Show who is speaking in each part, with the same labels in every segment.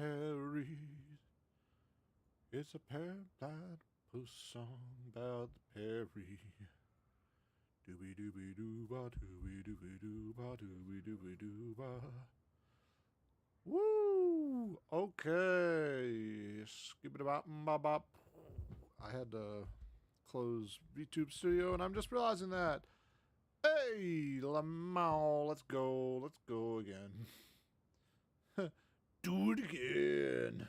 Speaker 1: Perry. It's a platypus song about the Perry. Dooby dooby dooba dooby dooby dooba dooby dooby dooba. Woo! Okay. Skip it about bop. I had to close VTube Studio, and I'm just realizing that. Hey, Lamau, let's go. Let's go again. Do it again.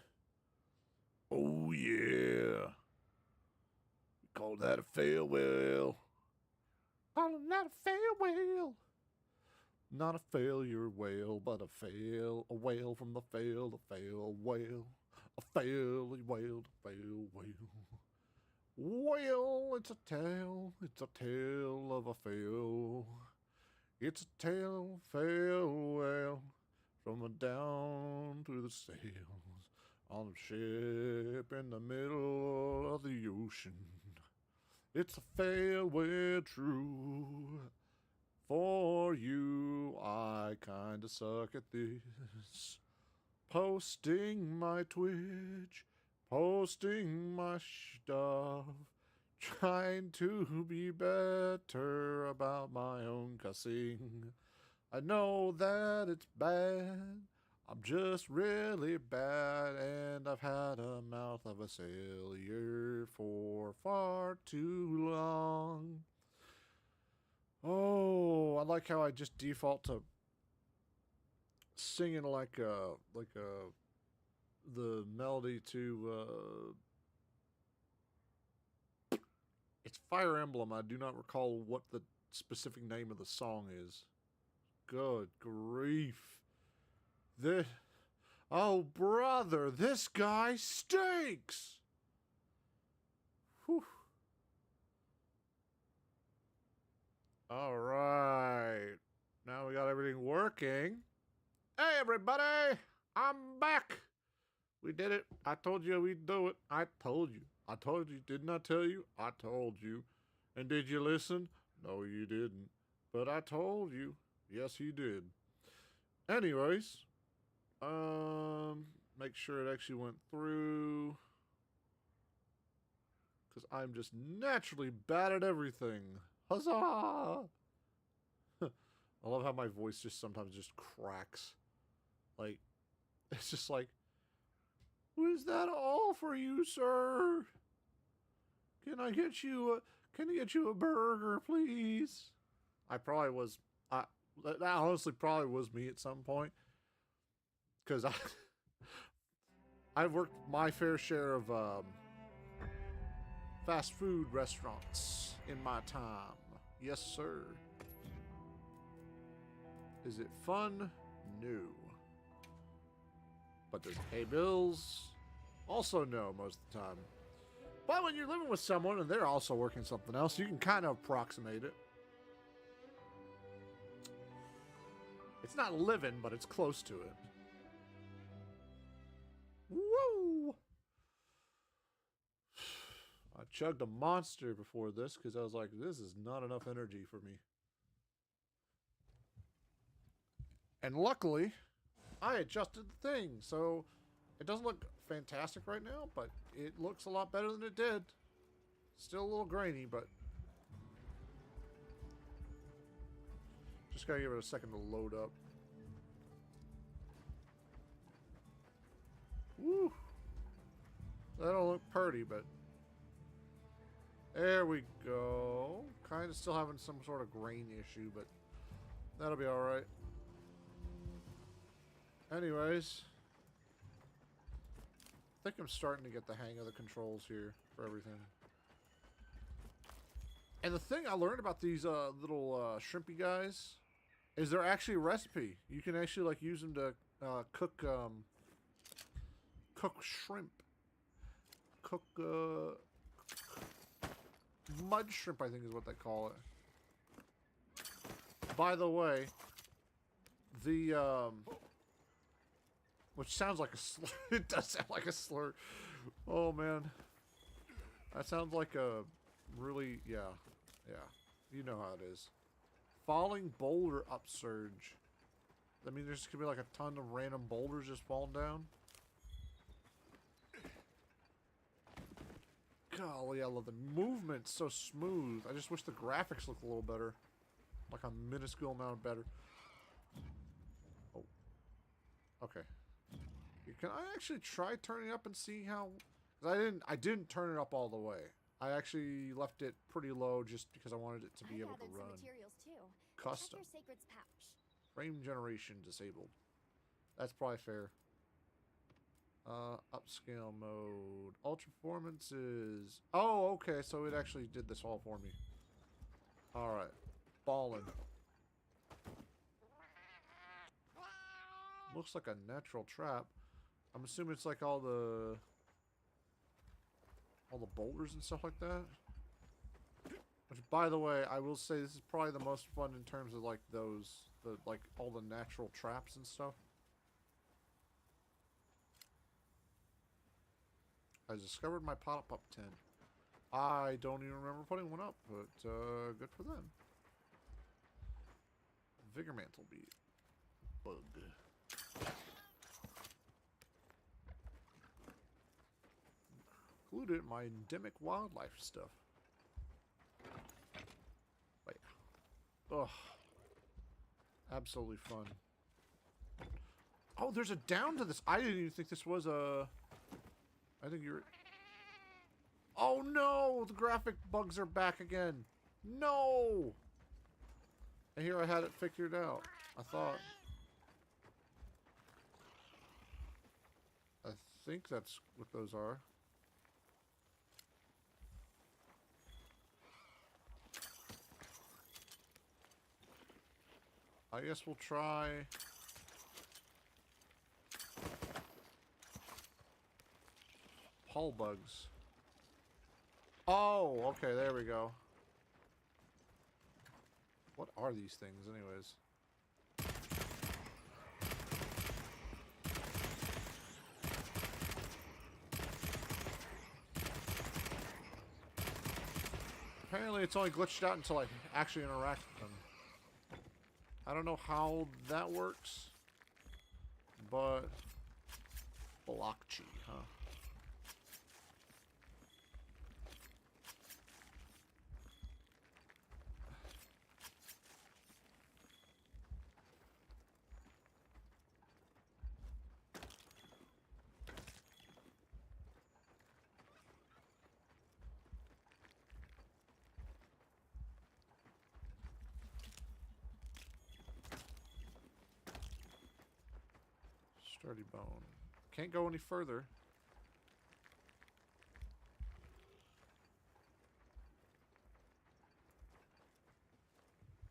Speaker 1: Oh, yeah. We call that a farewell. Calling that a farewell. Not a failure whale, but a whale from the fail whale. A fail whale to fail whale. Well, it's a tale of a fail. It's a tale, farewell, from a down through the sails on a ship in the middle of the ocean. It's a farewell true. For you, I kinda suck at this. Posting my Twitch, posting my stuff, trying to be better about my own cussing. I know that it's bad, I'm just really bad, and I've had a mouth of a sailor for far too long. Oh, I like how I just default to singing like the melody to it's Fire Emblem. I do not recall what the specific name of the song is. Good grief. Oh brother, this guy stinks. Whew. All right. Now we got everything working. Hey, everybody. I'm back. We did it. I told you we'd do it. I told you. I told you. Didn't I tell you? I told you. And did you listen? No, you didn't. But I told you. Yes, you did. Anyways. Make sure it actually went through. Because I'm just naturally bad at everything. Huzzah! I love how my voice just sometimes just cracks. Like, it's just like, was that all for you, sir? Can I get you a burger, please? That honestly probably was me at some point. Because I've worked my fair share of fast food restaurants in my time. Yes, sir. Is it fun? No. But does it pay bills? Also no, most of the time. But when you're living with someone and they're also working something else, you can kind of approximate it. It's not living, but it's close to it. Woo! I chugged a monster before this because I was like, this is not enough energy for me. And luckily, I adjusted the thing, so it doesn't look fantastic right now, but it looks a lot better than it did. Still a little grainy, but just gotta give it a second to load up. Woo! That don't look pretty, but there we go. Kind of still having some sort of grain issue, but that'll be alright. Anyways, I think I'm starting to get the hang of the controls here for everything. And the thing I learned about these little shrimpy guys is they're actually a recipe. You can actually like use them to cook shrimp. Cook mud shrimp, I think is what they call it. By the way, the which sounds like a slur. It does sound like a slur. Oh, man. That sounds like a really... Yeah. Yeah. You know how it is. Falling boulder upsurge. I mean, there's going to be like a ton of random boulders just falling down. Golly, I love the movement. So smooth. I just wish the graphics looked a little better. Like a minuscule amount better. Oh. Okay. Can I actually try turning it up and see how... Because I didn't turn it up all the way. I actually left it pretty low just because I wanted it to be able to run.
Speaker 2: Some materials too.
Speaker 1: Custom.
Speaker 2: Check your sacred's pouch.
Speaker 1: Frame generation disabled. That's probably fair. Upscale mode. Ultra performance is... Oh, okay. So it actually did this all for me. Alright. Ballin'. Looks like a natural trap. I'm assuming it's like all the boulders and stuff like that. Which, by the way, I will say this is probably the most fun in terms of like like all the natural traps and stuff. I discovered my pop-up tent. I don't even remember putting one up, but good for them. Vigor mantle beat. Bug. Included my endemic wildlife stuff. Wait. Ugh. Absolutely fun. Oh, there's a down to this. I didn't even think this was a... I think you're... Oh no! The graphic bugs are back again. No! And here I had it figured out. I thought. I think that's what those are. I guess we'll try... Hull bugs. Oh, okay, there we go. What are these things, anyways? Apparently it's only glitched out until I actually interact with them. I don't know how that works, but... Blockchain, huh? Sturdy bone. Can't go any further.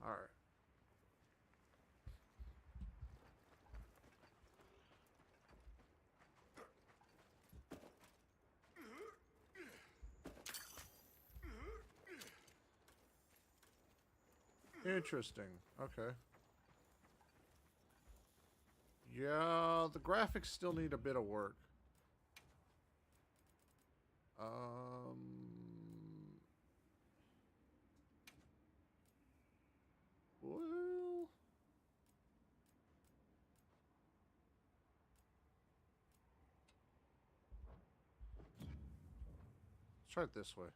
Speaker 1: Alright. Interesting. Okay. Yeah, the graphics still need a bit of work. Well... Let's try it this way.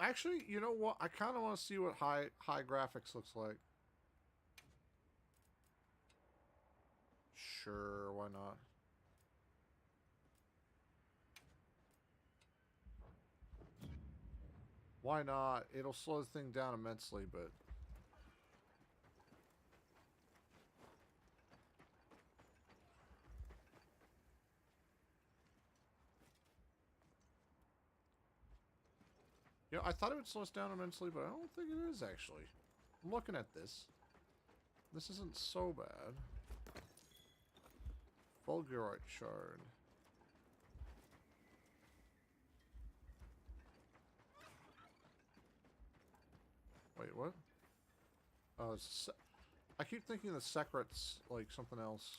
Speaker 1: Actually, you know what? I kind of want to see what high graphics looks like. Sure, why not? Why not? It'll slow the thing down immensely, but... You know, I thought it would slow us down immensely, but I don't think it is, actually. I'm looking at this. This isn't so bad. Fulgurite shard. Wait, what? Oh, I keep thinking the secret's like something else.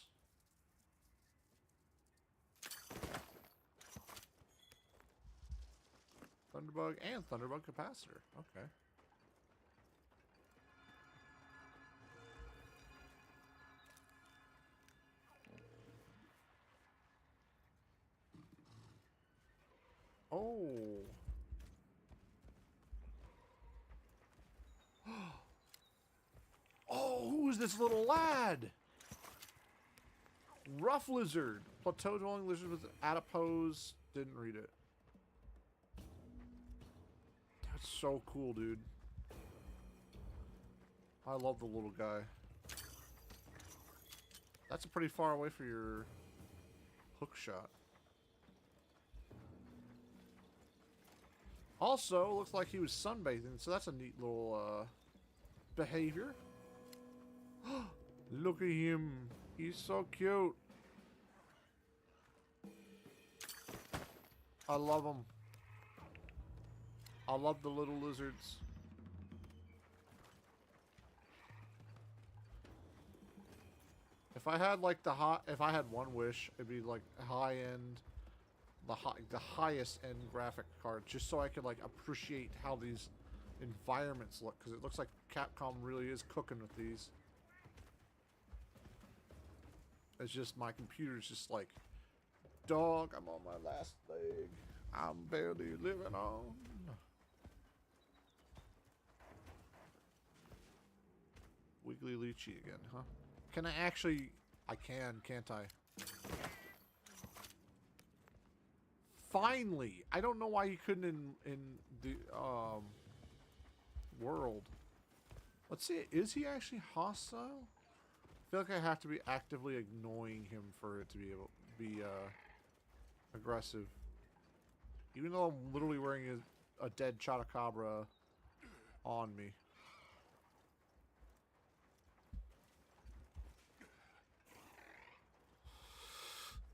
Speaker 1: Thunderbug and Thunderbug capacitor. Okay. Oh. Oh, who's this little lad? Rough lizard. Plateau dwelling lizard with adipose. Didn't read it. That's so cool, dude. I love the little guy. That's pretty far away for your hook shot. Also, looks like he was sunbathing, so that's a neat little behavior. Look at him. He's so cute. I love him. I love the little lizards. If I had like if I had one wish, it'd be like high end, the highest end graphic card, just so I could like appreciate how these environments look, because it looks like Capcom really is cooking with these. It's just my computer's just like, dog, I'm on my last leg. I'm barely living on. Wiggly Lychee again, huh? Can I actually... I can, can't I? Finally! I don't know why you couldn't in the world. Let's see, is he actually hostile? I feel like I have to be actively ignoring him for it to be able to be aggressive. Even though I'm literally wearing a dead Chotacabra on me.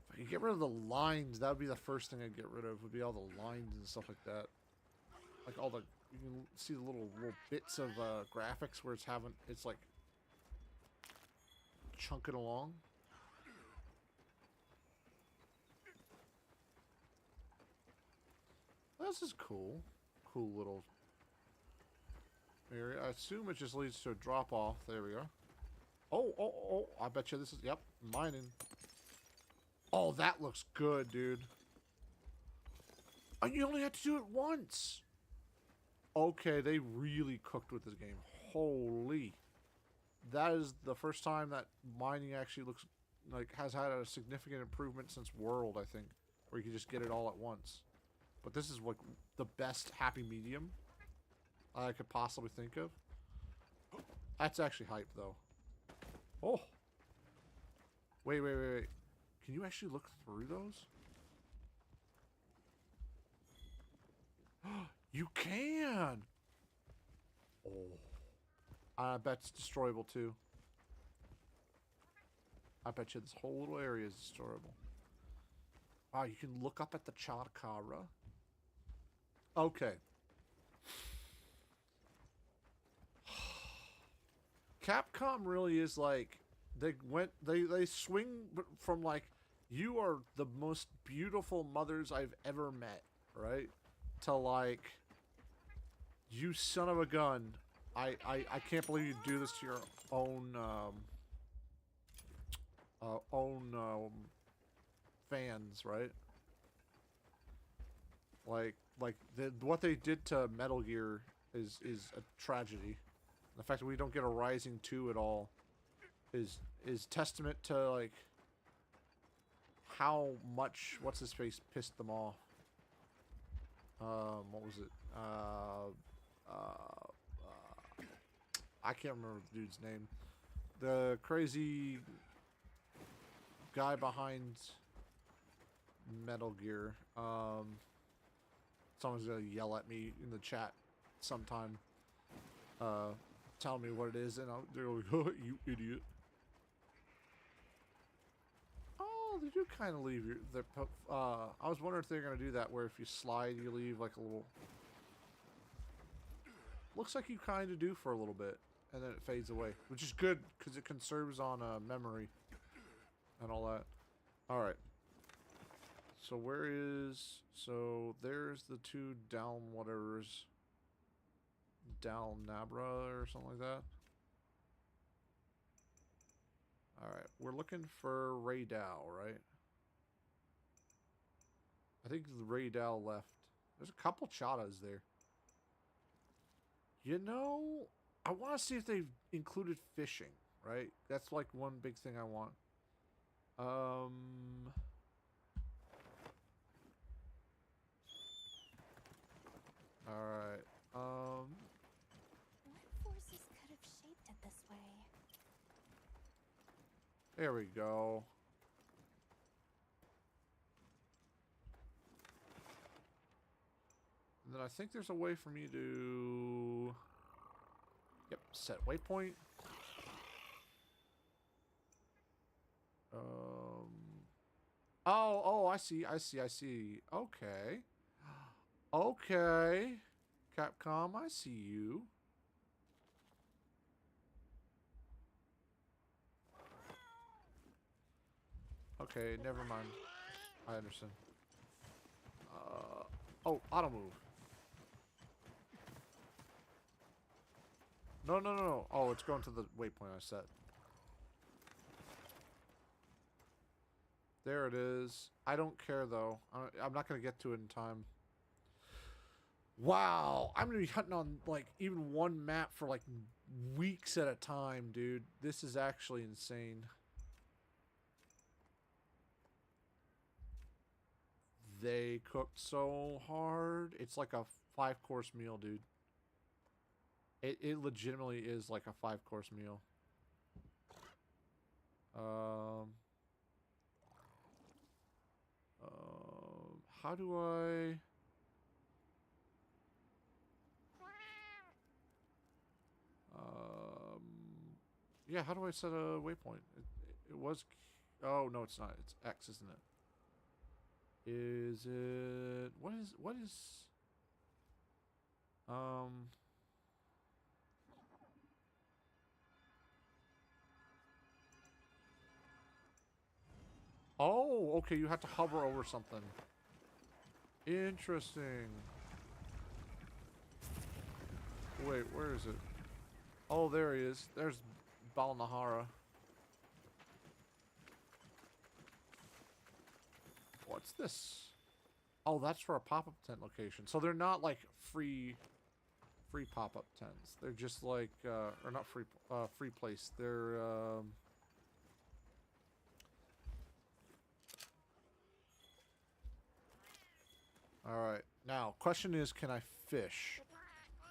Speaker 1: If I could get rid of the lines, that would be the first thing I'd get rid of, would be all the lines and stuff like that. Like all the, you can see the little bits of graphics where it's like chunking along. This is cool. Cool little area. I assume it just leads to a drop off. There we go. Oh, I bet you this is, yep, mining. Oh, that looks good, dude. And you only had to do it once. Okay, they really cooked with this game. Holy. That is the first time that mining actually looks like has had a significant improvement since World, I think. Where you can just get it all at once. But this is like the best happy medium I could possibly think of. That's actually hype, though. Oh. Wait. Can you actually look through those? You can! Oh. I bet it's destroyable, too. I bet you this whole little area is destroyable. Wow, you can look up at the Chotacabra. Okay. Capcom really is like, they swing from like, you are the most beautiful mothers I've ever met, right? To like, you son of a gun. I can't believe you do this to your own fans, right? Like what they did to Metal Gear is a tragedy. The fact that we don't get a Rising 2 at all is testament to like how much what's his face pissed them off. What was it? I can't remember the dude's name. The crazy guy behind Metal Gear. Someone's gonna yell at me in the chat sometime. Telling me what it is, and they're like, oh, you idiot. Oh, they do kind of leave I was wondering if they're gonna do that, where if you slide, you leave like a little. Looks like you kind of do for a little bit, and then it fades away, which is good because it conserves on memory and all that. All right. So so there's the two down whatever's. Dal Nabra or something like that. Alright, we're looking for Ray Dow, right? I think Ray Dow left. There's a couple chatas there. You know, I want to see if they've included fishing, right? That's like one big thing I want. Alright.
Speaker 2: What forces could have shaped it this way?
Speaker 1: There we go. And then I think there's a way for me to... Yep, set waypoint. Oh, I see. Okay. Okay. Capcom, I see you. Okay, never mind. I understand. Oh, auto move. No. Oh, it's going to the waypoint I set. There it is. I don't care, though. I'm not going to get to it in time. Wow. I'm going to be hunting on, like, even one map for, like, weeks at a time, dude. This is actually insane. They cooked so hard. It's like a 5-course meal, dude. It legitimately is like a 5-course meal. How do I... Yeah, how do I set a waypoint? It was... Oh, no, it's not. It's X, isn't it? Is it... What is... Oh, okay, you have to hover over something. Interesting. Wait, where is it? Oh, there he is. There's Balnahara. What's this? Oh, that's for a pop-up tent location. So they're not like free pop-up tents. They're just like or not free place. They're all right. Now, question is, can I fish?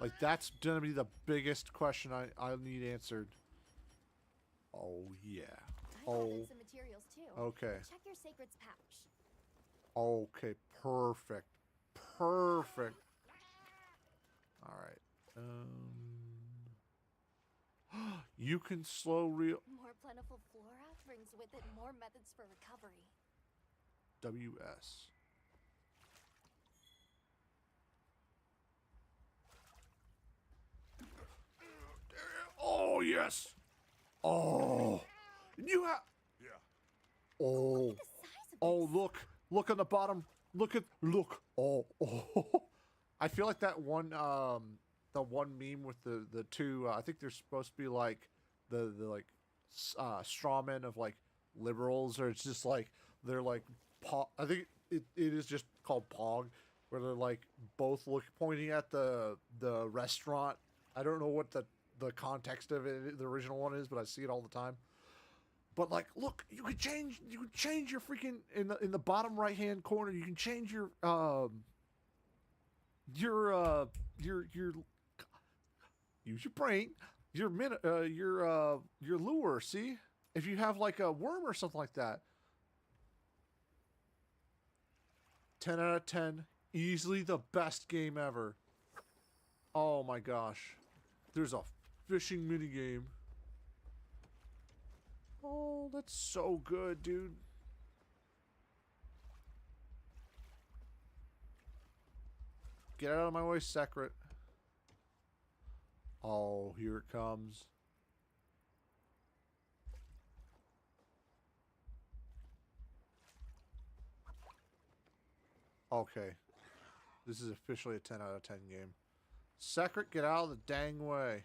Speaker 1: Like, that's gonna be the biggest question I need answered. Oh yeah. Oh.
Speaker 2: Some materials too.
Speaker 1: Okay.
Speaker 2: Check your sacred's pouch.
Speaker 1: Okay. Perfect. Perfect. All right. You can slow real.
Speaker 2: More plentiful flora brings with it more methods for recovery.
Speaker 1: WS. Oh yes. Oh. You have. Yeah. Oh. Oh look on the bottom. Look. Oh. I feel like that one the one meme with the two I think they're supposed to be like the like straw men of like liberals, or it's just like they're like I think it is just called Pog, where they're like both pointing at the restaurant. I don't know what the context of it, the original one is, but I see it all the time. But like, look, you could change your freaking in the bottom right hand corner. You can change your use your brain, your lure. See, if you have like a worm or something like that. 10 out of 10, easily the best game ever. Oh my gosh, there's a fishing minigame. Oh, that's so good, dude. Get out of my way, secret. Oh, here it comes. Okay. This is officially a 10 out of 10 game. Secret, get out of the dang way.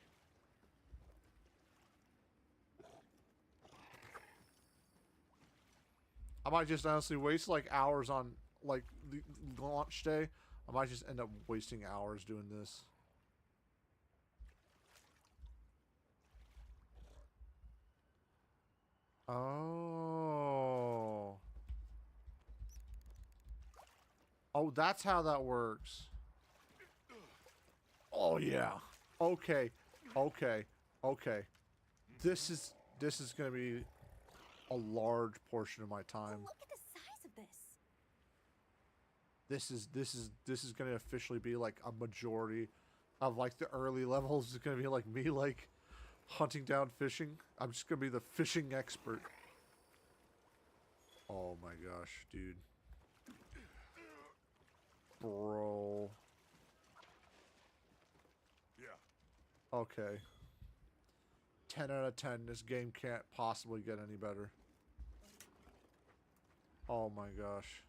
Speaker 1: I might just honestly waste like hours on like the launch day I might just end up wasting hours doing this. Oh. Oh, that's how that works. Oh yeah. Okay. Okay. Okay. This is gonna be a large portion of my time.
Speaker 2: Look at the size of this.
Speaker 1: This is gonna officially be like a majority of like the early levels. Is gonna be like me like hunting down fishing. I'm just gonna be the fishing expert. Oh my gosh, dude. Bro.
Speaker 3: Yeah.
Speaker 1: Okay. 10 out of 10. This game can't possibly get any better. Oh my gosh.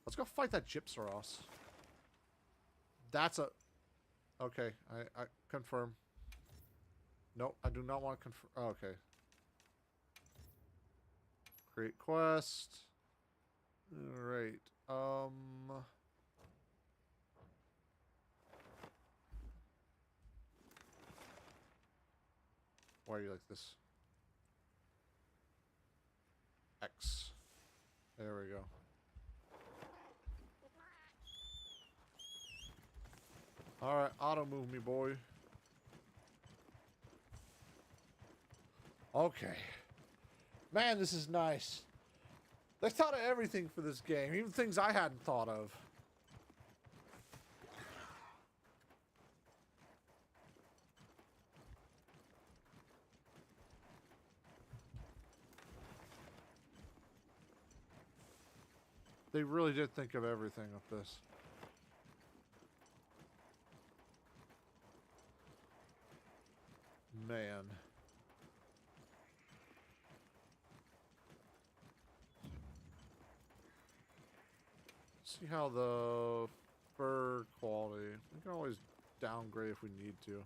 Speaker 1: Let's go fight that Gypsaros. That's a... Okay, I confirm. Nope, I do not want to confirm. Oh, okay. Create quest. Alright. Why are you like this? X. There we go. Alright, auto move me, boy. Okay. Man, this is nice. They thought of everything for this game, even things I hadn't thought of. They really did think of everything with this. Man. See how the fur quality. We can always downgrade if we need to.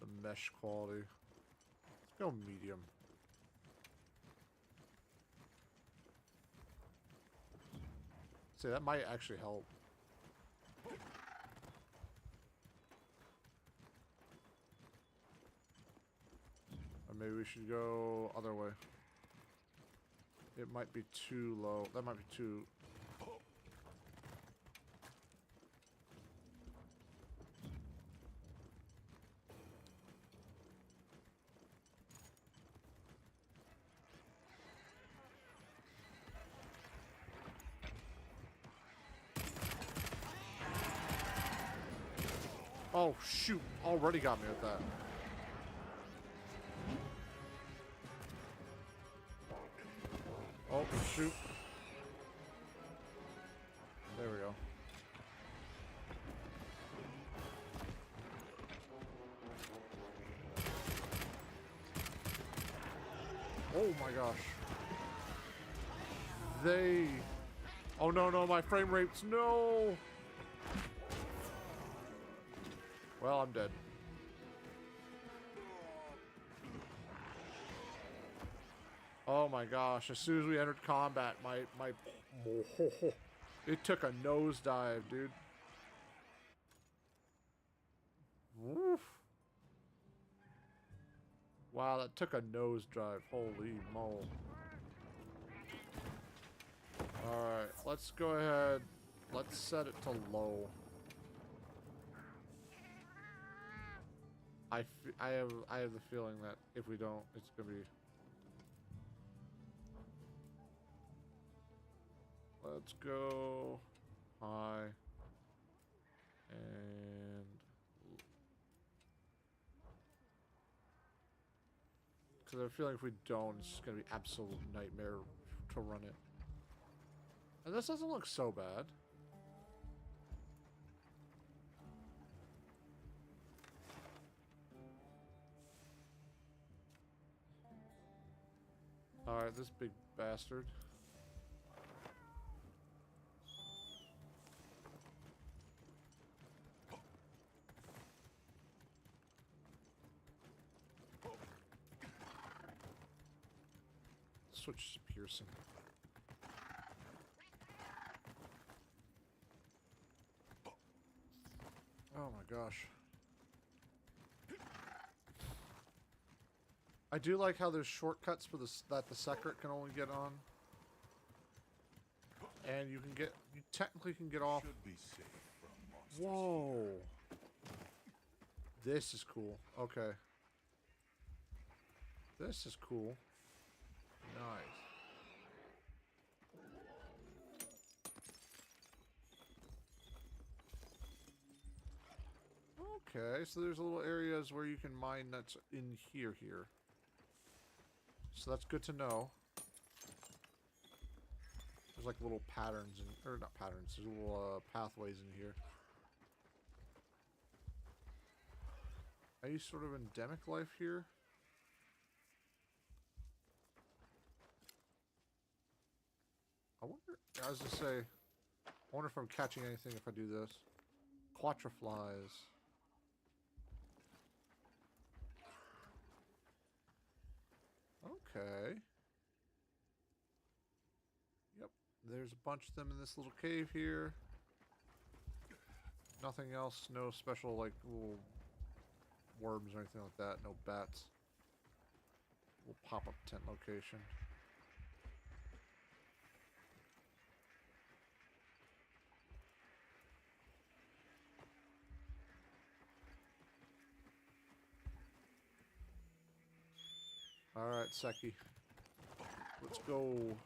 Speaker 1: The mesh quality. Let's go medium. See, that might actually help. Or maybe we should go other way. It might be too low. That might be too... Oh, shoot. Already got me with that. Oh, shoot. There we go. Oh my gosh. They... Oh no, no, my frame rates. No! Well, I'm dead. Oh my gosh, as soon as we entered combat, it took a nosedive, dude. Woof. Wow, that took a nosedive. Holy moly. Alright, let's go ahead. Let's set it to low. I have the feeling that if we don't, it's gonna be... Let's go high and because I have a feeling if we don't, it's gonna be absolute nightmare to run it. And this doesn't look so bad. Alright, this big bastard. Switch to piercing. Oh my gosh. I do like how there's shortcuts for this that the secret can only get on. And you technically can get off.
Speaker 3: Should be safe from monsters.
Speaker 1: Whoa. This is cool. Okay. This is cool. Nice. Okay, so there's little areas where you can mine that's in here. So that's good to know. There's like little patterns, or not patterns, there's little pathways in here. Any sort of endemic life here? I wonder, I was gonna say, I wonder if I'm catching anything if I do this. Quattraflies. Okay. Yep, there's a bunch of them in this little cave here. Nothing else, no special like little worms or anything like that, no bats. Little pop-up tent location. Alright, Seki. Let's go.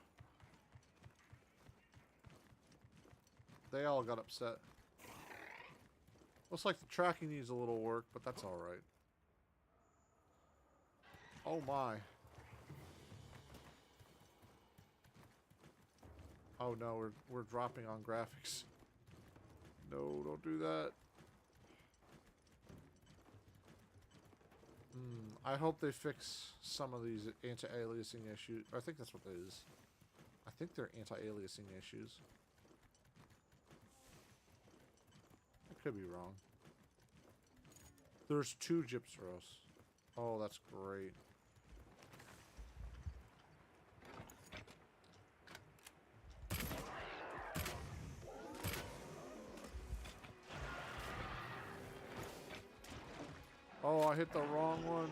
Speaker 1: They all got upset. Looks like the tracking needs a little work, but that's alright. Oh my. Oh no, we're dropping on graphics. No, don't do that. I hope they fix some of these anti-aliasing issues. I think that's what it is. I think they're anti-aliasing issues. I could be wrong. There's 2 Gypseros. Oh, that's great. Oh, I hit the wrong one.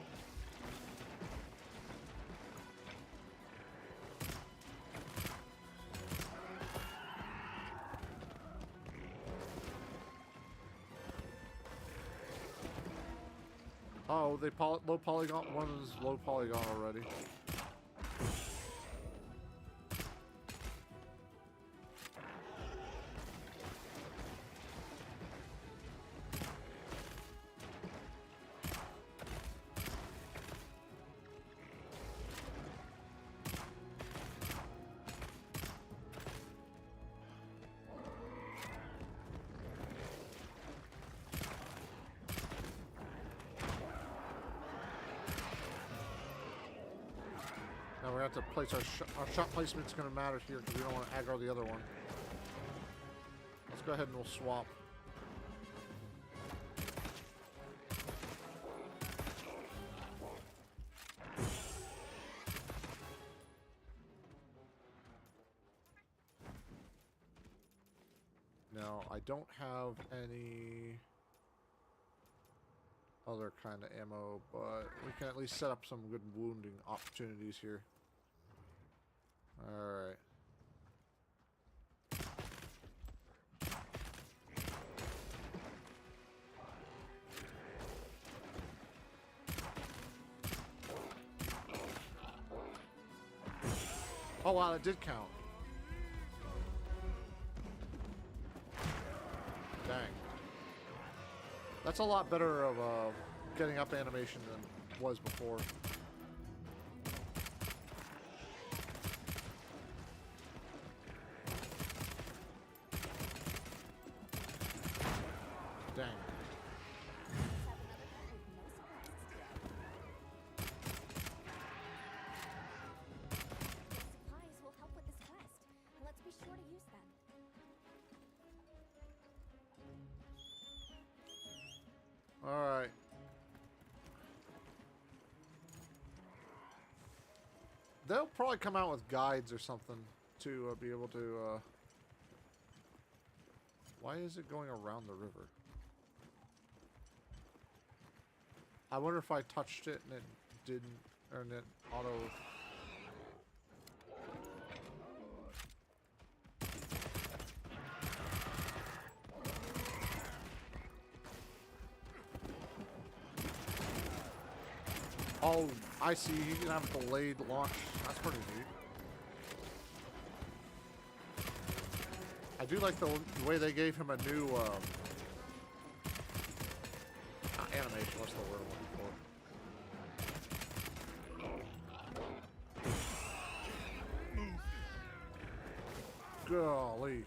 Speaker 1: Oh, they low polygon. One is low polygon already. Now we have to place our shot placement's going to matter here because we don't want to aggro the other one. Let's go ahead and we'll swap. Now I don't have any other kind of ammo, but we can at least set up some good wounding opportunities here. Alright. Oh wow, that did count. Dang. That's a lot better of getting up animation than was before. Dang.
Speaker 2: Supplies will help with this quest. Let's be sure to use them.
Speaker 1: Alright. They'll probably come out with guides or something to be able to... Why is it going around the river? I wonder if I touched it and it didn't, or it auto. Oh, I see. You can have a delayed launch. That's pretty neat. I do like the way they gave him a new not animation. What's the word I'm looking for? Golly.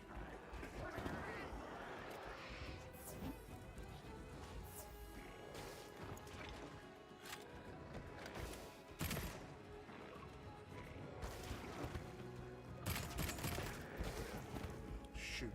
Speaker 1: Shoot.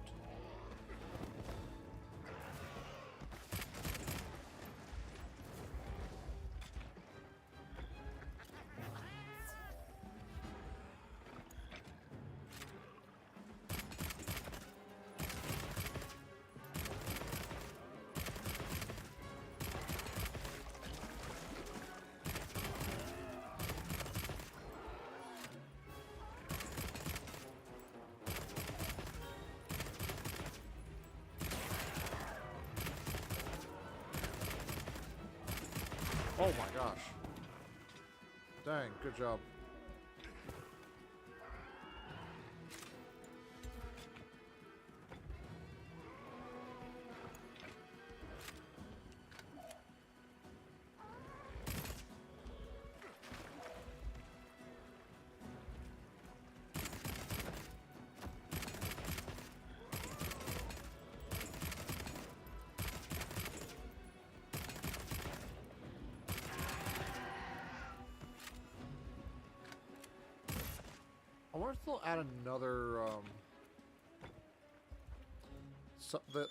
Speaker 1: Oh my gosh. Dang, good job. I wonder if they'll add another,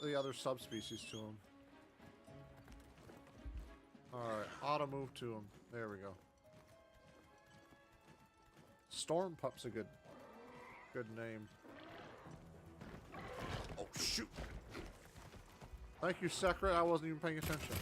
Speaker 1: the other subspecies to him. Alright, auto move to him. There we go. Storm Pup's a good name. Oh, shoot! Thank you, Secret. I wasn't even paying attention.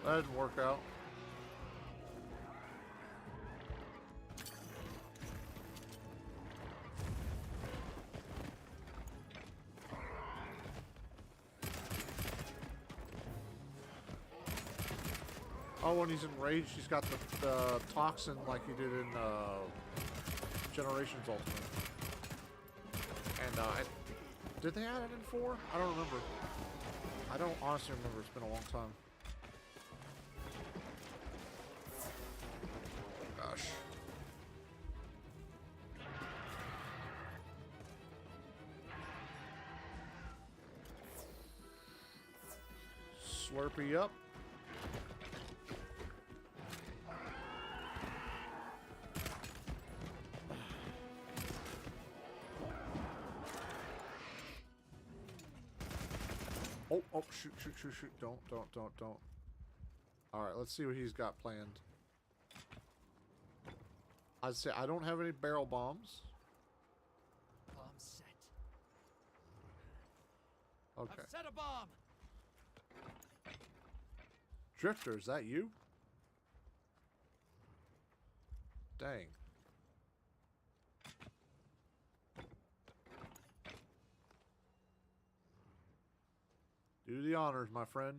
Speaker 1: That didn't work out. Oh, when he's enraged, he's got the toxin like he did in Generations Ultimate. And did they add it in 4? I don't remember. I don't honestly remember. It's been a long time. Gosh. Slurpee up. Oh, shoot. Don't. Alright, let's see what he's got planned. I'd say I don't have any barrel bombs.
Speaker 4: Bomb set.
Speaker 1: Okay.
Speaker 4: I've set a bomb.
Speaker 1: Drifter, is that you? Dang. Do the honors, my friend.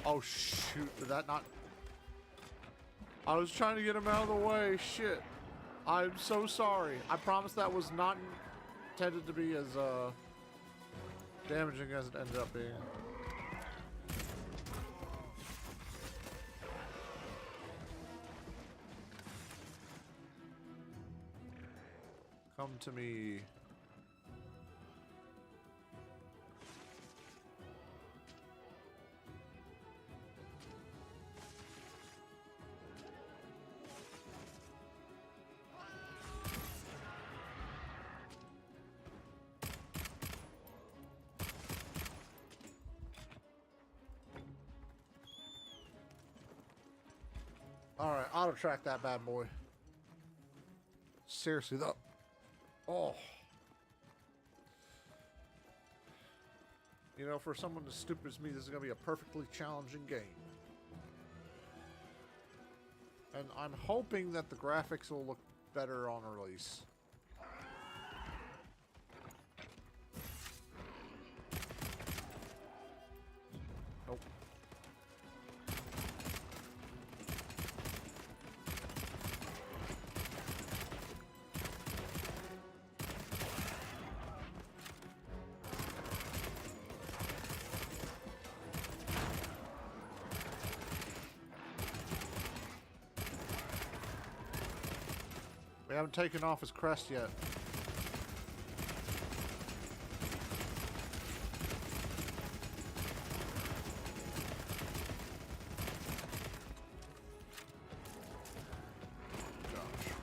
Speaker 1: Oh, shoot. Did that not... I was trying to get him out of the way. Shit. I'm so sorry. I promise that was not intended to be as damaging as it ended up being. Come to me. Alright, auto track that bad boy. Seriously though. Oh. You know, for someone as stupid as me, this is going to be a perfectly challenging game. And I'm hoping that the graphics will look better on release. Nope. We haven't taken off his crest yet. Gosh.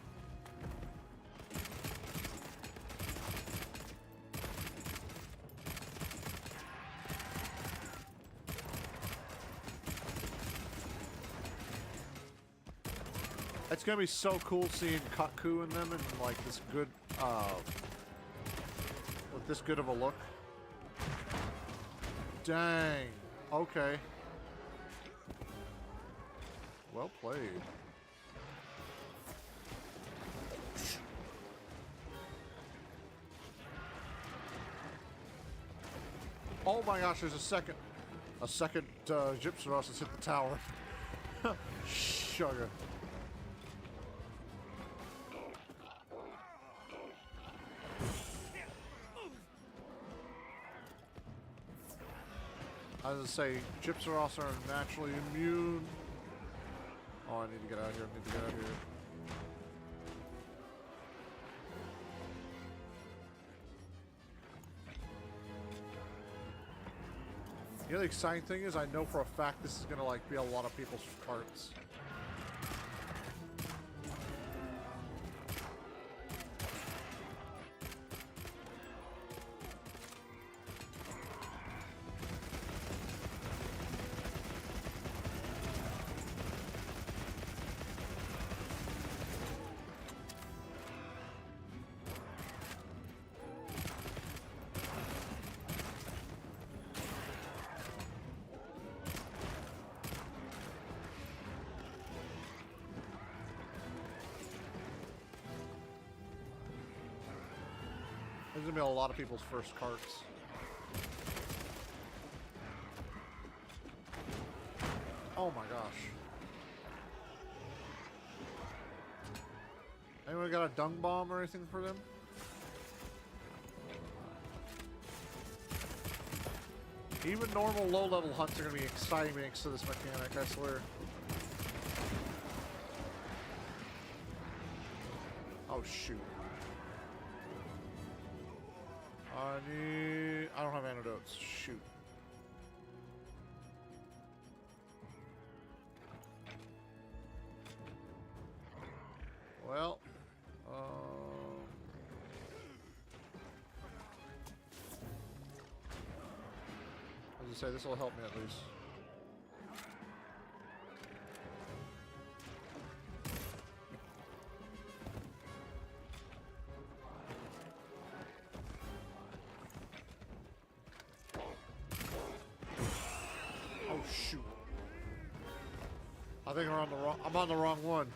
Speaker 1: It's gonna be so cool seeing Kaku in them and like this good, with this good of a look. Dang. Okay. Well played. Oh my gosh, there's a second Gypsy Ross has hit the tower. Sugar. I was gonna say, Gypsy Ross are naturally immune. Oh, I need to get out of here. I need to get out of here. You know, the exciting thing is I know for a fact this is gonna like be a lot of people's carts. There's gonna be a lot of people's first carts. Oh my gosh. Anyone got a dung bomb or anything for them? Even normal low-level hunts are gonna be exciting thanks to this mechanic, I swear. Oh shoot. I don't have antidotes. Shoot. Well, I was gonna say this will help me at least. Shoot. I think I'm on the wrong one.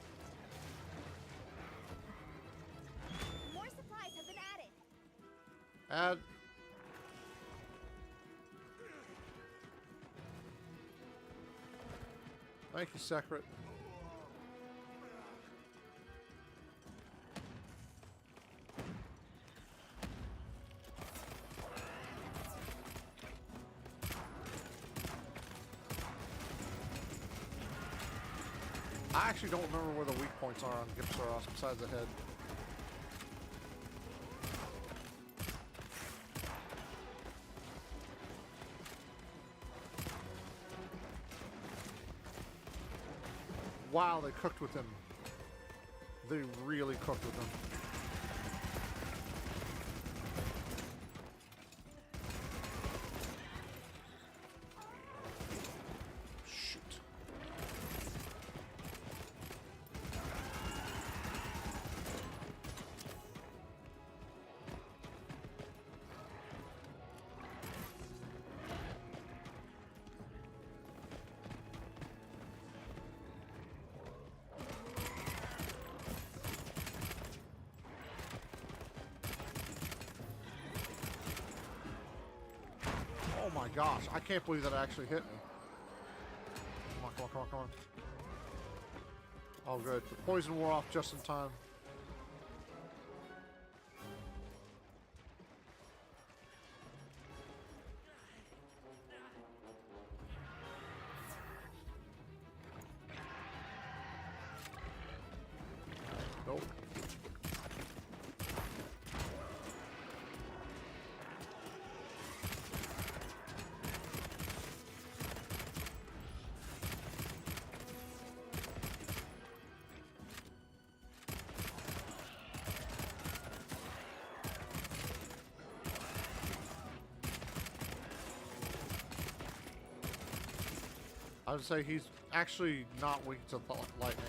Speaker 2: More supplies have been added.
Speaker 1: Add. Thank you, Secret. I actually don't remember where the weak points are on Gypsy Ross besides the head. Wow, they cooked with him. They really cooked with him. Shoot. Oh my gosh, I can't believe that actually hit me. Come on, come on, come on, come on. Oh good, the poison wore off just in time. Nope. I would say he's actually not weak to lightning.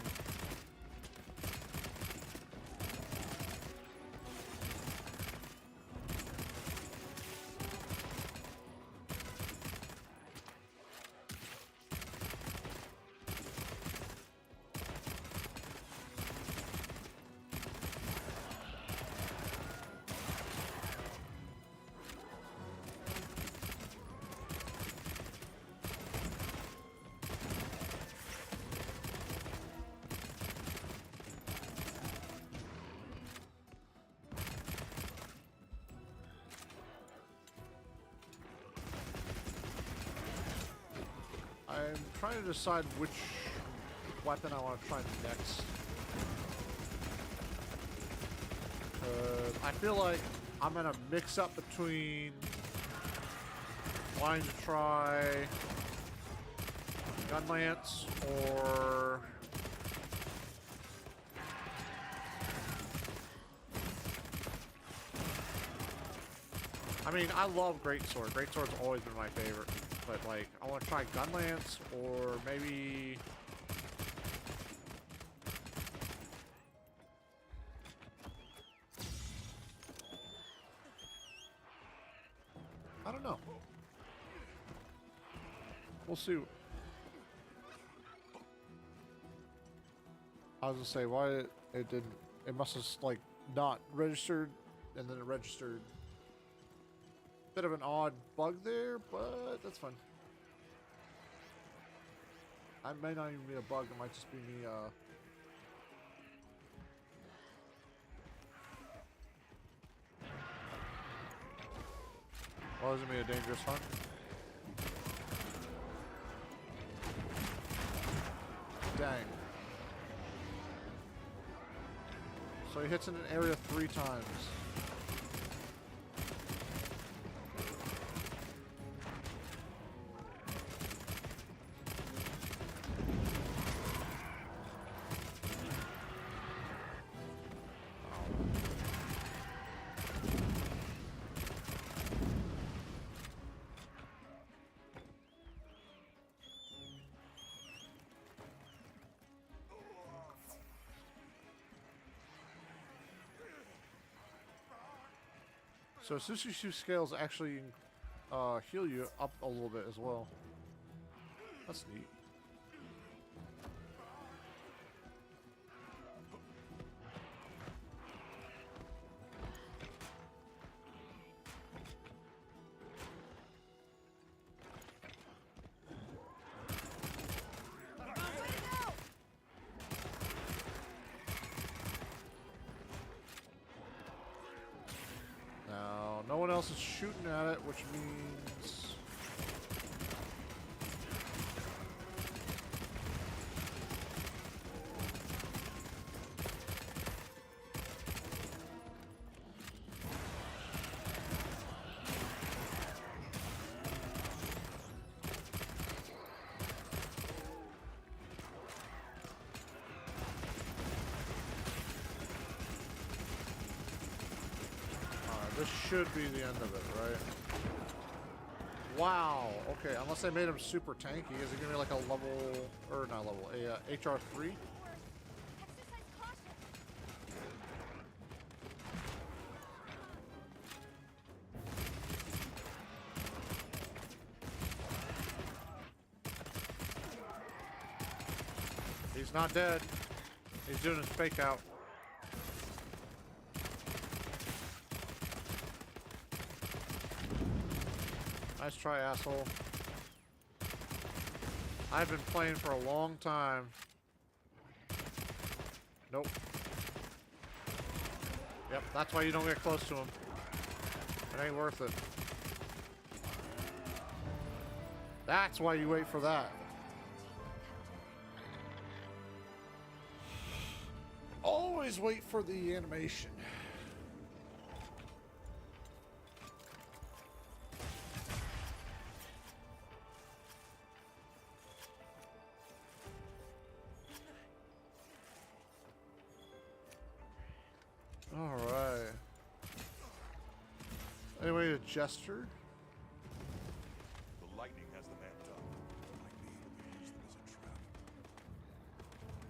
Speaker 1: I'm trying to decide which weapon I want to try next. I feel like I'm going to mix up between wanting to try gun lance or I mean, I love greatsword. Greatsword's always been my favorite. But, like, I want to try gun lance or maybe... I don't know. We'll see. I was gonna say, why it didn't... It must have, like, not registered, and then it registered. Bit of an odd bug there, but that's fine. I may not even be a bug, it might just be me, Well, isn't me a dangerous hunt? Dang. So he hits in an area 3 times. So Sushi scales actually heal you up a little bit as well. That's neat. No one else is shooting at it, which means... This should be the end of it, right? Wow. Okay, unless they made him super tanky, is it gonna be like a level, or not level, a HR3?
Speaker 2: Exercise caution.
Speaker 1: He's not dead. He's doing his fake out. Nice try, asshole. I've been playing for a long time. Nope. Yep, that's why you don't get close to him. It ain't worth it. That's why you wait for that. Always wait for the animation. All right. Anyway, a gesture.
Speaker 3: The lightning has them amped up. Might be able to use them as a trap.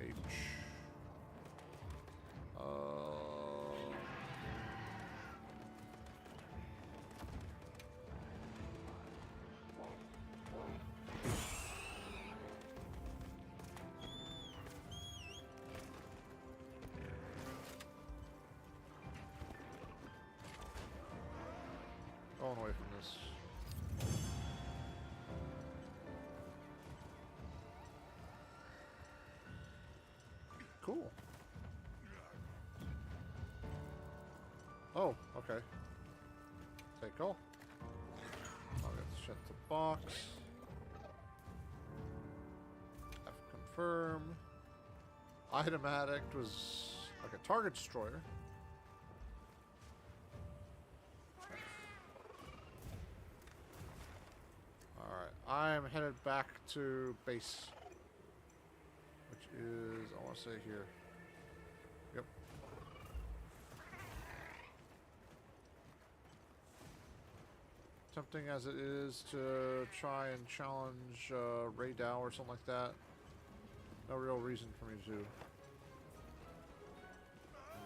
Speaker 1: H. Going away from this. Cool. Oh, okay. Take call. I'll get to shut the box. F confirm. Item addict was like a target destroyer. I'm headed back to base, which is, I want to say here. Yep. Tempting as it is to try and challenge Ray Dow or something like that. No real reason for me to.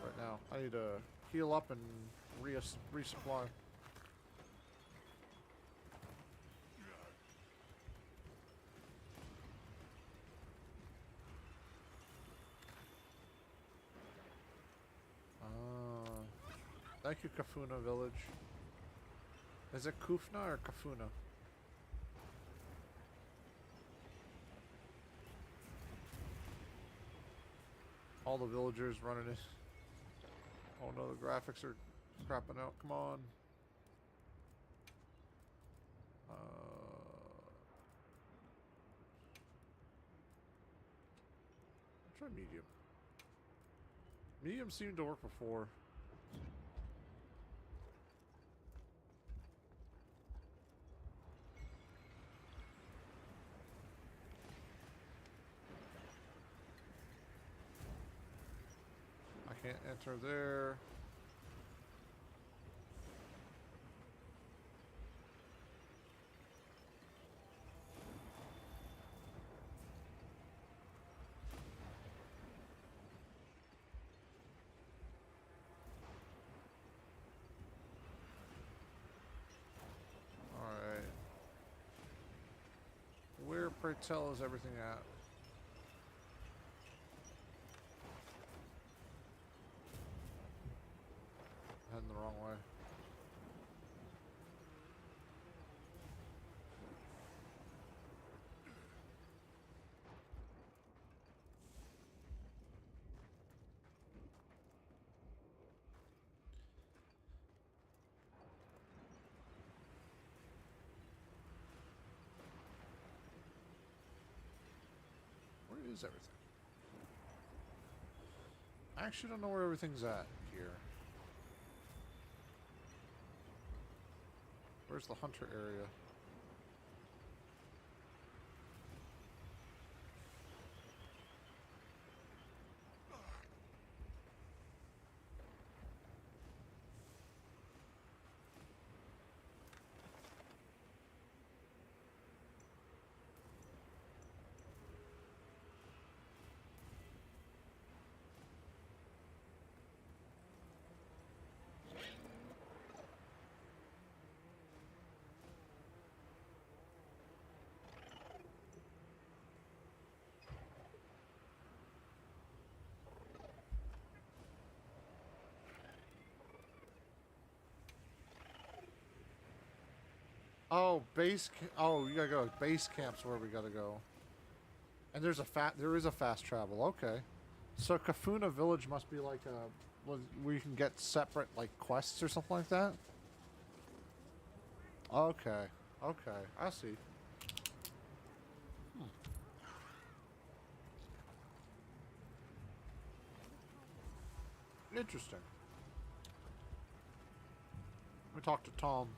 Speaker 1: Right now, I need to heal up and resupply. Thank you, Kafuna Village. Is it Kufna or Kafuna? All the villagers running it. Oh no, the graphics are crapping out. Come on. Try medium. Medium seemed to work before. Can't enter there. All right. Where, pray tell, is everything at? Heading the wrong way. Where is everything? I actually don't know where everything's at here. Where's the hunter area? Oh, oh, you gotta go. Base camp's where we gotta go. And there is a fast travel. Okay. So Kafuna Village must be like a where you can get separate like quests or something like that. Okay. Okay. I see. Interesting. Let me talk to Tom.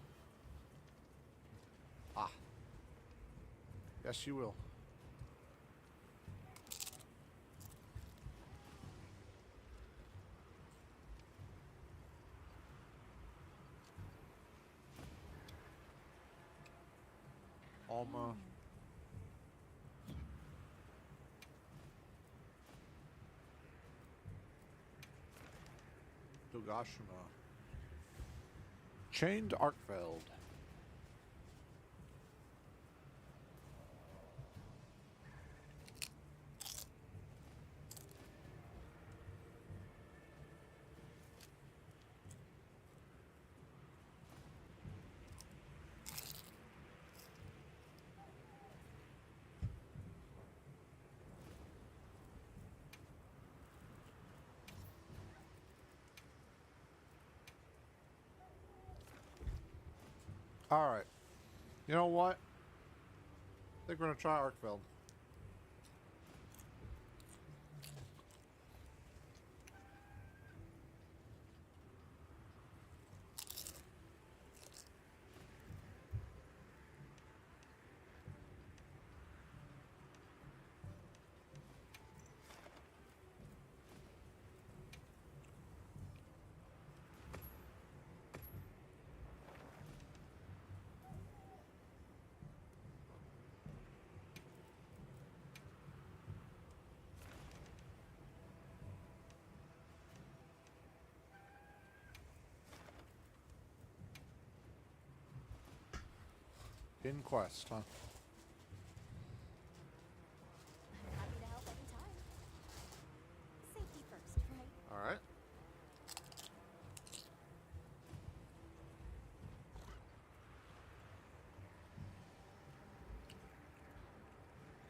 Speaker 1: Ah. Yes, you will. Alma. Dogashima. Chained Arkfeld. Alright. You know what? I think we're gonna try Arkfeld. In quest, huh?
Speaker 2: Happy to help anytime. Safety first, right?
Speaker 1: Alright.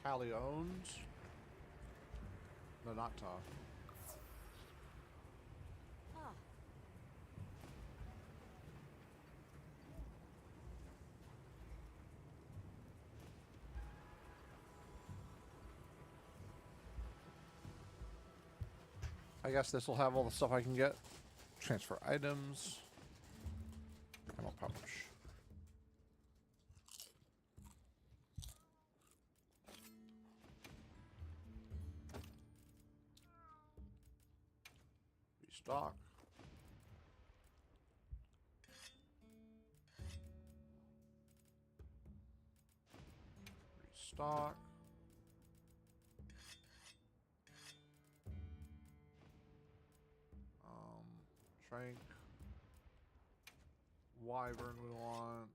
Speaker 1: Callie owns. No, not Tom.
Speaker 2: Ah,
Speaker 1: I guess this will have all the stuff I can get. Transfer items. Ammo pouch. Restock. Restock. Trank. Wyvern we want.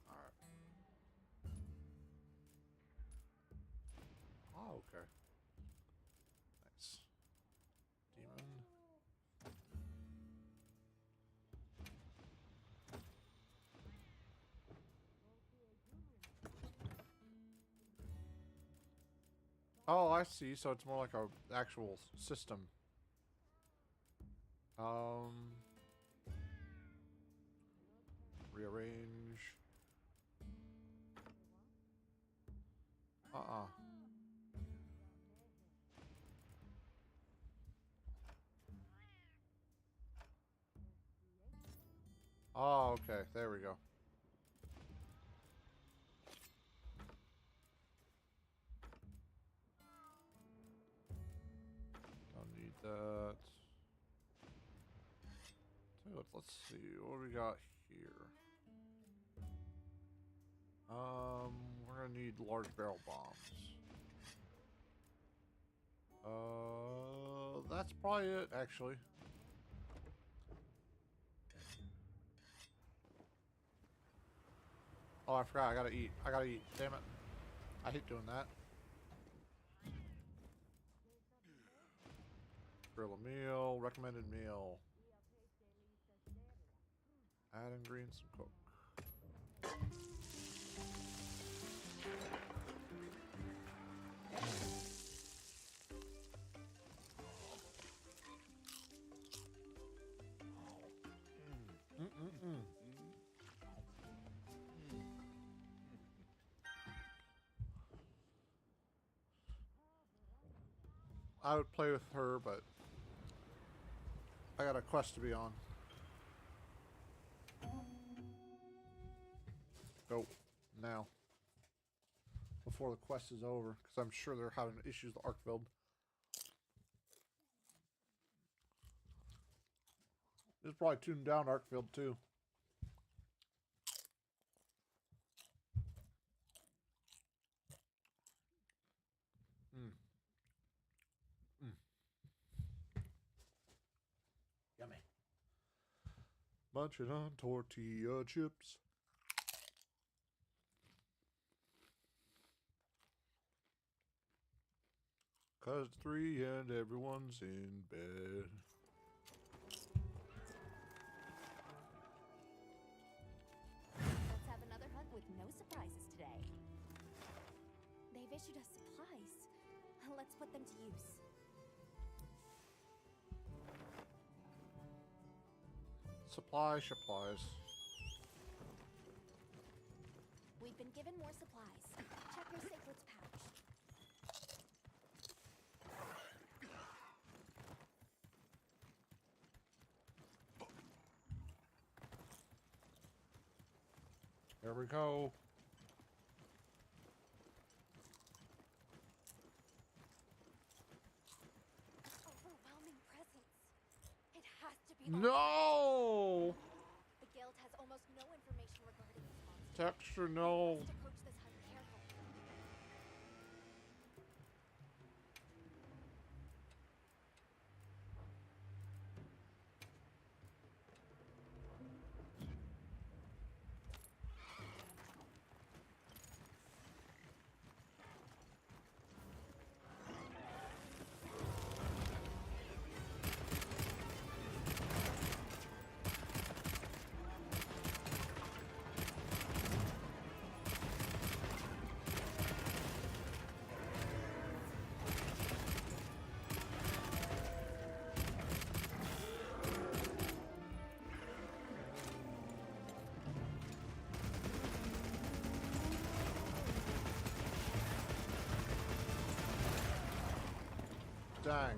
Speaker 1: Alright. Oh, okay. Nice. Demon. Oh, I see. So it's more like a actual system. Rearrange. Uh-uh. Oh, okay. There we go. Don't need that. Tell you what, let's see. What do we got here? We're gonna need large barrel bombs. That's probably it, actually. Oh, I forgot. I gotta eat. I gotta eat. Damn it. I hate doing that. Grill a meal. Recommended meal. Add ingredients and cook. I would play with her, but I got a quest to be on. Go now. Before the quest is over, because I'm sure they're having issues with Arkfield. It's probably tuned down Arkfield too. Yummy. Munching on tortilla chips. Cause it's 3 and everyone's in bed.
Speaker 2: Let's have another hunt with no surprises today. They've issued us supplies. Let's put them to use.
Speaker 1: Supplies.
Speaker 2: We've been given more supplies. Check your sacred's pouch.
Speaker 1: Here we go.
Speaker 2: Overwhelming presence. It has to be.
Speaker 1: No!
Speaker 2: The guild has almost no information regarding this monster.
Speaker 1: Texture, no.
Speaker 2: We must approach this hunt carefully.
Speaker 1: Dang.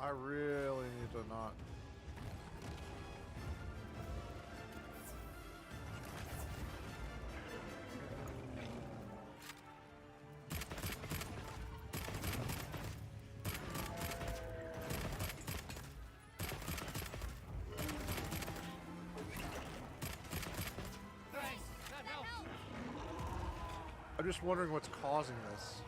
Speaker 1: I really need to not. I'm just wondering what's causing this.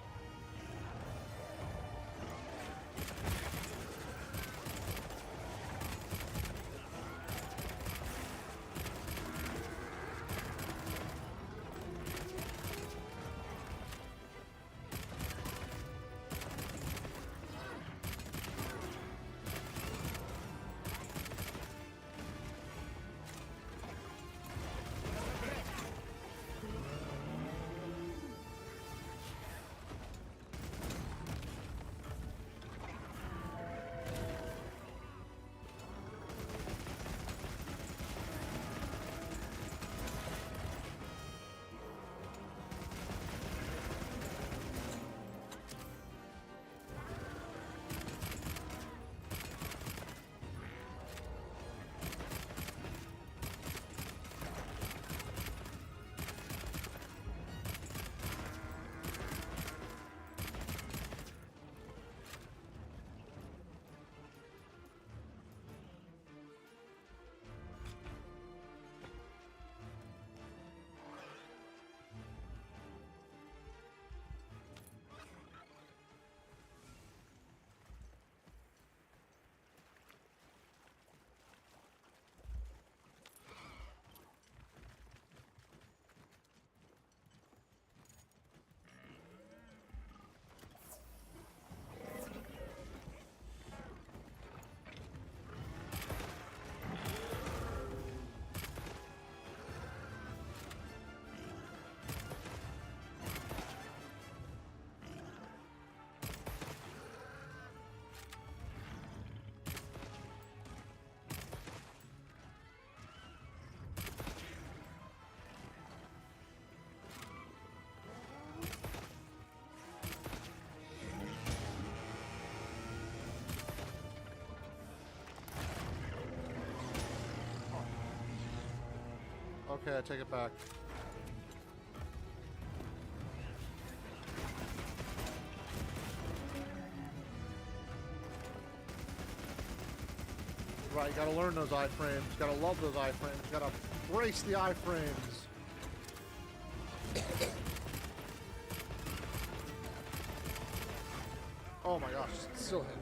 Speaker 1: Okay, I take it back. Right, you gotta learn those iframes. You gotta love those iframes. You gotta embrace the iframes. Oh my gosh, it's still hit.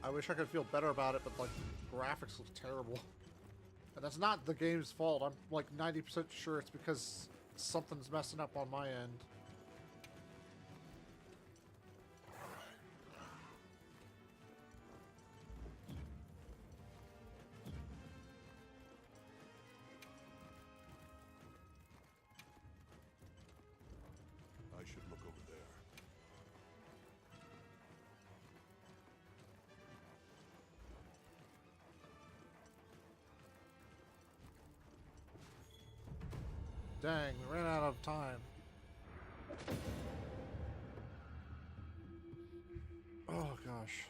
Speaker 1: I wish I could feel better about it, but like the graphics look terrible. And that's not the game's fault. I'm like 90% sure it's because something's messing up on my end.
Speaker 3: I should look over there.
Speaker 1: Dang, we ran out of time. Oh gosh.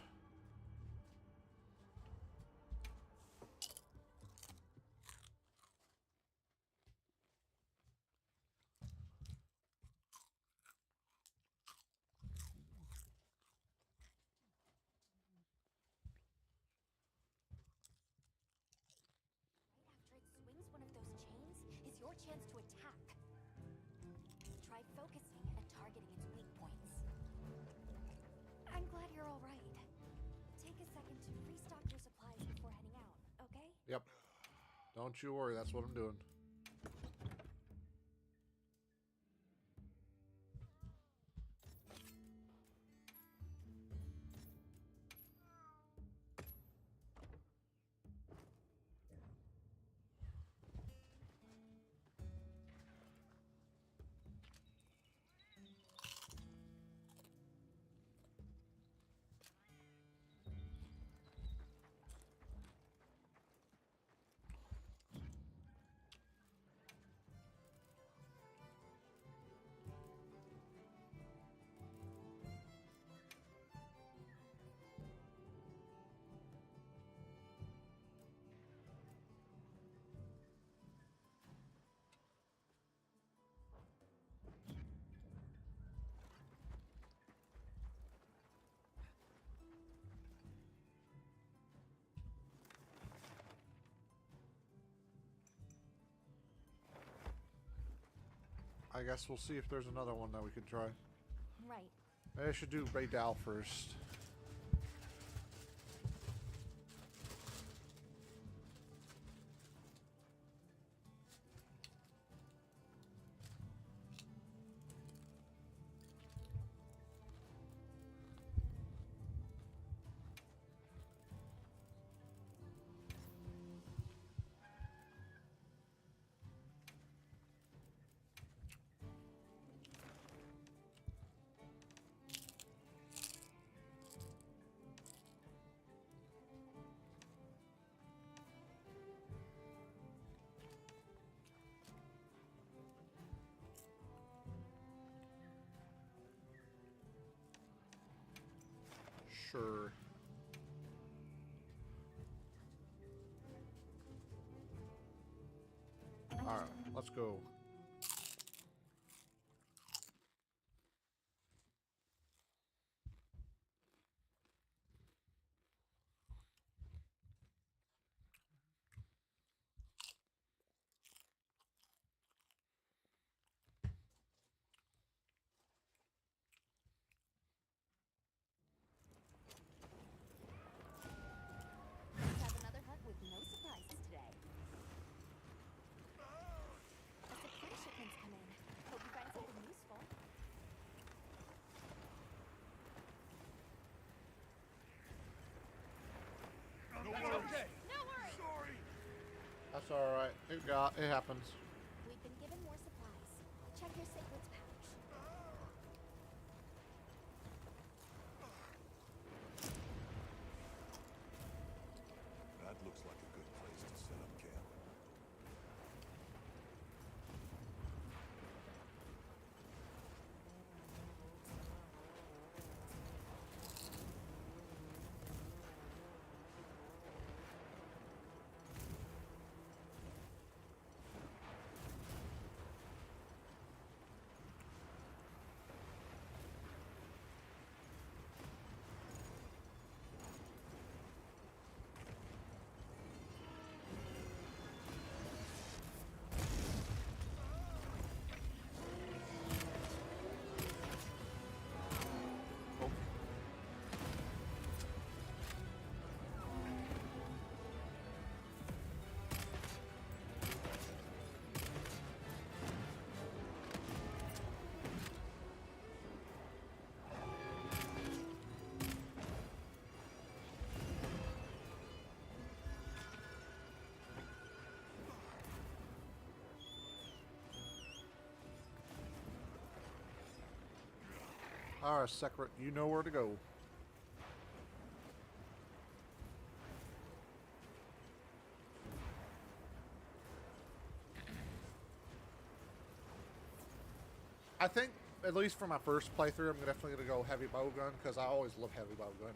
Speaker 2: After it swings one of those chains is your chance to attack. Try focusing and targeting its weak points. I'm glad you're all right. Take a second to restock your supplies before heading out, okay?
Speaker 1: Yep. Don't you worry, that's what I'm doing. I guess we'll see if there's another one that we can try.
Speaker 2: Right.
Speaker 1: Maybe I should do Ray Dow first. Sure. Alright, let's go.
Speaker 2: Let's have another hunt with no surprises today.
Speaker 1: Yeah, it happens.
Speaker 2: We've been given more supplies. Check your cichlids pouch.
Speaker 3: That looks like a good place to set up camp.
Speaker 1: Oh. Alright, Secret, you know where to go. I think, at least for my first playthrough, I'm definitely going to go heavy bowgun, because I always love heavy bowgun.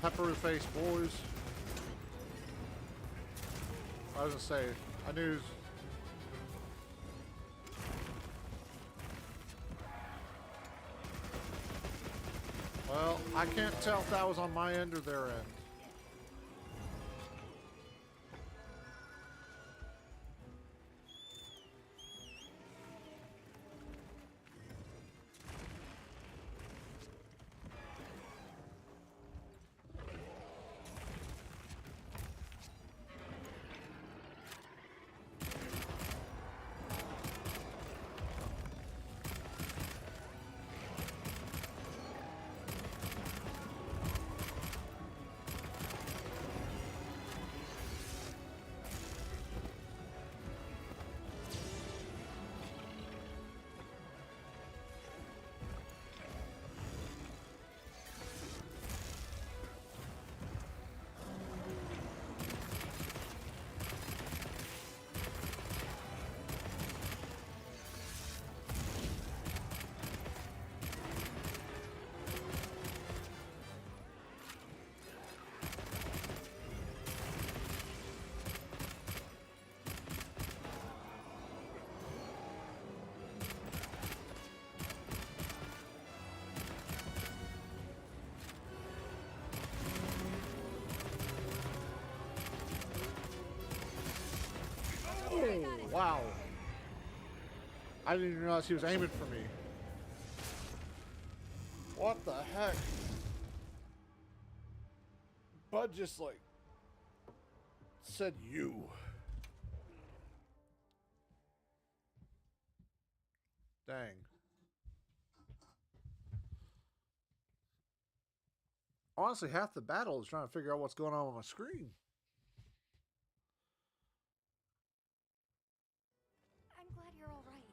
Speaker 1: Pepper face, boys. I was gonna say, I knew. Well, I can't tell if that was on my end or their end. Wow. I didn't even realize he was aiming for me. What the heck? Bud just like said you. Dang. Honestly, half the battle is trying to figure out what's going on with my screen.
Speaker 2: I'm glad you're all right.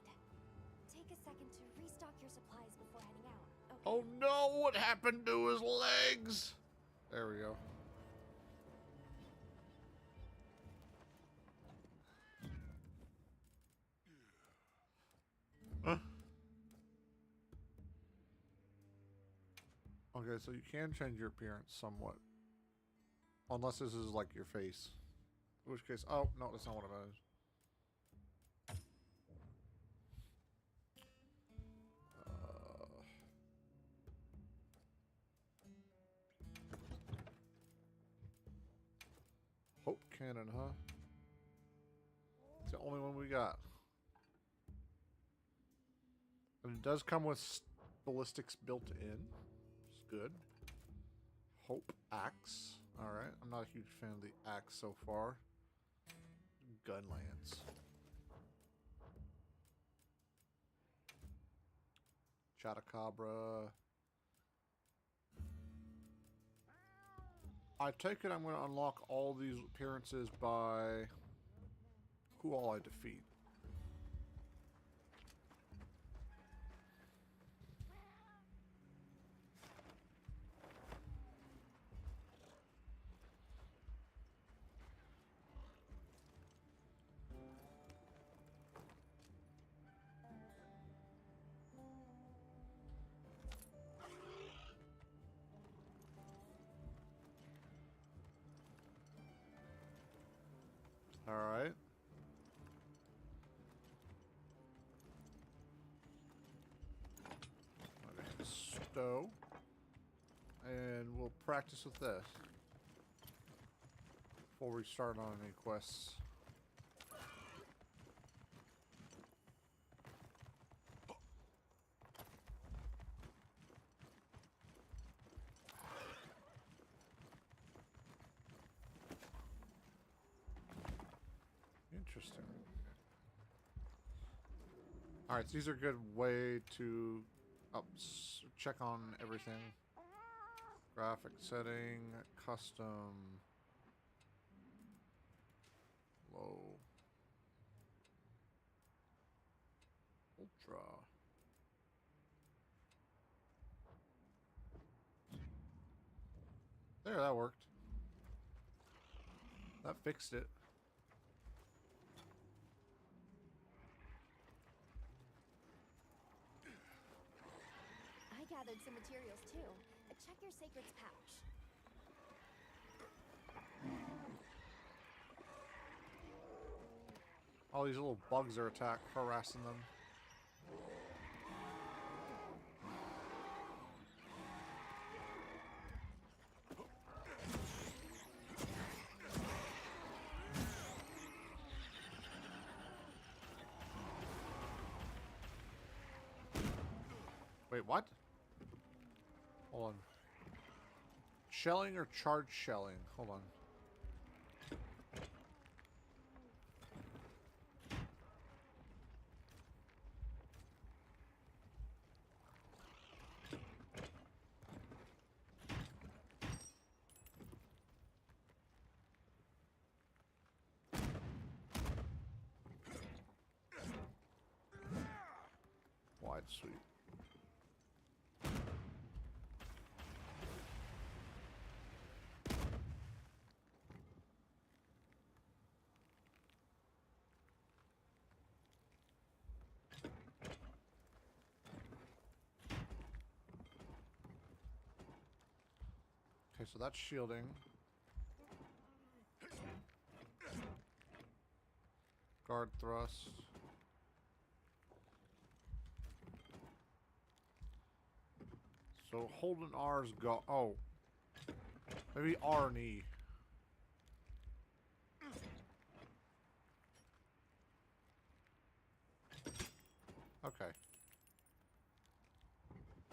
Speaker 2: Take a second to restock your supplies before heading out. Okay?
Speaker 1: Oh no, what happened to his legs? There we go. Okay, so you can change your appearance somewhat. Unless this is like your face. In which case, oh, no, that's not what it is. Hope cannon, huh? It's the only one we got. And it does come with ballistics built in. It's good. Hope axe. Alright, I'm not a huge fan of the axe so far. Gun lance. Chatacabra. I take it I'm going to unlock all these appearances by who all I defeat. Alright. Okay, stow. And we'll practice with this before we start on any quests. Interesting. Alright, so these are a good way to check on everything. Graphic setting, custom, low, ultra. There, that worked. That fixed it.
Speaker 2: I gathered some materials too. Check your sacred's pouch.
Speaker 1: All these little bugs are harassing them. Wait, what? Hold on. Shelling or charge shelling? Hold on. Wide sweep. Okay, so that's shielding. Guard thrust. So holding R's go. Oh. Maybe R and E.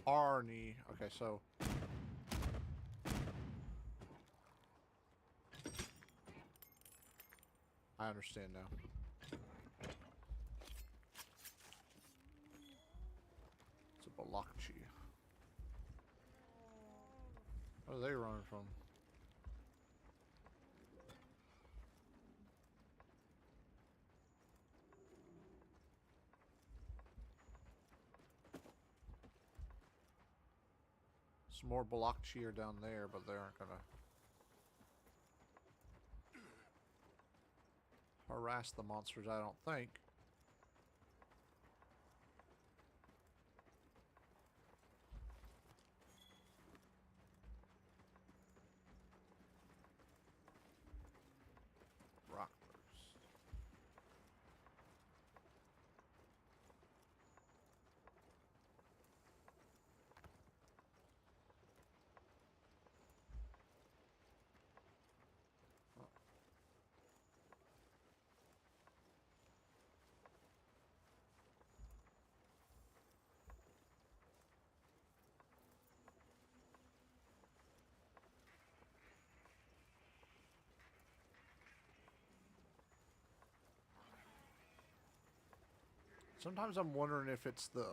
Speaker 1: Arnie. Okay, so I understand now. It's a Balakchi. Where are they running from? Some more Balakchi are down there, but they aren't gonna harass the monsters, I don't think. Rocklers. Sometimes I'm wondering if it's the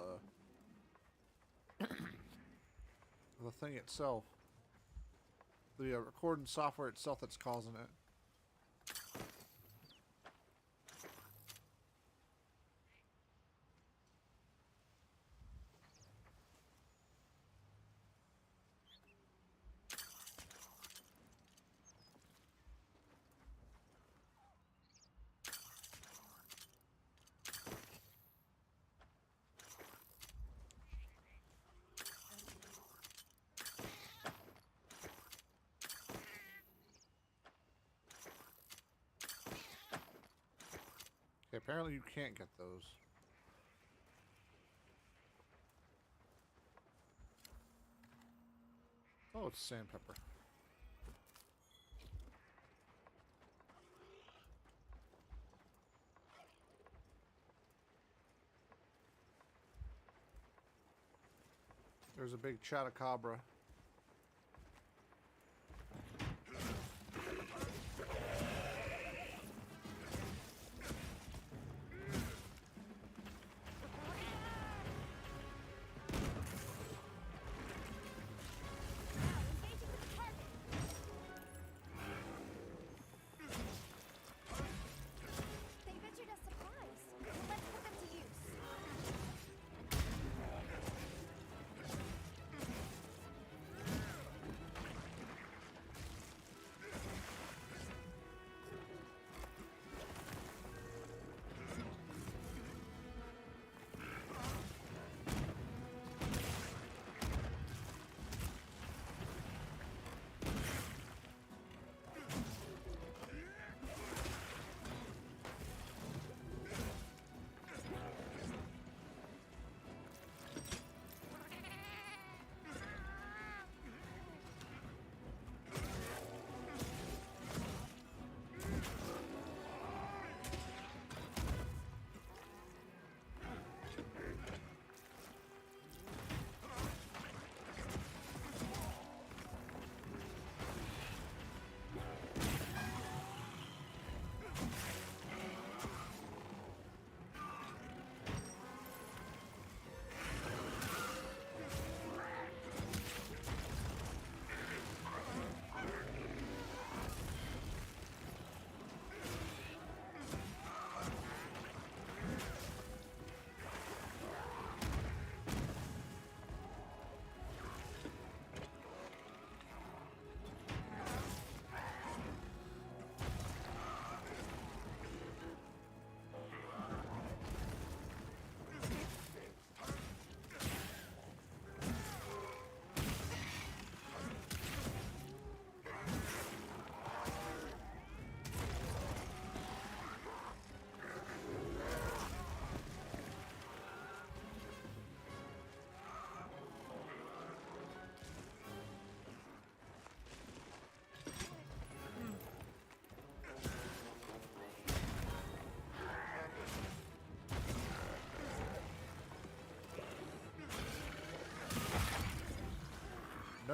Speaker 1: thing itself, the recording software itself that's causing it. Okay, apparently you can't get those. Oh, it's sandpepper. There's a big chatacabra.
Speaker 2: They ventured us supplies. Let's put them to use.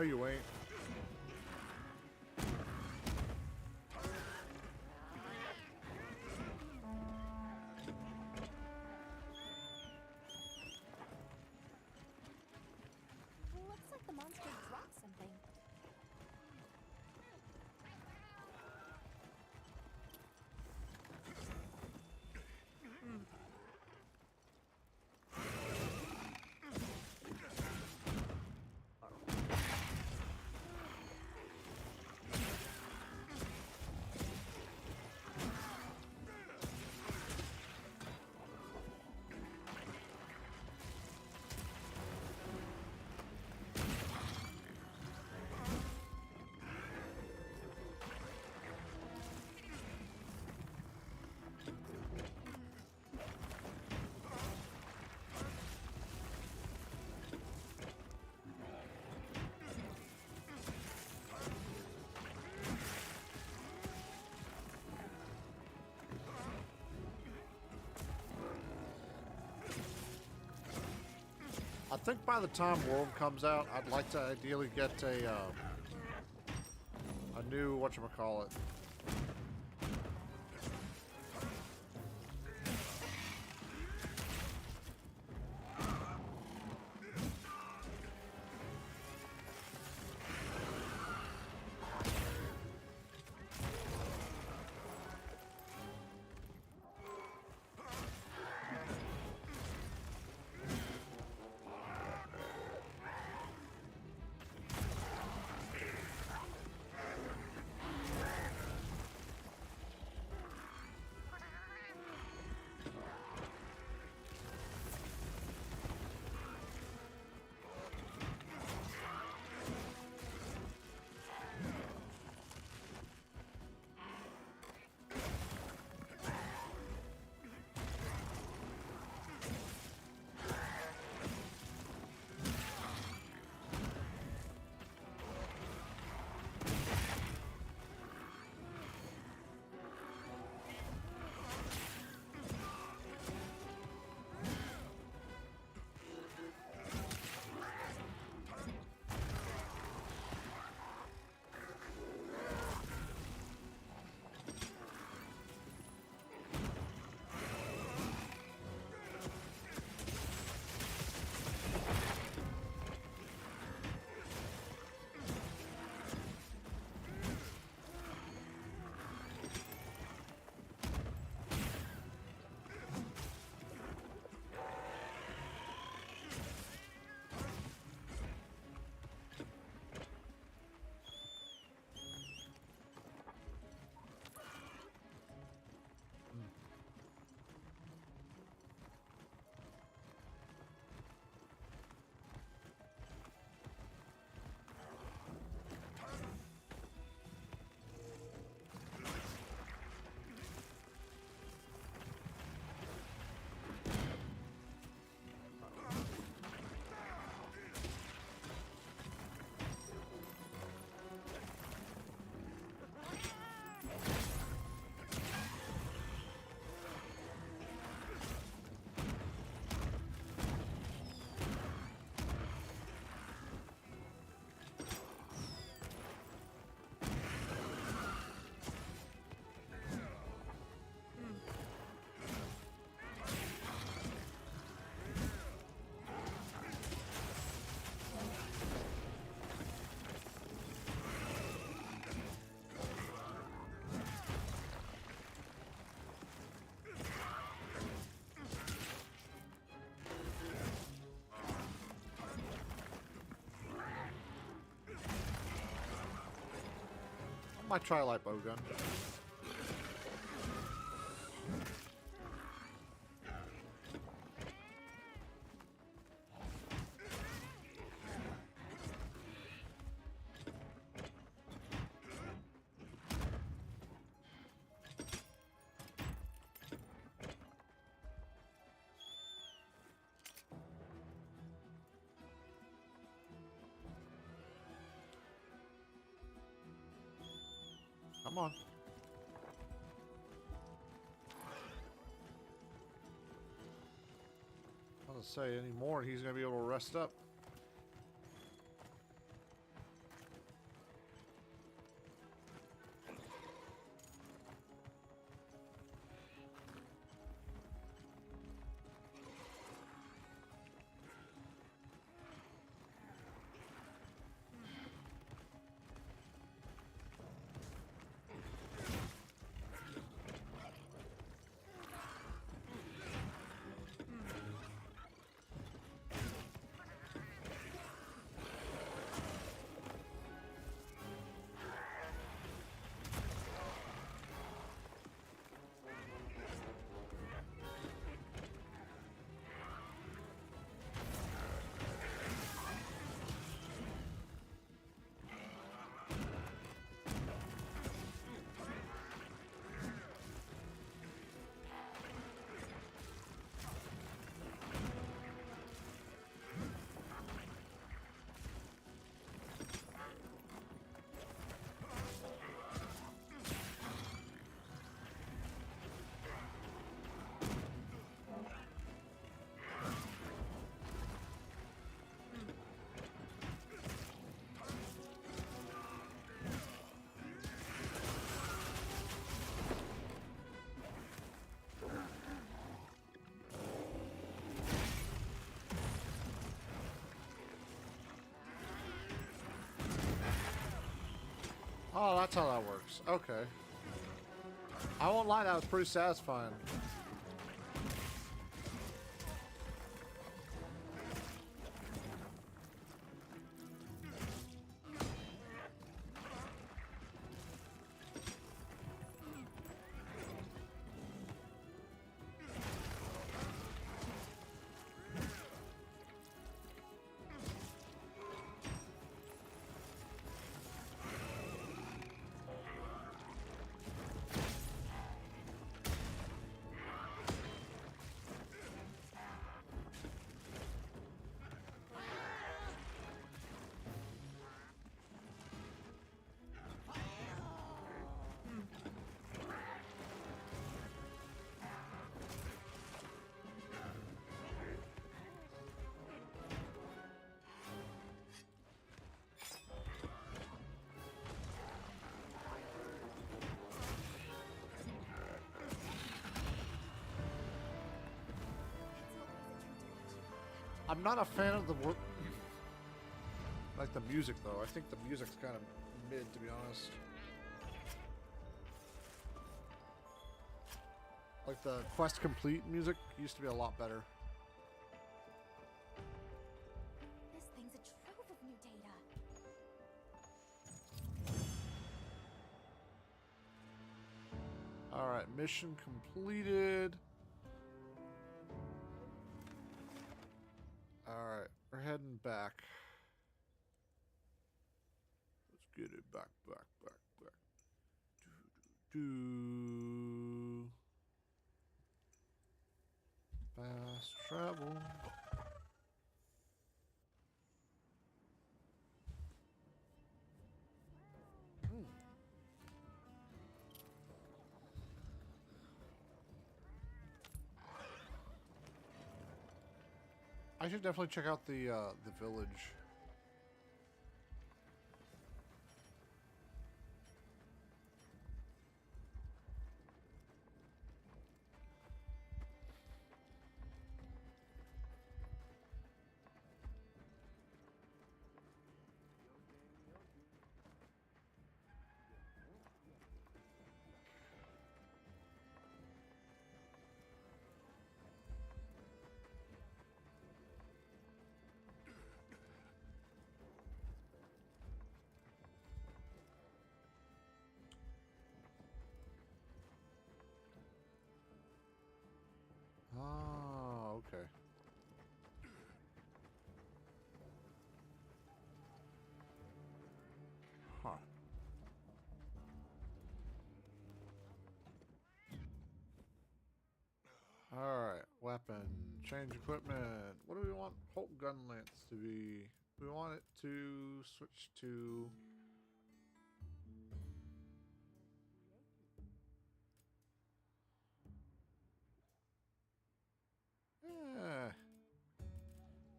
Speaker 1: No, you ain't.
Speaker 2: Looks like the monster dropped something.
Speaker 1: I think by the time World comes out, I'd like to ideally get a new whatchamacallit. My Tri-Light Bowgun. Come on. I was gonna say any more, he's gonna be able to rest up. Oh, that's how that works. Okay. I won't lie, that was pretty satisfying. I'm not a fan of the work, like the music though. I think the music's kind of mid, to be honest. Like the quest complete music used to be a lot better.
Speaker 2: This thing's a trove of new data.
Speaker 1: All right, mission completed. Alright, we're heading back. Let's get it back. Do. Fast travel. I should definitely check out the village. Ah, okay. Huh. Alright, weapon. Change equipment. What do we want Hope gun lance to be? We want it to switch to... Yeah.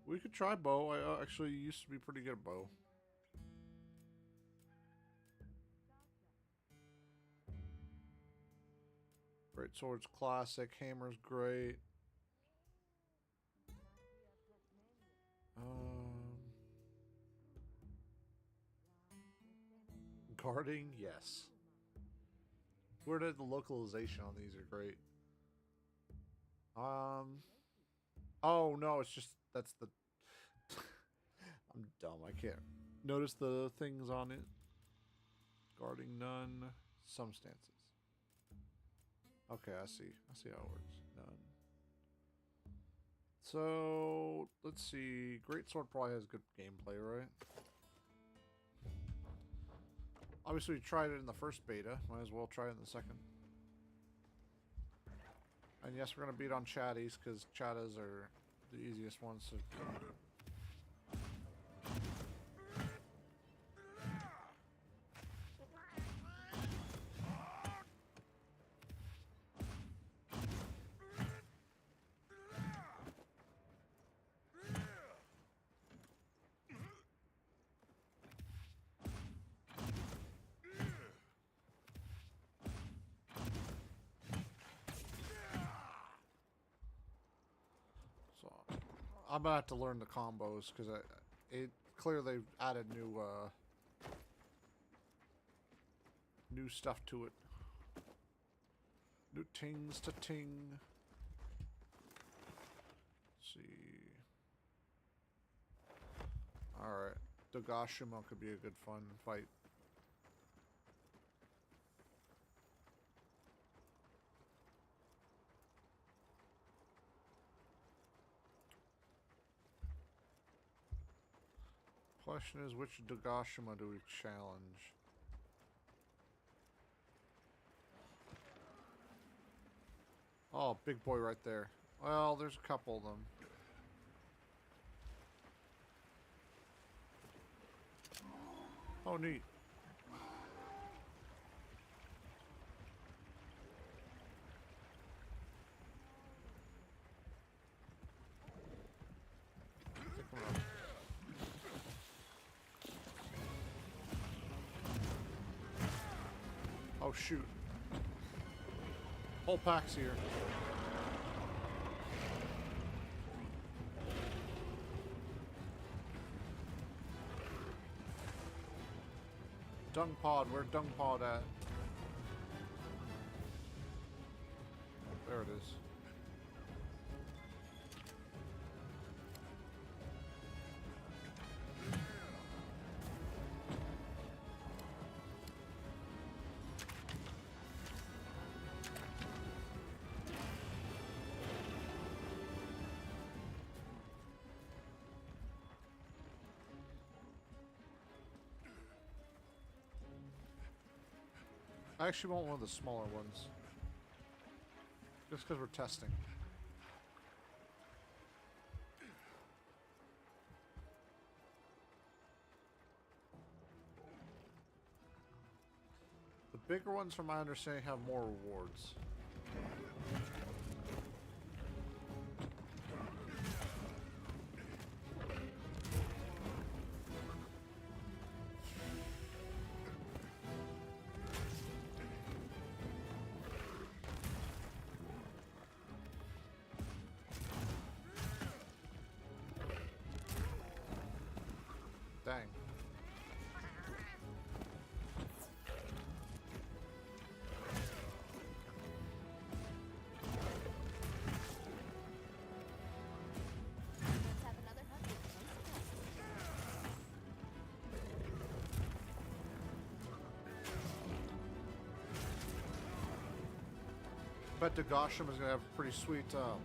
Speaker 1: We could try bow. I actually used to be pretty good at bow. Great sword's classic. Hammer's great. Guarding, yes. Where did the localization on these are great. Oh no, it's just that's the. I'm dumb. I can't notice the things on it. Guarding none. Some stances. Okay, I see. I see how it works. None. So let's see. Greatsword probably has good gameplay, right? Obviously, we tried it in the first beta. Might as well try it in the second. And yes, we're gonna beat on chatties because chattas are the easiest ones to. I'm gonna have to learn the combos because it clearly they've added new new stuff to it. New tings to ting. Let's see. Alright. Dogashima could be a good fun fight. Question is, which Dogashima do we challenge? Oh, big boy right there. Well, there's a couple of them. Oh, neat. Pick 'em up. Oh, shoot. Whole pack's here. Dung pod, where's Dung pod at? There it is. I actually want one of the smaller ones. Just because we're testing. The bigger ones, from my understanding, have more rewards. Dang.
Speaker 2: Let's have another hunt with
Speaker 1: Bet Dogashima is gonna have a pretty sweet what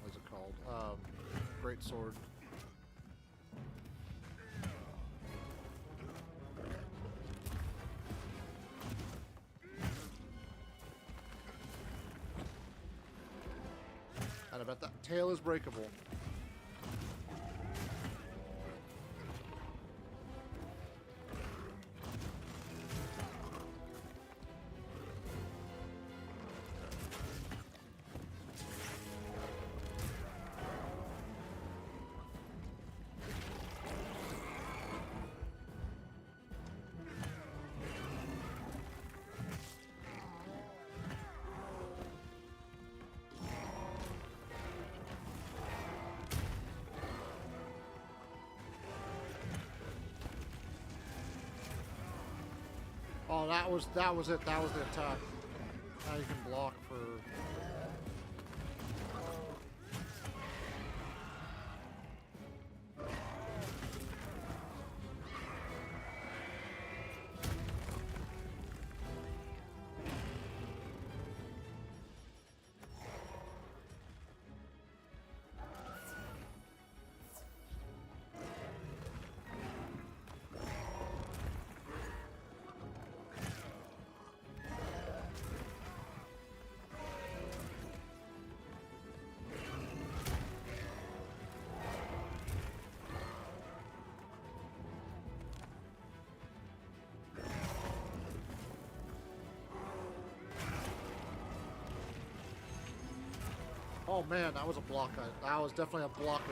Speaker 1: is it called? Great sword. And I bet that tail is breakable. Oh, that was it. That was the attack. Now you can block for. Oh man, that was a block. That was definitely a blocker.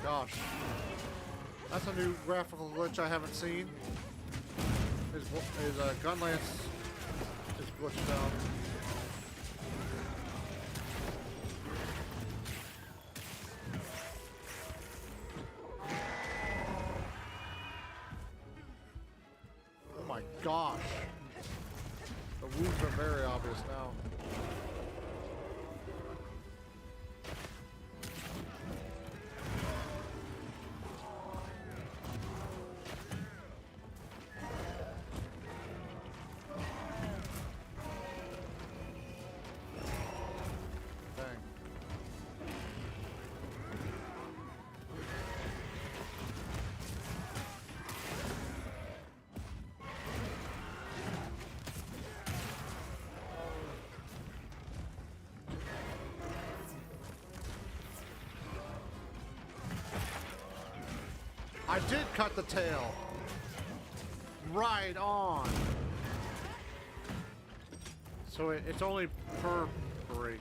Speaker 1: gosh. That's a new graphical glitch I haven't seen. His gun lance is glitched out. Oh my gosh. The wounds are very obvious now. I did cut the tail. Right on. So it's only per break.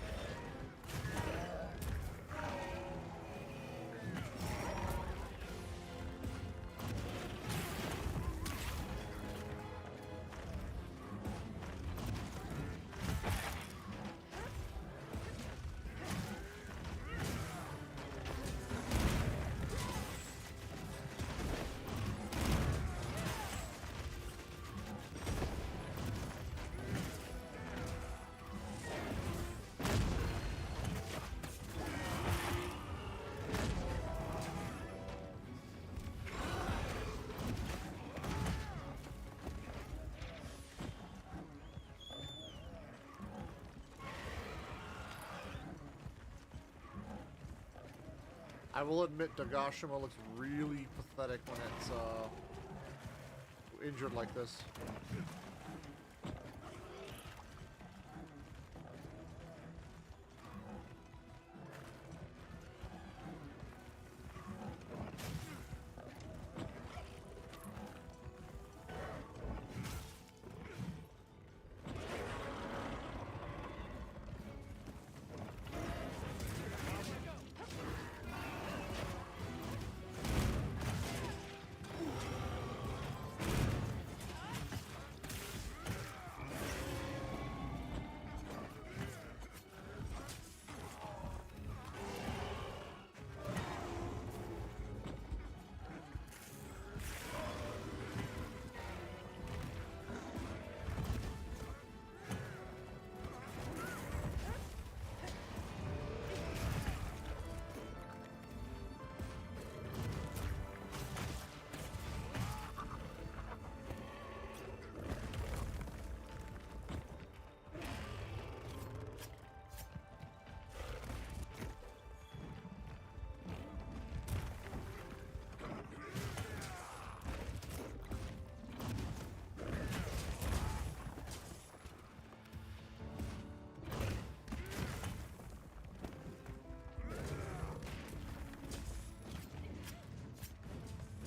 Speaker 1: I will admit Dagashima looks really pathetic when it's injured like this.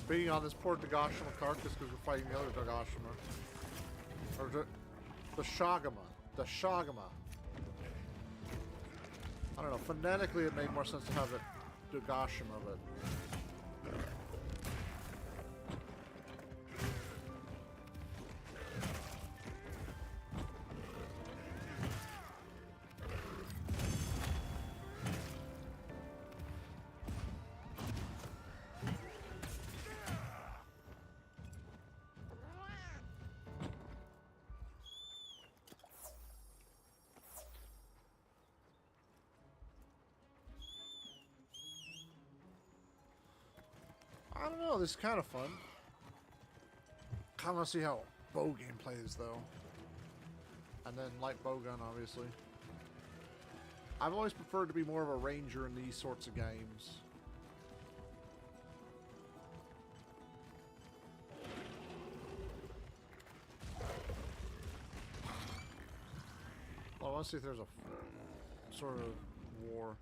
Speaker 1: Being on this poor Dagashima carcass because we're fighting the other Dagashima. Or the Shagama. The Shagama. I don't know, phonetically it made more sense to have it Dagashima, but... I don't know, this is kind of fun. Kind of want to see how bow game plays, though. And then light bow gun, obviously. I've always preferred to be more of a ranger in these sorts of games. Well, I want to see if there's a sort of war.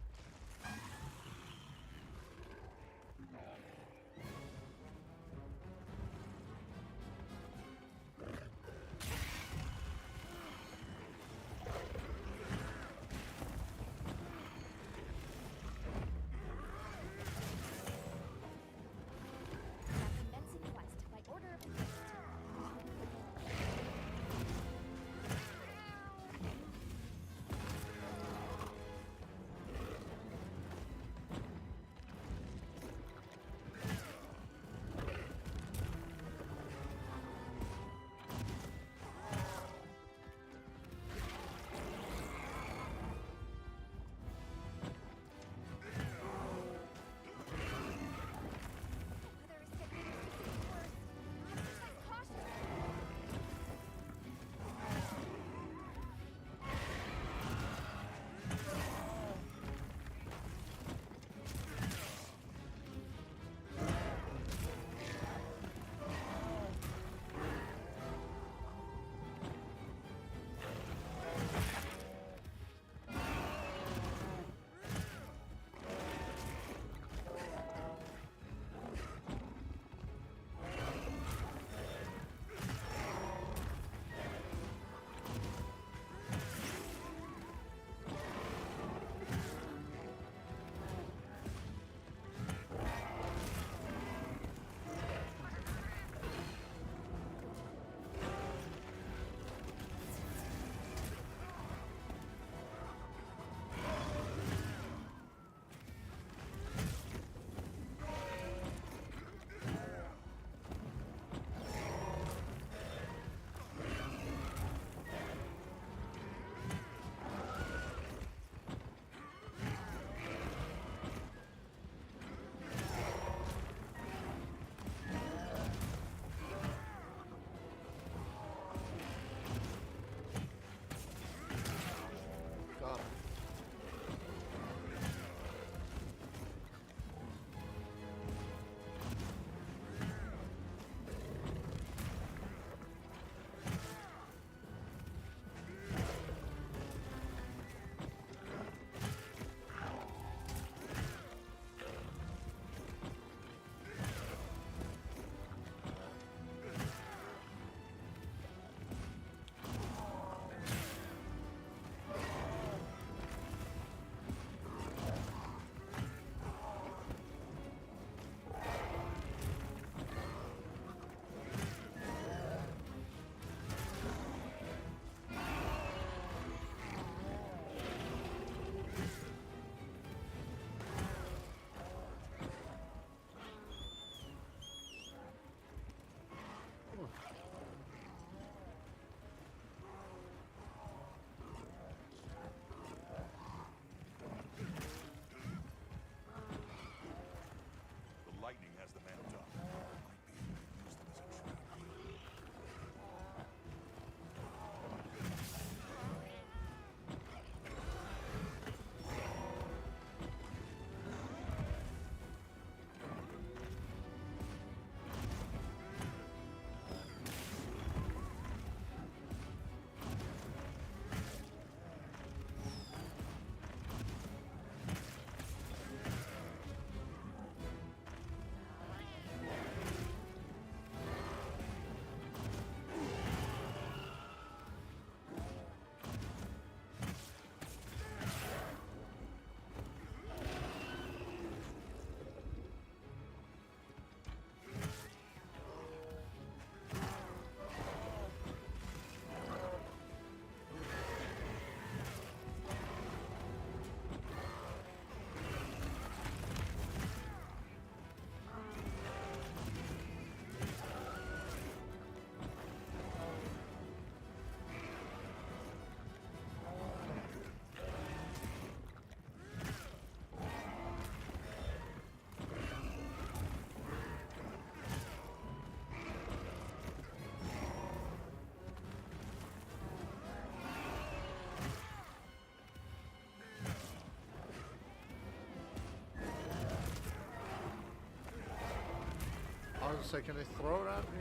Speaker 1: was gonna say, can they throw it at me?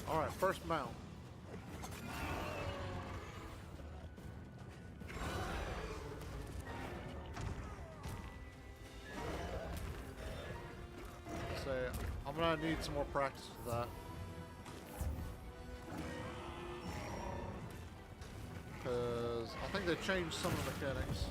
Speaker 1: Alright, first mount. Say, I'm gonna need some more practice with that. Because I think they changed some of the mechanics.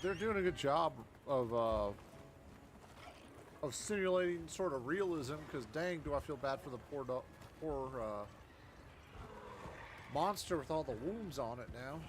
Speaker 1: They're doing a good job of simulating sort of realism. Because dang, do I feel bad for the poor monster with all the wounds on it now.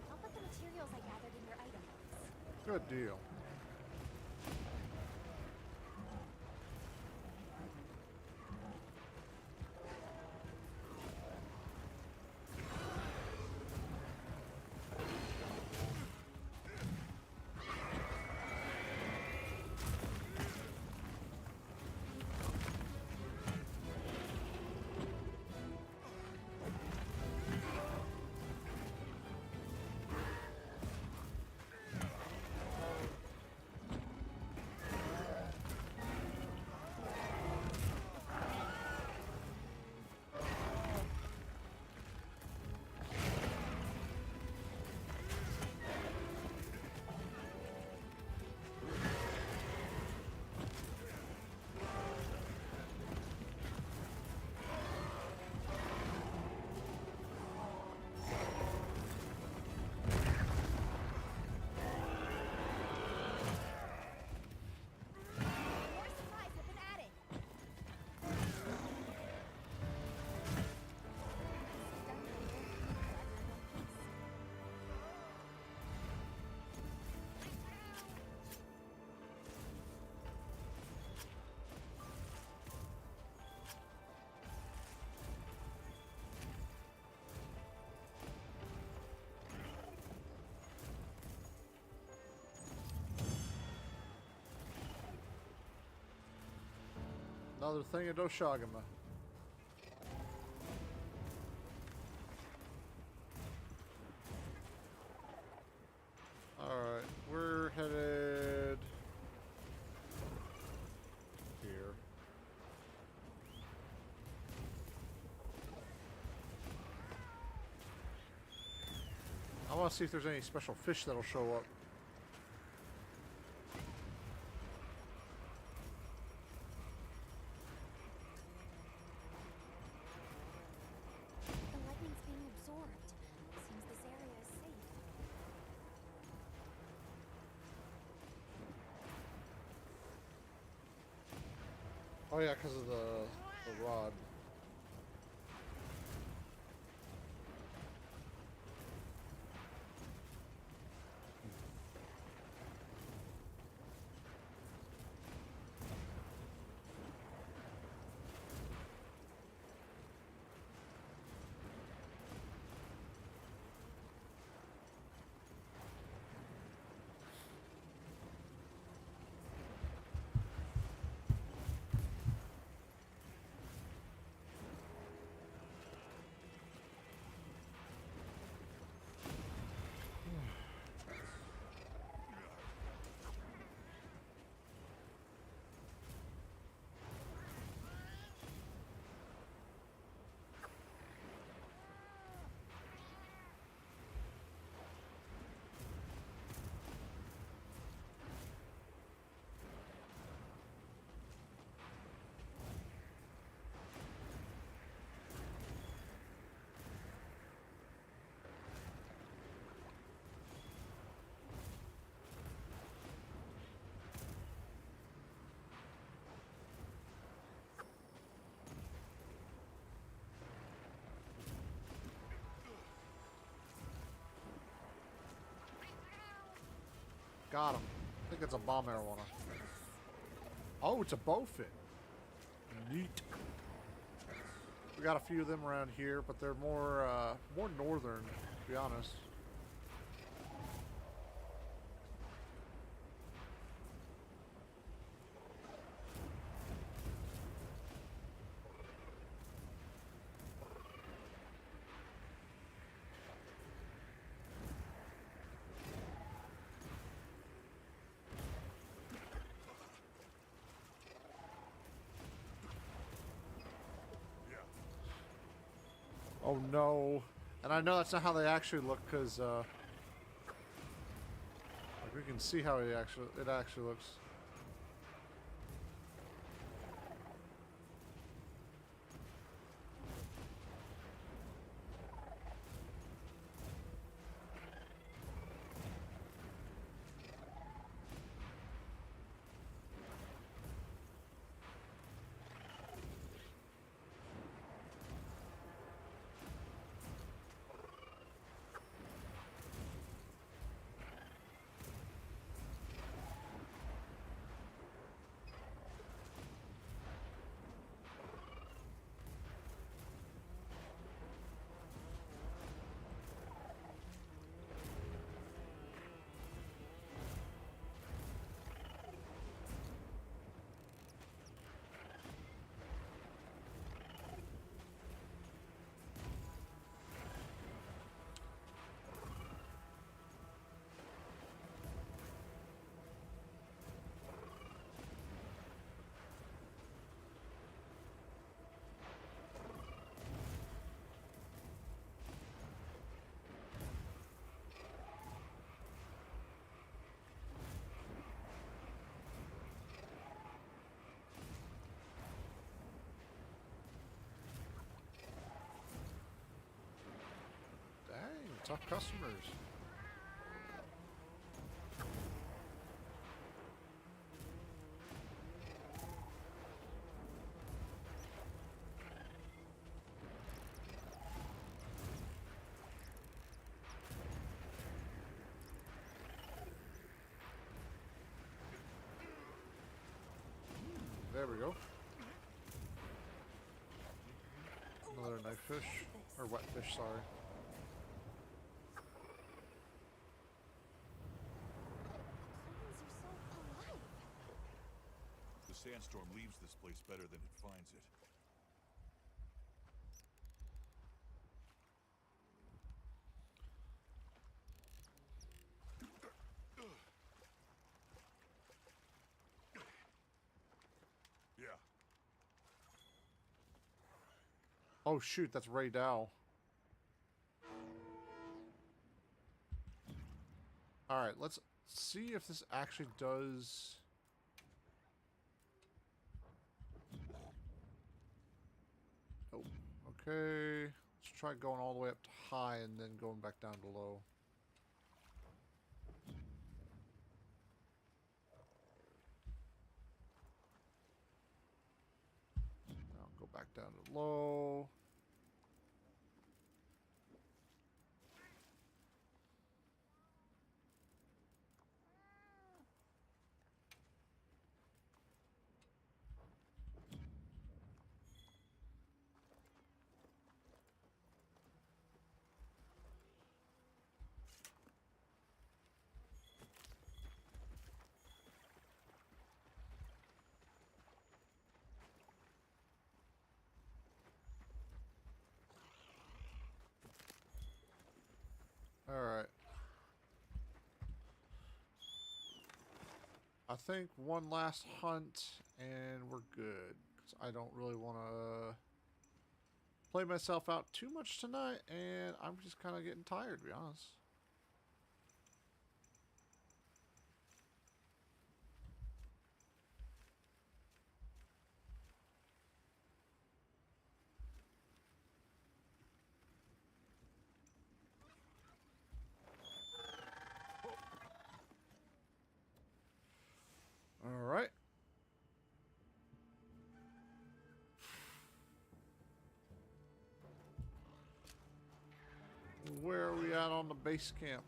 Speaker 2: I'll put the materials I gathered in your item box.
Speaker 1: Good deal. Another thing of Doshagama. Alright, we're headed here. I want to see if there's any special fish that'll show up.
Speaker 2: The lightning's being absorbed. Seems this area is safe.
Speaker 1: Oh yeah, because of the rod. Got him. I think it's a bomb marijuana. Oh, it's a bowfin. Neat. We got a few of them around here, but they're more northern, to be honest. Oh no. And I know that's not how they actually look, because like we can see how it actually looks. Tough customers. There we go. Another knife fish, or wet fish, sorry.
Speaker 3: sandstorm leaves this place better than it finds it. Yeah.
Speaker 1: Oh shoot, that's Ray Dow. Alright, let's see if this actually does... Oh, okay. Let's try going all the way up to high and then going back down to low. I'll go back down to low. Alright. I think one last hunt and we're good. Because I don't really want to play myself out too much tonight, and I'm just kind of getting tired, to be honest. Alright. Where are we at on the base camp?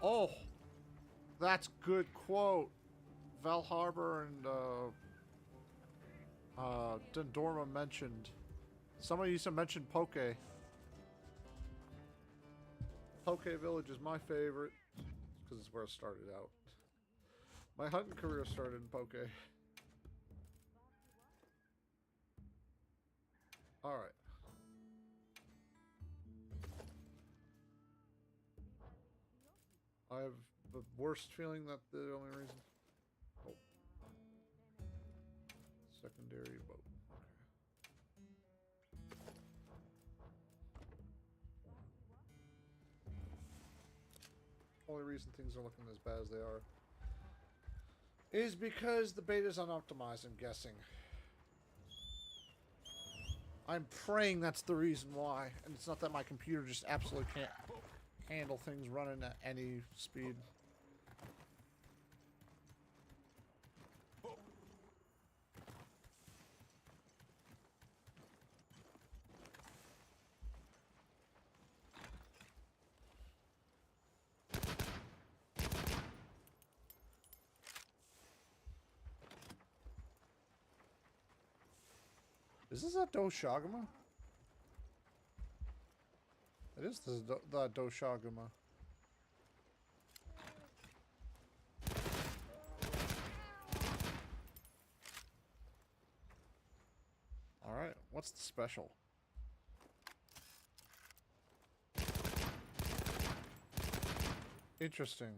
Speaker 1: Oh, that's good quote. Val Harbor and Dendorma mentioned. Somebody used to mention Poke. Poke Village is my favorite because it's where it started out. My hunting career started in Poke. All right. I have the worst feeling that the only reason... Oh. Secondary boat. Okay. Only reason things are looking as bad as they are is because the beta's unoptimized, I'm guessing. I'm praying that's the reason why. And it's not that my computer just absolutely can't handle things running at any speed. Is this a Doshaguma? It is the Doshaguma. Alright, what's the special? Interesting.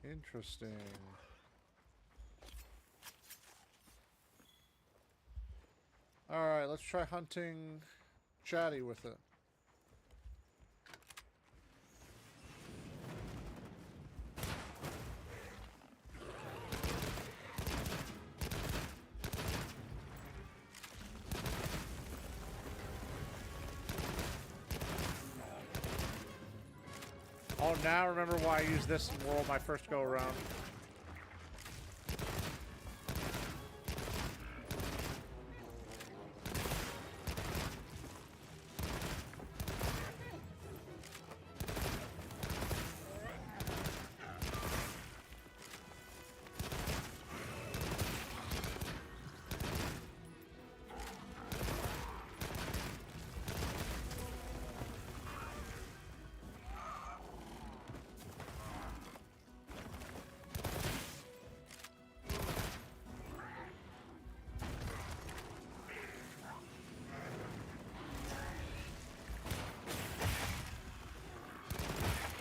Speaker 1: Interesting. Alright, let's try hunting Chatty with it. Oh, now I remember why I used this in World my first go around.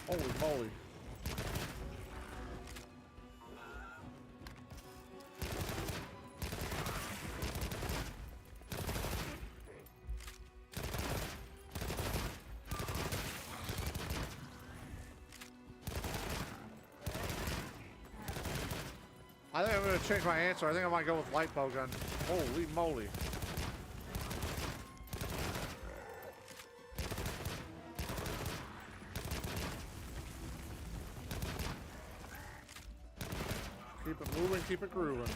Speaker 1: Holy moly. I think I'm going to change my answer. I think I might go with light bow gun. Holy moly. Keep it moving, keep it grooving.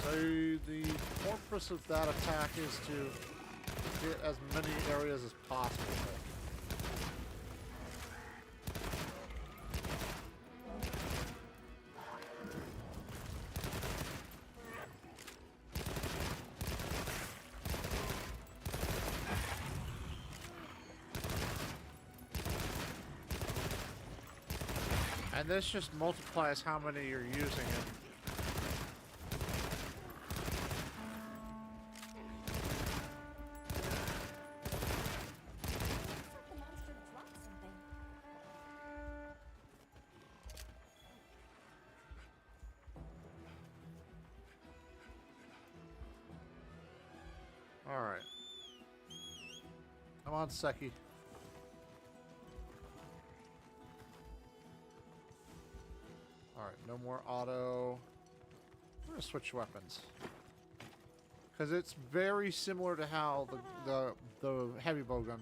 Speaker 1: So the purpose of that attack is to get as many areas as possible. And this just multiplies how many you're using it. Alright. I'm on Seki. Alright, no more auto. I'm gonna switch weapons. Because it's very similar to how the heavy bowgun.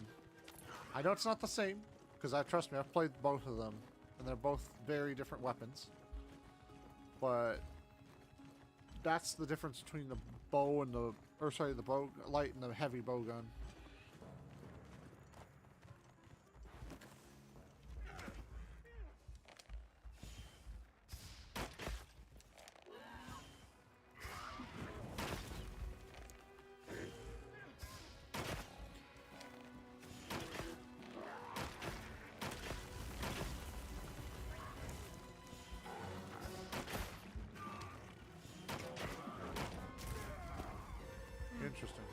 Speaker 1: I know it's not the same, because trust me, I've played both of them. And they're both very different weapons. But that's the difference between the bow and the bow light and the heavy bowgun. Interesting.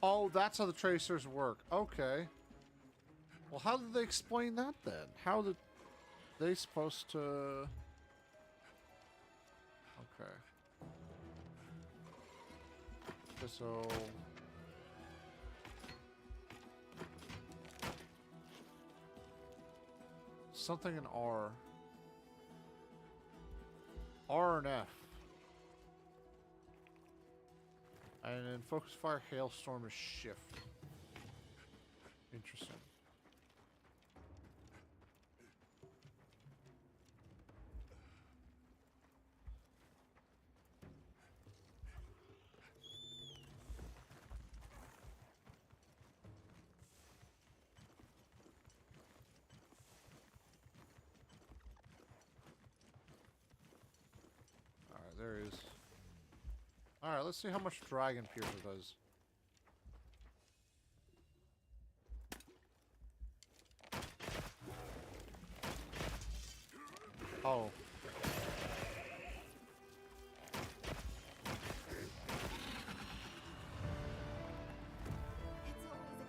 Speaker 1: Oh, that's how the tracers work. Okay. Well, how did they explain that then? How did they supposed to... Okay. So something in R. R and F. And then focus fire hailstorm is shift. Interesting. Alright, there he is. Alright, let's see how much Dragon Piercer does. Oh.
Speaker 2: It's always a treat to watch you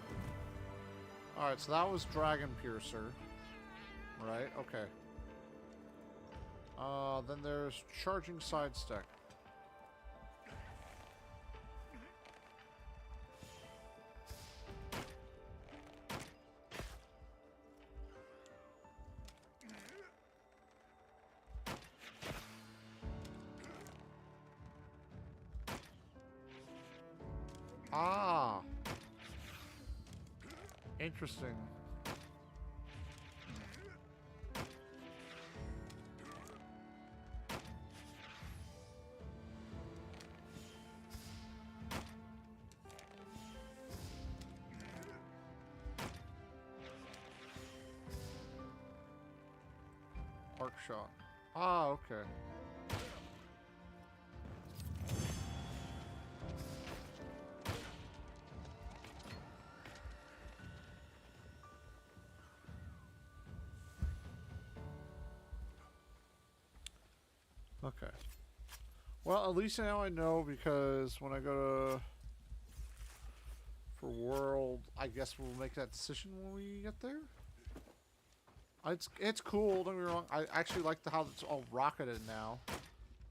Speaker 2: encounter.
Speaker 1: Alright, so that was Dragon Piercer. Right, okay. Then there's Charging Sidestep. Ah! Interesting. Arc shot. Ah, okay. Okay. Well, at least now I know, because when I go to for World, I guess we'll make that decision when we get there. It's cool. Don't get me wrong. I actually like how it's all rocketed now.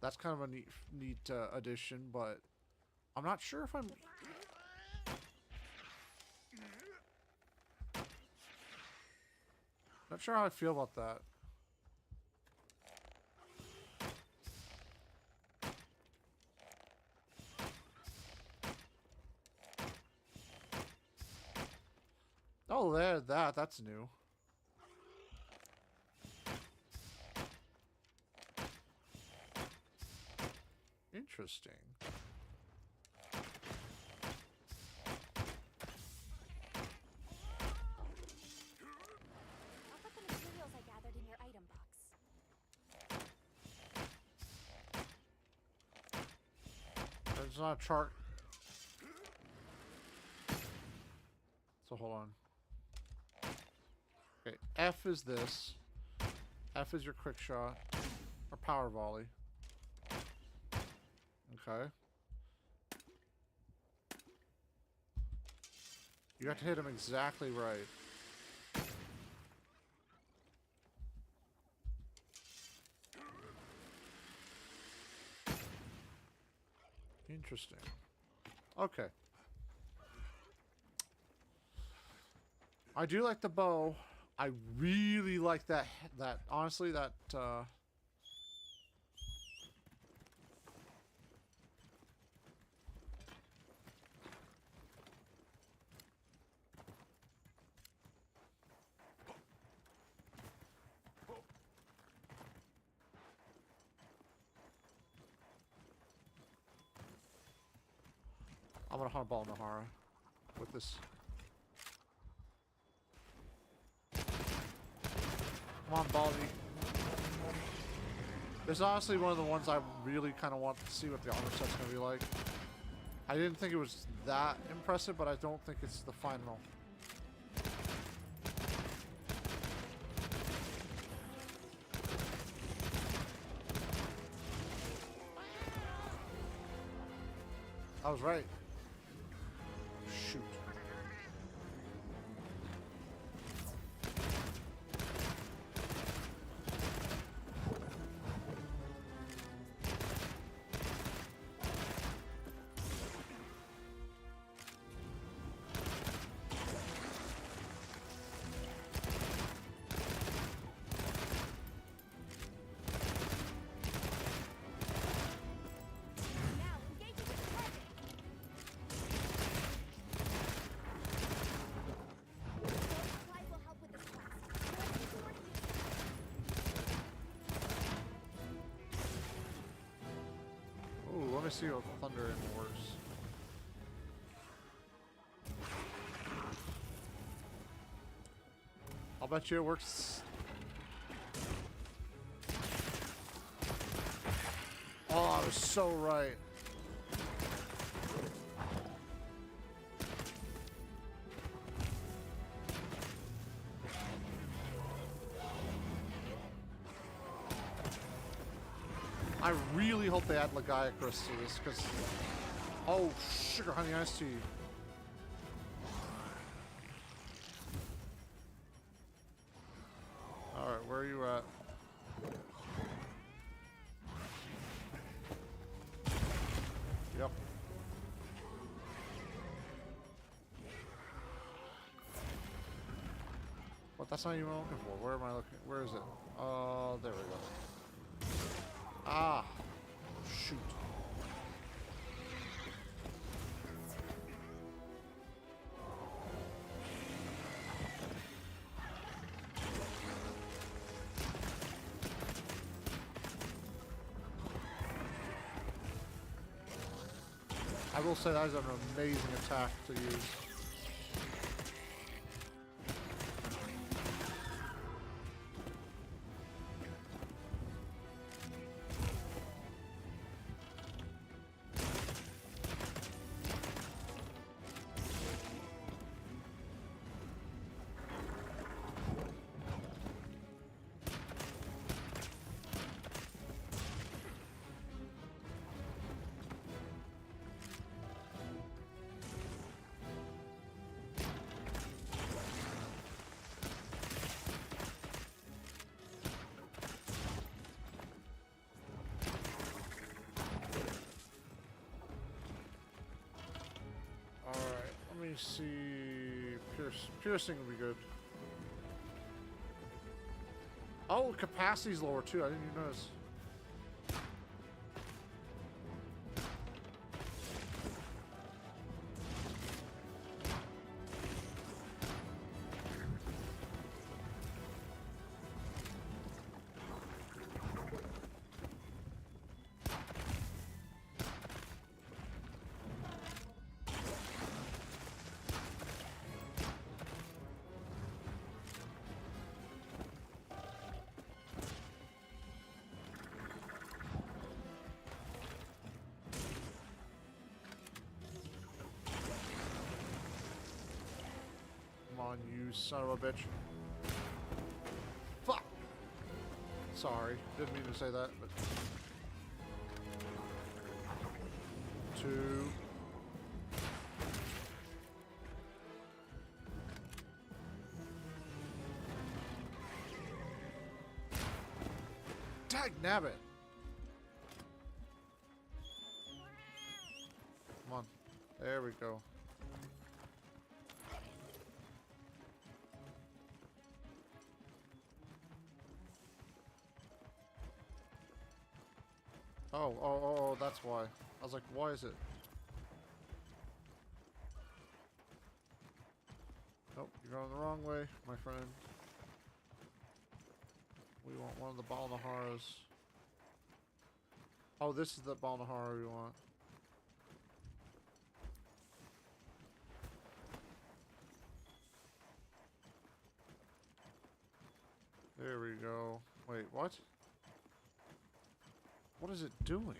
Speaker 1: That's kind of a neat addition, but I'm not sure if I'm. Not sure how I feel about that. Oh, that's new. Interesting.
Speaker 2: I'll put the materials I gathered in your item box.
Speaker 1: There's not a chart. So hold on. Okay, F is this. F is your quick shot. Or power volley. Okay. You have to hit him exactly right. Interesting. Okay. I do like the bow. I really like that honestly that I'm gonna hunt ball Nahara with this. Come on, Baldy. This is honestly one of the ones I really kind of want to see what the armor set's gonna be like. I didn't think it was that impressive, but I don't think it's the final. I was right. Shoot. see what thunder and worse. I'll bet you it works. Oh, I was so right. I really hope they add Legiacris to this, because... Oh, sugar honey iced tea. Alright, where are you at? Yep. What? That's not even what I'm looking for. Where am I looking? Where is it? There we go. Ah! Shoot. I will say that is an amazing attack to use. Let me see. Piercing would be good. Oh, capacity's lower too. I didn't even notice. Come on, you son of a bitch. Fuck! Sorry, didn't mean to say that, but... 2... Dagnabbit! Come on. There we go. Oh, that's why. I was like, why is it? Nope, you're going the wrong way, my friend. We want one of the Balnaharas. Oh, this is the Balnahara we want. There we go. Wait, what? What is it doing?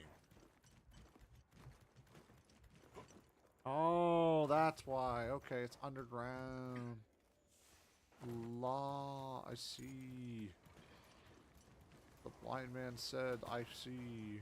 Speaker 1: Oh, that's why. Okay, it's underground. I see. The blind man said, I see.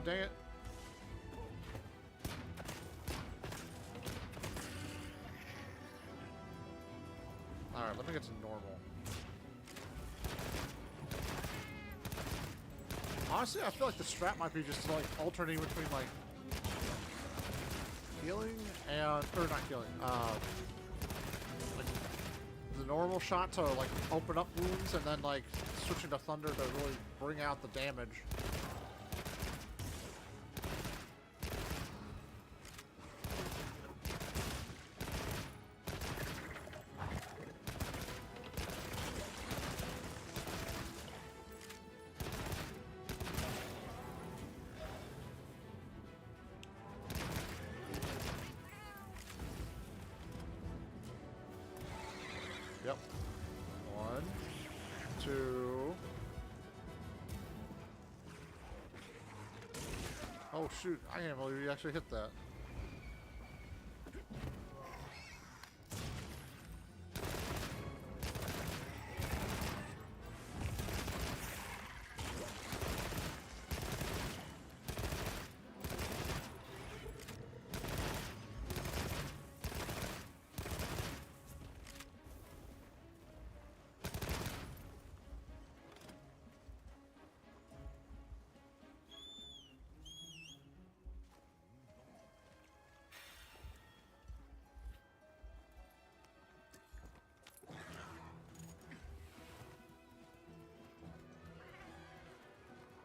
Speaker 1: dang it. Alright, let me get to normal. Honestly, I feel like the strat might be just like alternating between like healing and, or not healing, like the normal shot to like open up wounds and then like switching to thunder to really bring out the damage. Yep. 1, 2. Oh shoot, I can't believe you actually hit that.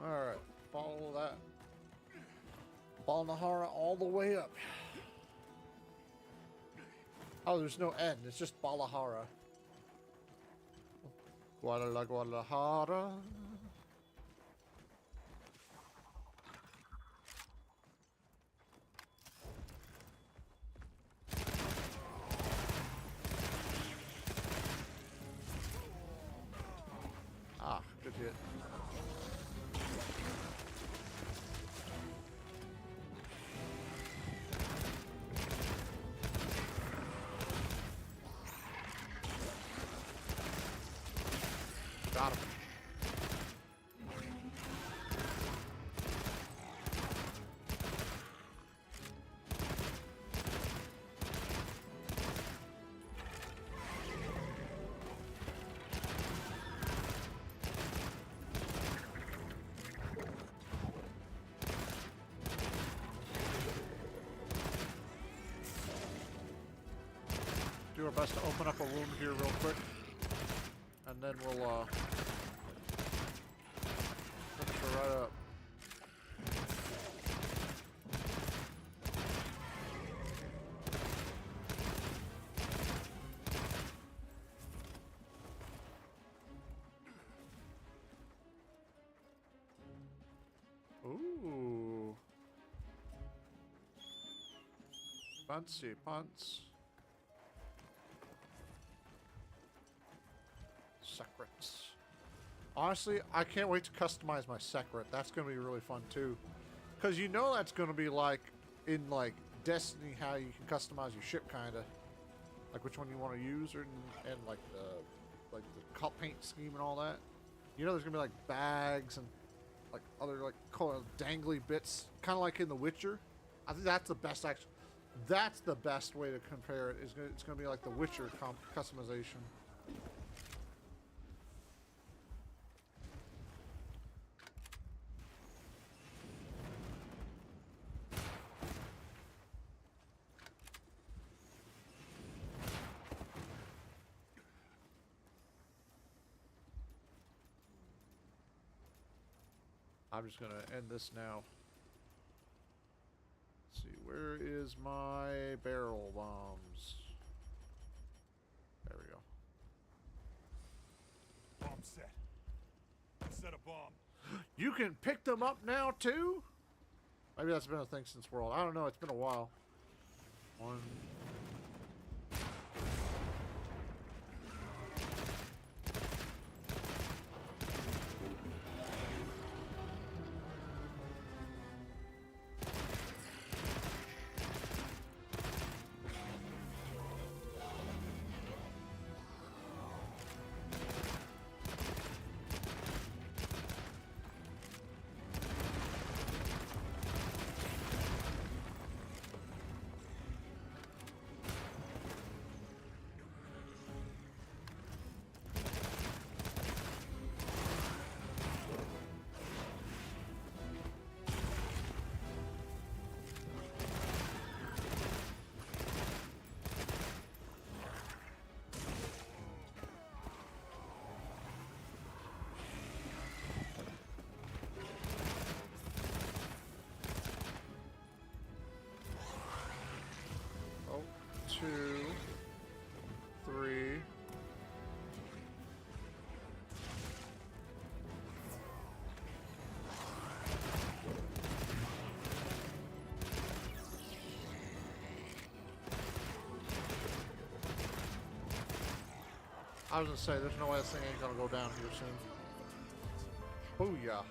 Speaker 1: Alright, follow that Balnahara all the way up. Oh, there's no end, it's just Balahara. Guadalajara. Ah, good hit. Got him. Do our best to open up a wound here real quick. And then we'll finish her right up. Ooh. Fancy pants. Secrets. Honestly, I can't wait to customize my secret. That's going to be really fun too. Because you know that's going to be like in like Destiny, how you can customize your ship kind of. Like which one you want to use and like the cut paint scheme and all that. You know there's going to be like bags and like other like dangly bits. Kind of like in The Witcher. I think that's the best actually. That's the best way to compare it. It's going to be like The Witcher customization. I'm just going to end this now. Let's see, where is my barrel bombs? There we go.
Speaker 3: Bomb set. Set a bomb.
Speaker 1: You can pick them up now too? Maybe that's been a thing since World. I don't know, it's been a while. 1. 2, 3. I was gonna say, there's no way this thing ain't gonna go down here soon. Booyah.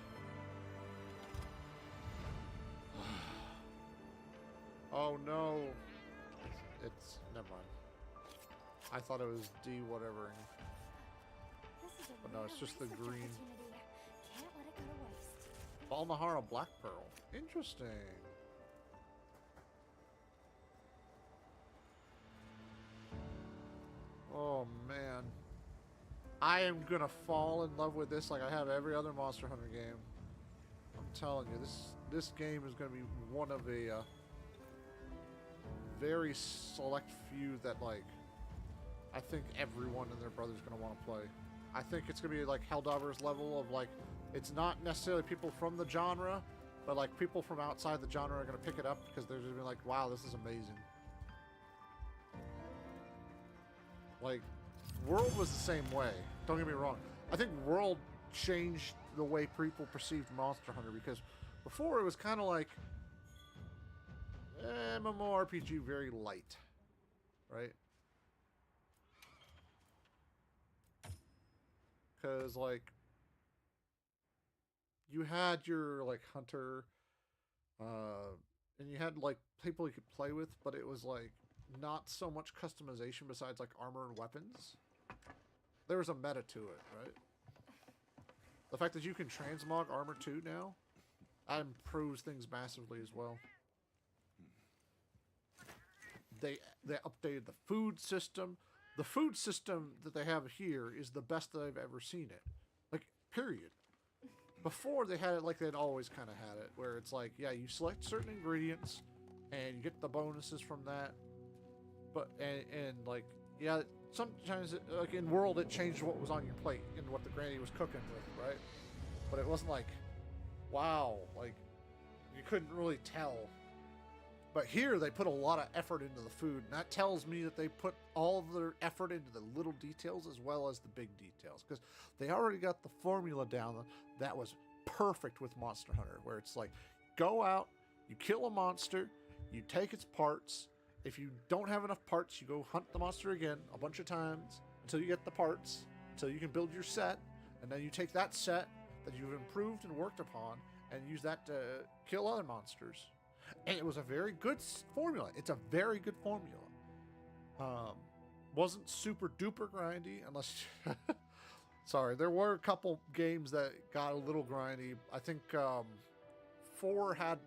Speaker 1: Oh no. It's never mind. I thought it was D whatevering. But no, it's just the green.
Speaker 2: Can't let it go to waste.
Speaker 1: Balnahara Black Pearl. Interesting. Oh man. I am gonna fall in love with this like I have every other Monster Hunter game. I'm telling you, this game is gonna be one of a very select few that, like, I think everyone and their brother's gonna want to play. I think it's gonna be like Helldivers level of, like, it's not necessarily people from the genre, but like people from outside the genre are gonna pick it up because they're just gonna be like, wow, this is amazing. Like, World was the same way. Don't get me wrong. I think World changed the way people perceived Monster Hunter because before it was kind of like MMORPG, very light, right? Because, like, you had your, like, hunter, and you had, like, people you could play with, but it was, like, not so much customization besides, like, armor and weapons. There was a meta to it, right? The fact that you can transmog armor too now, that improves things massively as well. They updated the food system. The food system that they have here is the best that I've ever seen it. Like, period. Before, they had it like they'd always kind of had it, where it's like, yeah, you select certain ingredients, and you get the bonuses from that. But, and like, yeah, sometimes, like in World, it changed what was on your plate and what the granny was cooking with, right? But it wasn't like, wow, like, you couldn't really tell. But here, they put a lot of effort into the food, and that tells me that they put all of their effort into the little details as well as the big details, because they already got the formula down that was perfect with Monster Hunter, where it's like, go out, you kill a monster, you take its parts. If you don't have enough parts, you go hunt the monster again a bunch of times until you get the parts, until you can build your set, and then you take that set that you've improved and worked upon and use that to kill other monsters. And it was a very good formula. It's a very good formula. Wasn't super duper grindy, unless... Sorry, there were a couple games that got a little grindy. I think 4 had...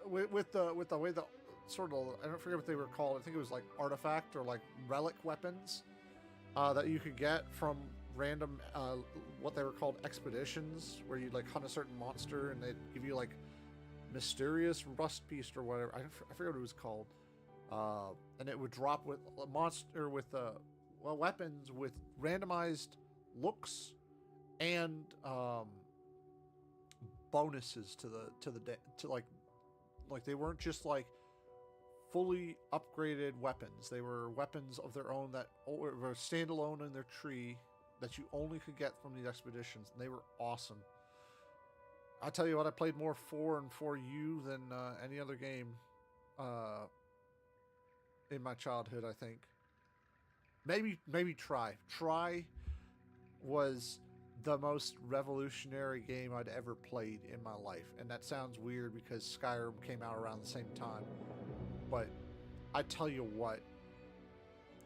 Speaker 1: With the way the... sort of, I don't forget what they were called. I think it was like artifact or like relic weapons that you could get from random, what they were called expeditions, where you'd like hunt a certain monster and they'd give you like mysterious rust piece or whatever. I forget what it was called. And it would drop with a monster with well, weapons with randomized looks and bonuses to like they weren't just like fully upgraded weapons. They were weapons of their own that were standalone in their tree that you only could get from these expeditions, and they were awesome. I tell you what, I played more 4 and 4U than any other game in my childhood, I think. Maybe Try. Try was the most revolutionary game I'd ever played in my life. And that sounds weird because Skyrim came out around the same time. But I tell you what,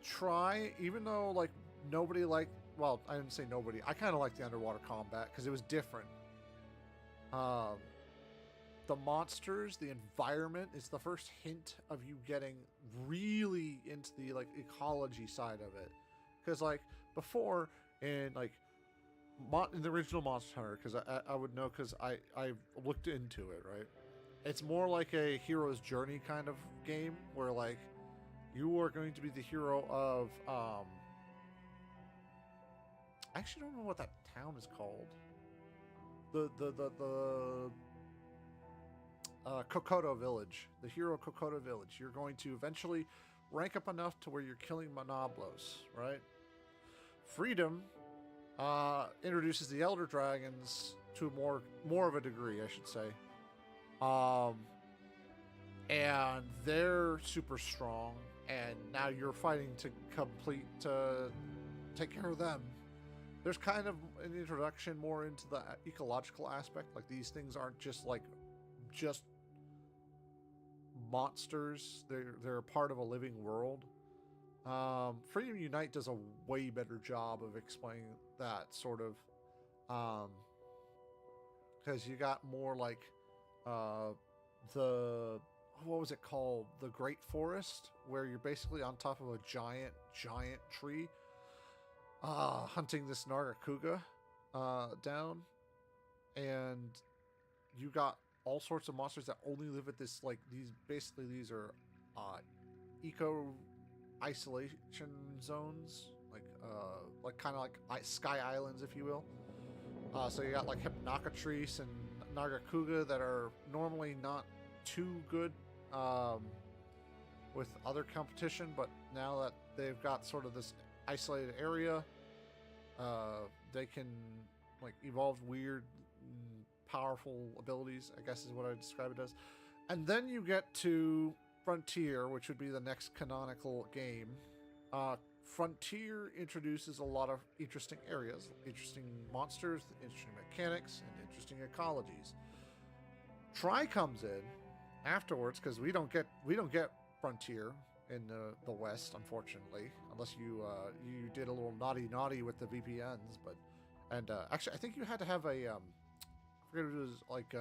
Speaker 1: Try, even though like nobody liked, well, I didn't say nobody, I kind of liked the underwater combat because it was different. The monsters, the environment is the first hint of you getting really into the like ecology side of it. Because like before in like in the original Monster Hunter, because I would know because I looked into it, right? It's more like a hero's journey kind of game where like you are going to be the hero of I actually don't know what that town is called. The Kokoto Village, the hero Kokoto Village. You're going to eventually rank up enough to where you're killing monoblos, right? Freedom introduces the Elder Dragons to more of a degree, I should say. And they're super strong, and now you're fighting to take care of them. There's kind of an introduction more into the ecological aspect. Like, these things aren't just monsters. They're a part of a living world. Freedom Unite does a way better job of explaining that sort of, because you got more like what was it called? The Great Forest, where you're basically on top of a giant tree, hunting this Nargacuga down, and you got all sorts of monsters that only live at this, like, these are eco isolation zones, like kind of like sky islands, if you will. So you got like Hypnocatrice and Nargacuga that are normally not too good with other competition, but now that they've got sort of this isolated area, they can like evolve weird, powerful abilities, I guess is what I would describe it as. And then you get to Frontier, which would be the next canonical game. Frontier introduces a lot of interesting areas, interesting monsters, interesting mechanics, and interesting ecologies. Tri comes in afterwards, because we don't get Frontier in the West, unfortunately, unless you did a little naughty with the VPNs. But actually, I think you had to have a I forget if it was like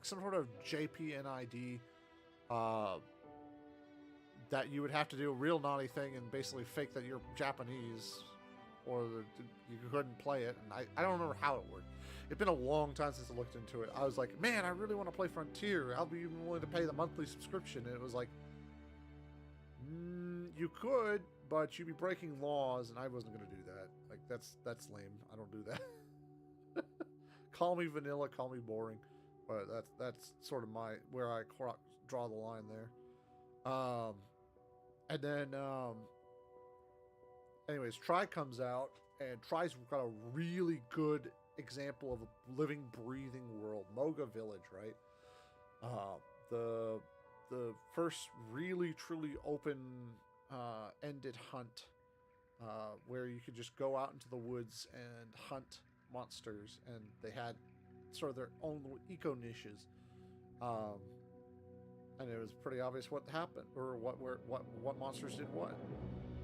Speaker 1: some sort of JPN ID. That you would have to do a real naughty thing and basically fake that you're Japanese, or you couldn't play it. And I don't remember how it worked. It's been a long time since I looked into it. I was like, man, I really want to play Frontier. I'll be even willing to pay the monthly subscription. And it was like, you could, but you'd be breaking laws, and I wasn't going to do that. Like, that's lame. I don't do that. Call me vanilla, call me boring, but that's sort of where I draw the line there. And then, anyways, Tri comes out, and Tri's got a really good example of a living, breathing world. Moga Village, right? The first really, truly open ended hunt, where you could just go out into the woods and hunt monsters, and they had sort of their own little eco niches. And it was pretty obvious what happened, or what monsters did what.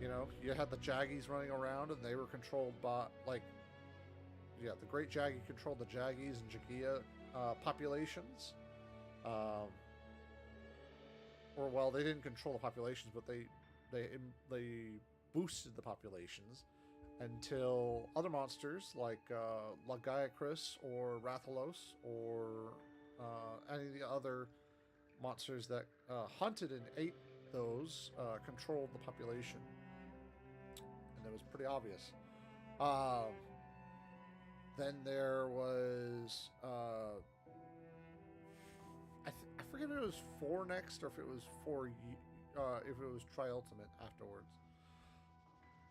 Speaker 1: You know, you had the Jaggies running around, and they were controlled by, like, the Great Jaggy controlled the Jaggies and Jagia populations. Or, well, they didn't control the populations, but they boosted the populations until other monsters like Lagiacrus or Rathalos or any of the other monsters that hunted and ate those controlled the population, and it was pretty obvious. Then there was I forget if it was 4 next, or if it was if it was Tri-Ultimate afterwards.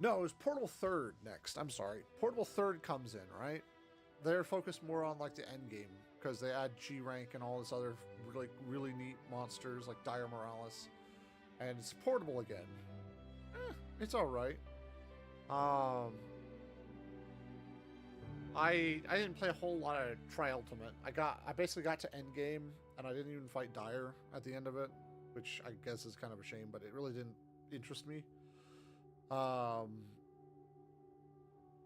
Speaker 1: No, it was Portal 3rd next. I'm sorry. Portal 3rd comes in, right? They're focused more on like the end game, because they add G rank and all this other really neat monsters like Dire Morales, and it's portable again. It's all right. I didn't play a whole lot of Tri-Ultimate. I basically got to end game, and I didn't even fight Dire at the end of it, which I guess is kind of a shame, but it really didn't interest me.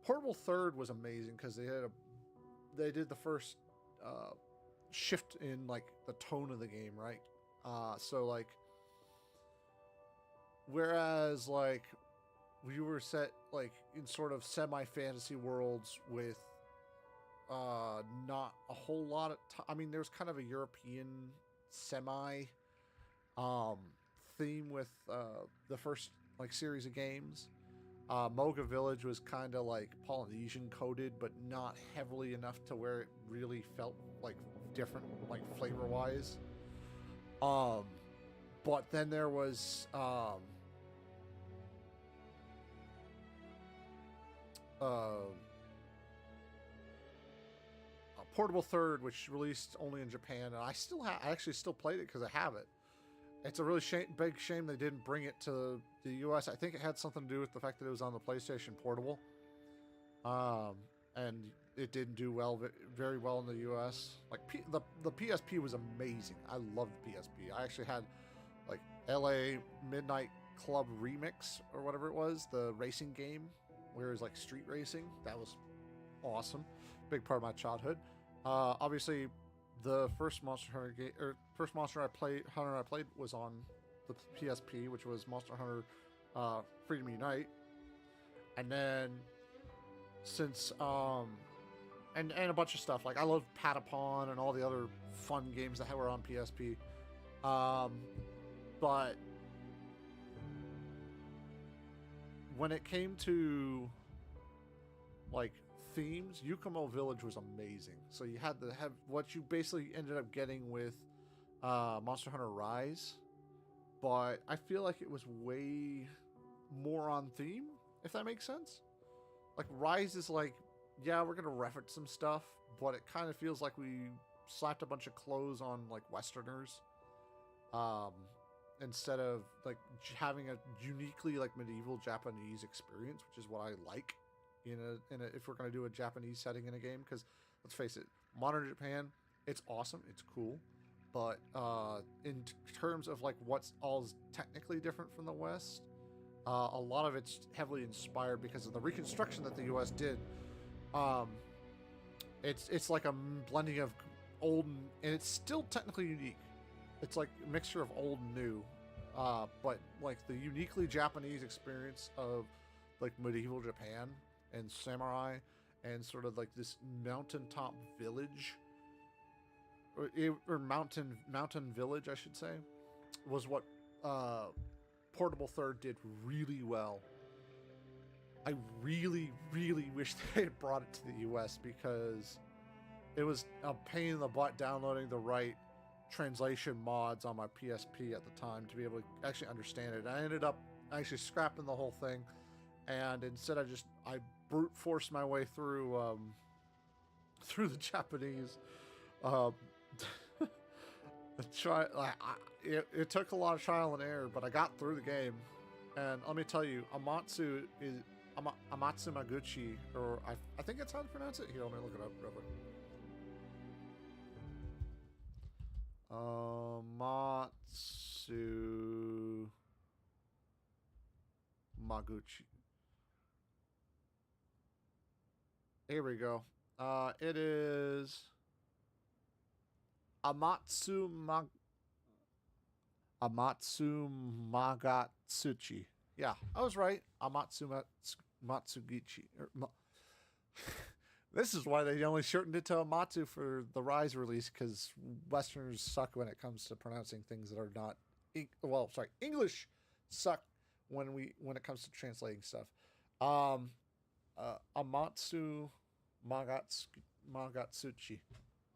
Speaker 1: Portable 3rd was amazing because they did the first shift in like the tone of the game, right? So like, whereas like we were set like in sort of semi-fantasy worlds with not a whole lot of I mean, there's kind of a European semi theme with the first like series of games. Moga Village was kind of like Polynesian coded, but not heavily enough to where it really felt like different, like flavor wise. but then there was Portable Third, which released only in Japan, and I actually still played it because I have it. It's a really big shame they didn't bring it to the US. I think it had something to do with the fact that it was on the PlayStation Portable, and it didn't do very well in the US. Like the PSP was amazing. I loved the PSP. I actually had like LA Midnight Club Remix or whatever it was, the racing game where it was like street racing. That was awesome. Big part of my childhood. Obviously, the first Monster Hunter game, or first Monster Hunter I played was on the PSP, which was Monster Hunter Freedom Unite. And then since and a bunch of stuff, like I love Patapon and all the other fun games that were on PSP. But when it came to like themes, Yukumo Village was amazing. So you had to have what you basically ended up getting with Monster Hunter Rise, but I feel like it was way more on theme, if that makes sense. Like Rise is like, yeah, we're gonna reference some stuff, but it kind of feels like we slapped a bunch of clothes on like Westerners, instead of like having a uniquely like medieval Japanese experience, which is what I like in a if we're gonna do a Japanese setting in a game. Because let's face it, modern Japan, it's awesome, it's cool, but in terms of like what's all technically different from the West, a lot of it's heavily inspired because of the reconstruction that the U.S. did. It's like a blending of old and it's still technically unique. It's like a mixture of old and new, but like the uniquely Japanese experience of like medieval Japan and samurai and sort of like this mountaintop village or mountain village, I should say, was what Portable Third did really well. I really, really wish they had brought it to the US because it was a pain in the butt downloading the right translation mods on my PSP at the time to be able to actually understand it. I ended up actually scrapping the whole thing, and instead I brute forced my way through through the Japanese. It took a lot of trial and error, but I got through the game. And let me tell you, Amatsu Maguchi, or I think that's how to pronounce it. Here, let me look it up real quick. Amatsu Maguchi. Here we go. It is Amatsu Magatsuchi. Yeah, I was right. Amatsu Matsugichi. This is why they only shortened it to Amatsu for the Rise release, because Westerners suck when it comes to pronouncing things that are not... English suck when it comes to translating stuff. Amatsu Magatsuchi.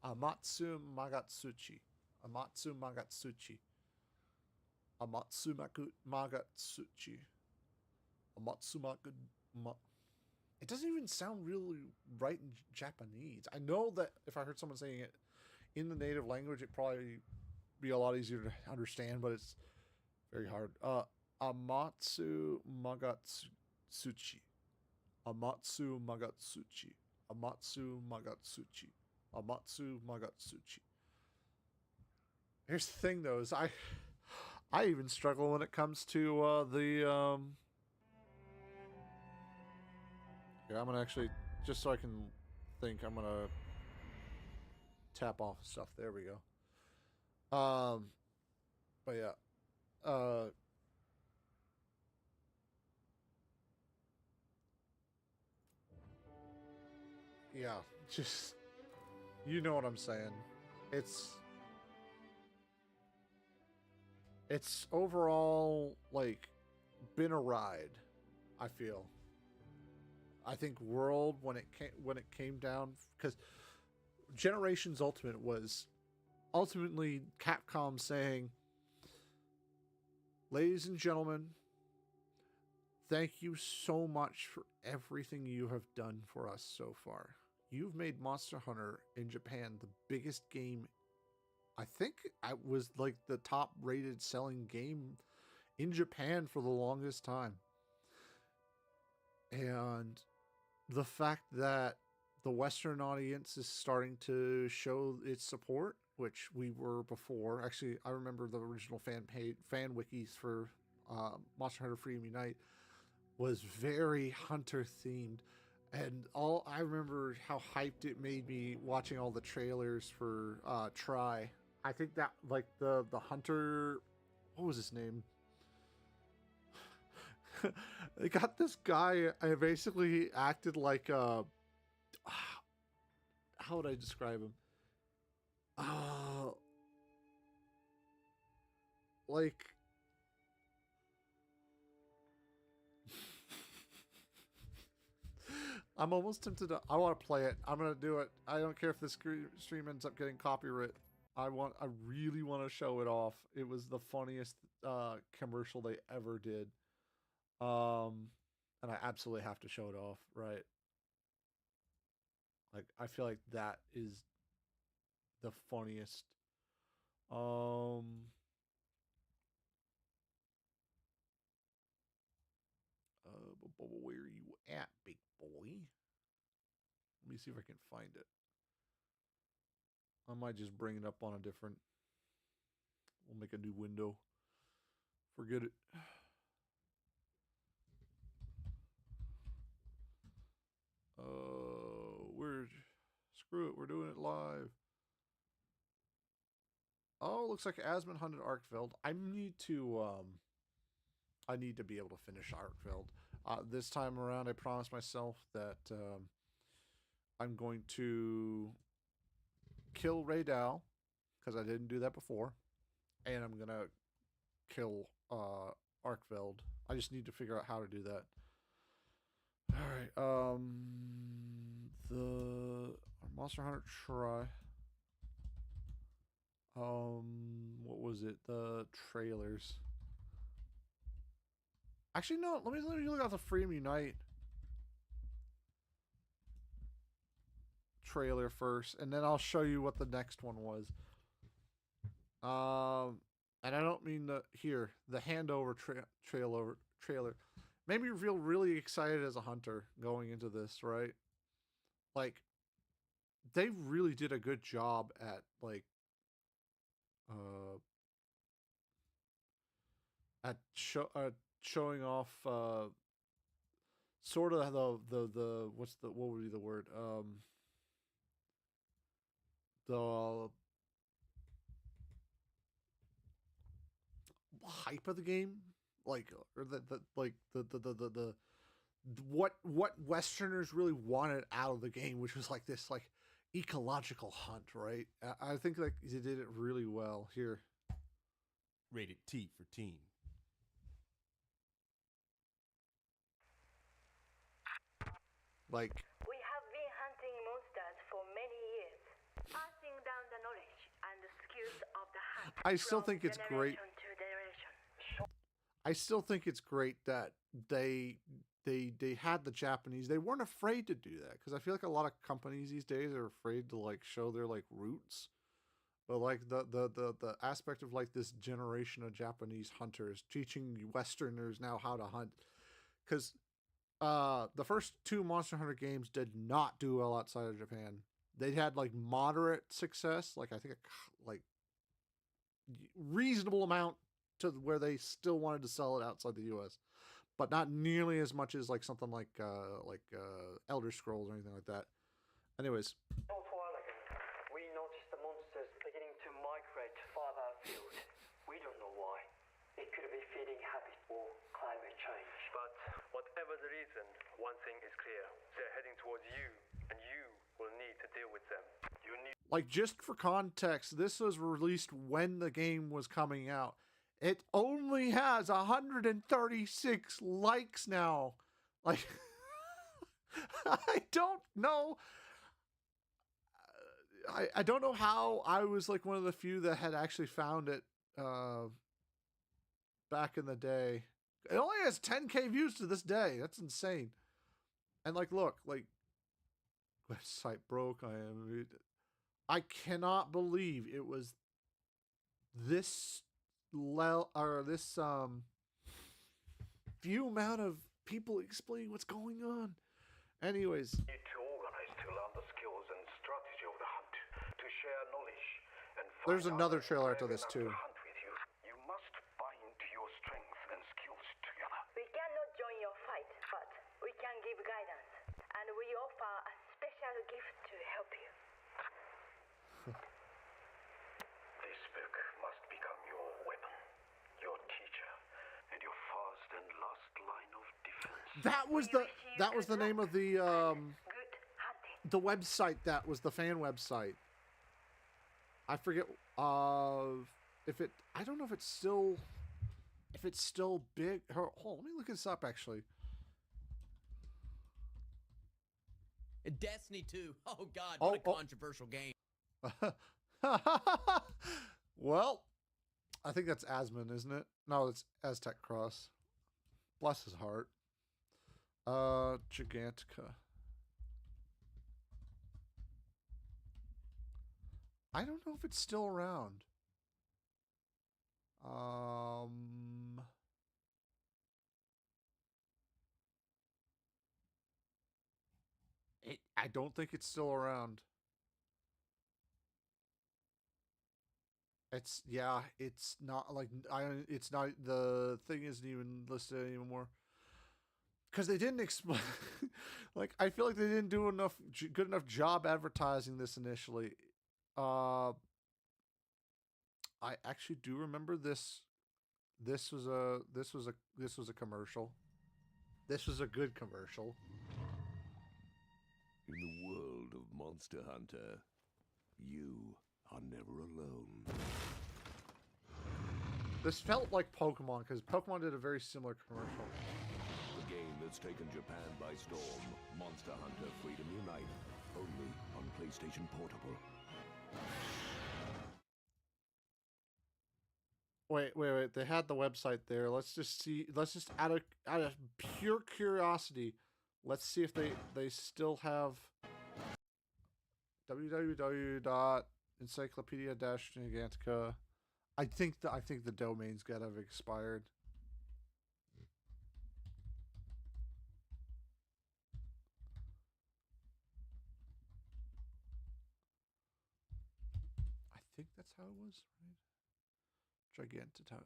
Speaker 1: Amatsu Magatsuchi. Amatsu Magatsuchi. Amatsu Magatsuchi. Amatsu It doesn't even sound really right in Japanese. I know that if I heard someone saying it in the native language, it'd probably be a lot easier to understand, but it's very hard. Amatsu Magatsuchi. Amatsu Magatsuchi. Amatsu Magatsuchi. Amatsu Magatsuchi. Here's the thing, though, is I even struggle when it comes to the yeah, I'm gonna actually, just so I can think, I'm gonna tap off stuff. There we go. But yeah, yeah, just, you know what I'm saying. It's overall like been a ride, I feel. I think World, when it came down, because Generations Ultimate was ultimately Capcom saying, ladies and gentlemen, thank you so much for everything you have done for us so far. You've made Monster Hunter in Japan the biggest game. I think I was like the top rated selling game in Japan for the longest time. And the fact that the Western audience is starting to show its support, which we were before. Actually, I remember the original fan wikis for Monster Hunter Freedom Unite was very hunter themed, and all I remember how hyped it made me watching all the trailers for Try. I think that like the hunter, what was his name? They got this guy. I basically acted like how would I describe him? Like I'm almost tempted to. I want to play it. I'm gonna do it. I don't care if this stream ends up getting copyright. I really want to show it off. It was the funniest commercial they ever did. And I absolutely have to show it off, right? Like I feel like that is the funniest. Where are you at, big boy? Let me see if I can find it. I might just bring it up on a different. We'll make a new window. Forget it. Screw it. We're doing it live. Oh, looks like Asmund hunted Arkveld. I need to be able to finish Arkveld. This time around, I promised myself that I'm going to kill Raydal, because I didn't do that before, and I'm gonna kill Arkveld. I just need to figure out how to do that. All right. The Monster Hunter Try. What was it? The trailers. Actually, no. Let me look at the Freedom Unite trailer first, and then I'll show you what the next one was. And I don't mean the handover trailer made me feel really excited as a hunter going into this, right? Like, they really did a good job at like showing off sort of the what would be the word, the hype of the game, like, or the what Westerners really wanted out of the game, which was like this like ecological hunt, right? I think like they did it really well here.
Speaker 5: Rated T for teen.
Speaker 1: Like,
Speaker 6: we have been hunting monsters for many years, passing down the knowledge and the skills of the hunt.
Speaker 1: I still think it's great. I still think it's great that they had the Japanese. They weren't afraid to do that, because I feel like a lot of companies these days are afraid to like show their like roots. But like the aspect of like this generation of Japanese hunters teaching Westerners now how to hunt, because the first two Monster Hunter games did not do well outside of Japan. They had like moderate success, like I think like reasonable amount to where they still wanted to sell it outside the U.S., but not nearly as much as like something like Elder Scrolls or anything like that. Anyways.
Speaker 7: We noticed the monsters beginning to migrate farther afield. We don't know why. It could be feeding habit or climate change.
Speaker 8: But whatever the reason, one thing is clear. They're heading towards you, and you will need to deal with them. You need...
Speaker 1: Like, just for context, this was released when the game was coming out. It only has 136 likes now. Like, I don't know. I don't know how I was like one of the few that had actually found it back in the day. It only has 10K views to this day. That's insane. And like, look, like, website broke. I cannot believe it was this few amount of people explaining what's going on. Anyways,
Speaker 8: Need to organize to learn the skills and strategy of the hunt, to share knowledge, and
Speaker 1: there's
Speaker 8: find
Speaker 1: another
Speaker 8: others
Speaker 1: trailer to
Speaker 8: brave
Speaker 1: this
Speaker 8: enough
Speaker 1: too.
Speaker 8: to hunt with you. You must bind your strength and skills together.
Speaker 6: We cannot join your fight, but we can give guidance. And we offer a special gift to help you.
Speaker 8: This book must become your weapon, your teacher, and your first and last line of defense.
Speaker 1: That was the name of the
Speaker 6: Good hunting.
Speaker 1: the website. That was the fan website. I forget if it, I don't know if it's still big. Hold on, let me look this up actually.
Speaker 4: And Destiny 2. Oh God, what a controversial game.
Speaker 1: Well, I think that's Asmon, isn't it? No, it's Aztec Cross. Bless his heart. Gigantica. I don't know if it's still around. I don't think it's still around. It's not like it's not, the thing isn't even listed anymore. Because they didn't explain, like, I feel like they didn't do good enough job advertising this initially. I actually do remember this. This was a commercial. This was a good commercial.
Speaker 9: In the world of Monster Hunter, you are never alone.
Speaker 1: This felt like Pokemon, because Pokemon did a very similar commercial.
Speaker 9: The game that's taken Japan by storm, Monster Hunter Freedom Unite, only on PlayStation Portable.
Speaker 1: Wait. They had the website there. Let's just see. Let's just out of pure curiosity, let's see if they still have www.encyclopedia-gigantica. I think the domain's gotta have expired. I think that's how it was, right? Gigantica.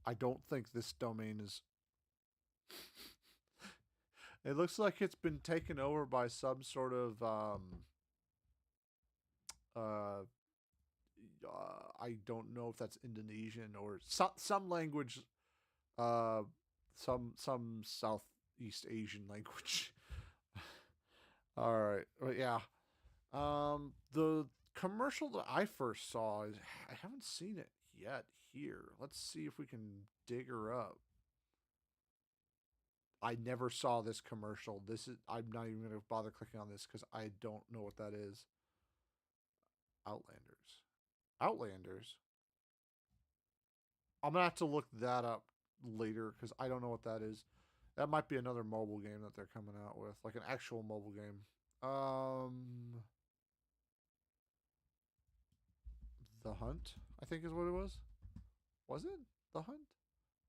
Speaker 1: I don't think this domain is. It looks like it's been taken over by some sort of I don't know if that's Indonesian or some language, some Southeast Asian language. All right, but yeah, the commercial that I first saw is, I haven't seen it yet here. Let's see if we can dig her up. I never saw this commercial. I'm not even going to bother clicking on this because I don't know what that is. Outlanders. I'm going to have to look that up later because I don't know what that is. That might be another mobile game that they're coming out with, like an actual mobile game. The Hunt, I think is what it was. Was it The Hunt?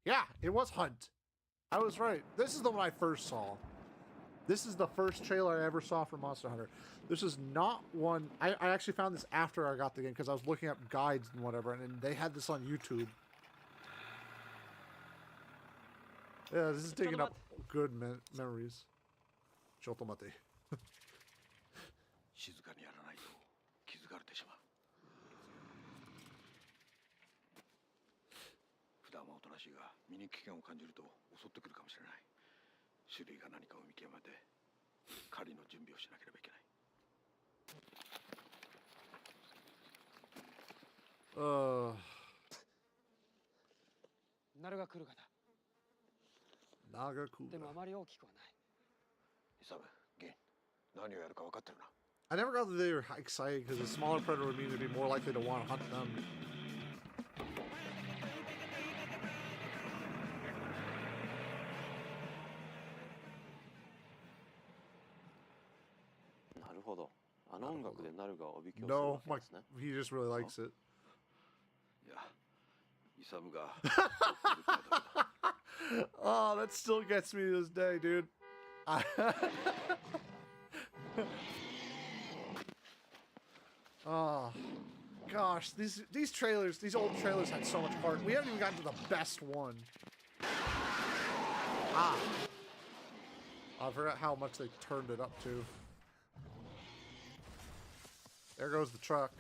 Speaker 1: Yeah, it was Hunt. I was right. This is the one I first saw. This is the first trailer I ever saw for Monster Hunter. This is not one. I actually found this after I got the game because I was looking up guides and whatever, and they had this on YouTube. Yeah, this is digging up good memories. Chotomate.
Speaker 9: 静かにやらないと気づかれてしまう。普段はおとなしいが身に危険を感じると襲ってくるかもしれない。種類が何かを見極めて狩りの準備をしなければいけない。
Speaker 7: ナルが来るかだ。でもあまり大きくはない。
Speaker 9: イサブ、ゲン、何をやるか分かってるな。
Speaker 1: I never got that they were excited because a smaller predator would mean to be more likely to want to hunt them.
Speaker 10: ほど。あの音楽でなるがおびき寄せる
Speaker 1: No,
Speaker 10: わけ
Speaker 1: my,
Speaker 10: ですね。
Speaker 1: he just really likes it.
Speaker 9: いや、イサムが
Speaker 1: Oh, that still gets me to this day, dude. Oh, gosh, these trailers, these old trailers had so much heart. We haven't even gotten to the best one. Ah. I forgot how much they turned it up to. There goes the truck.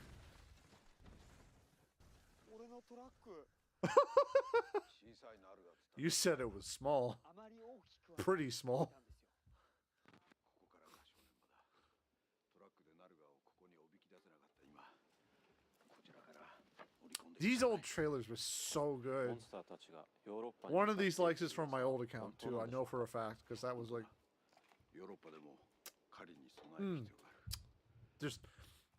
Speaker 1: You said it was small. Pretty small. These old trailers were so good. One of these likes is from my old account too. I know for a fact because that was like. Just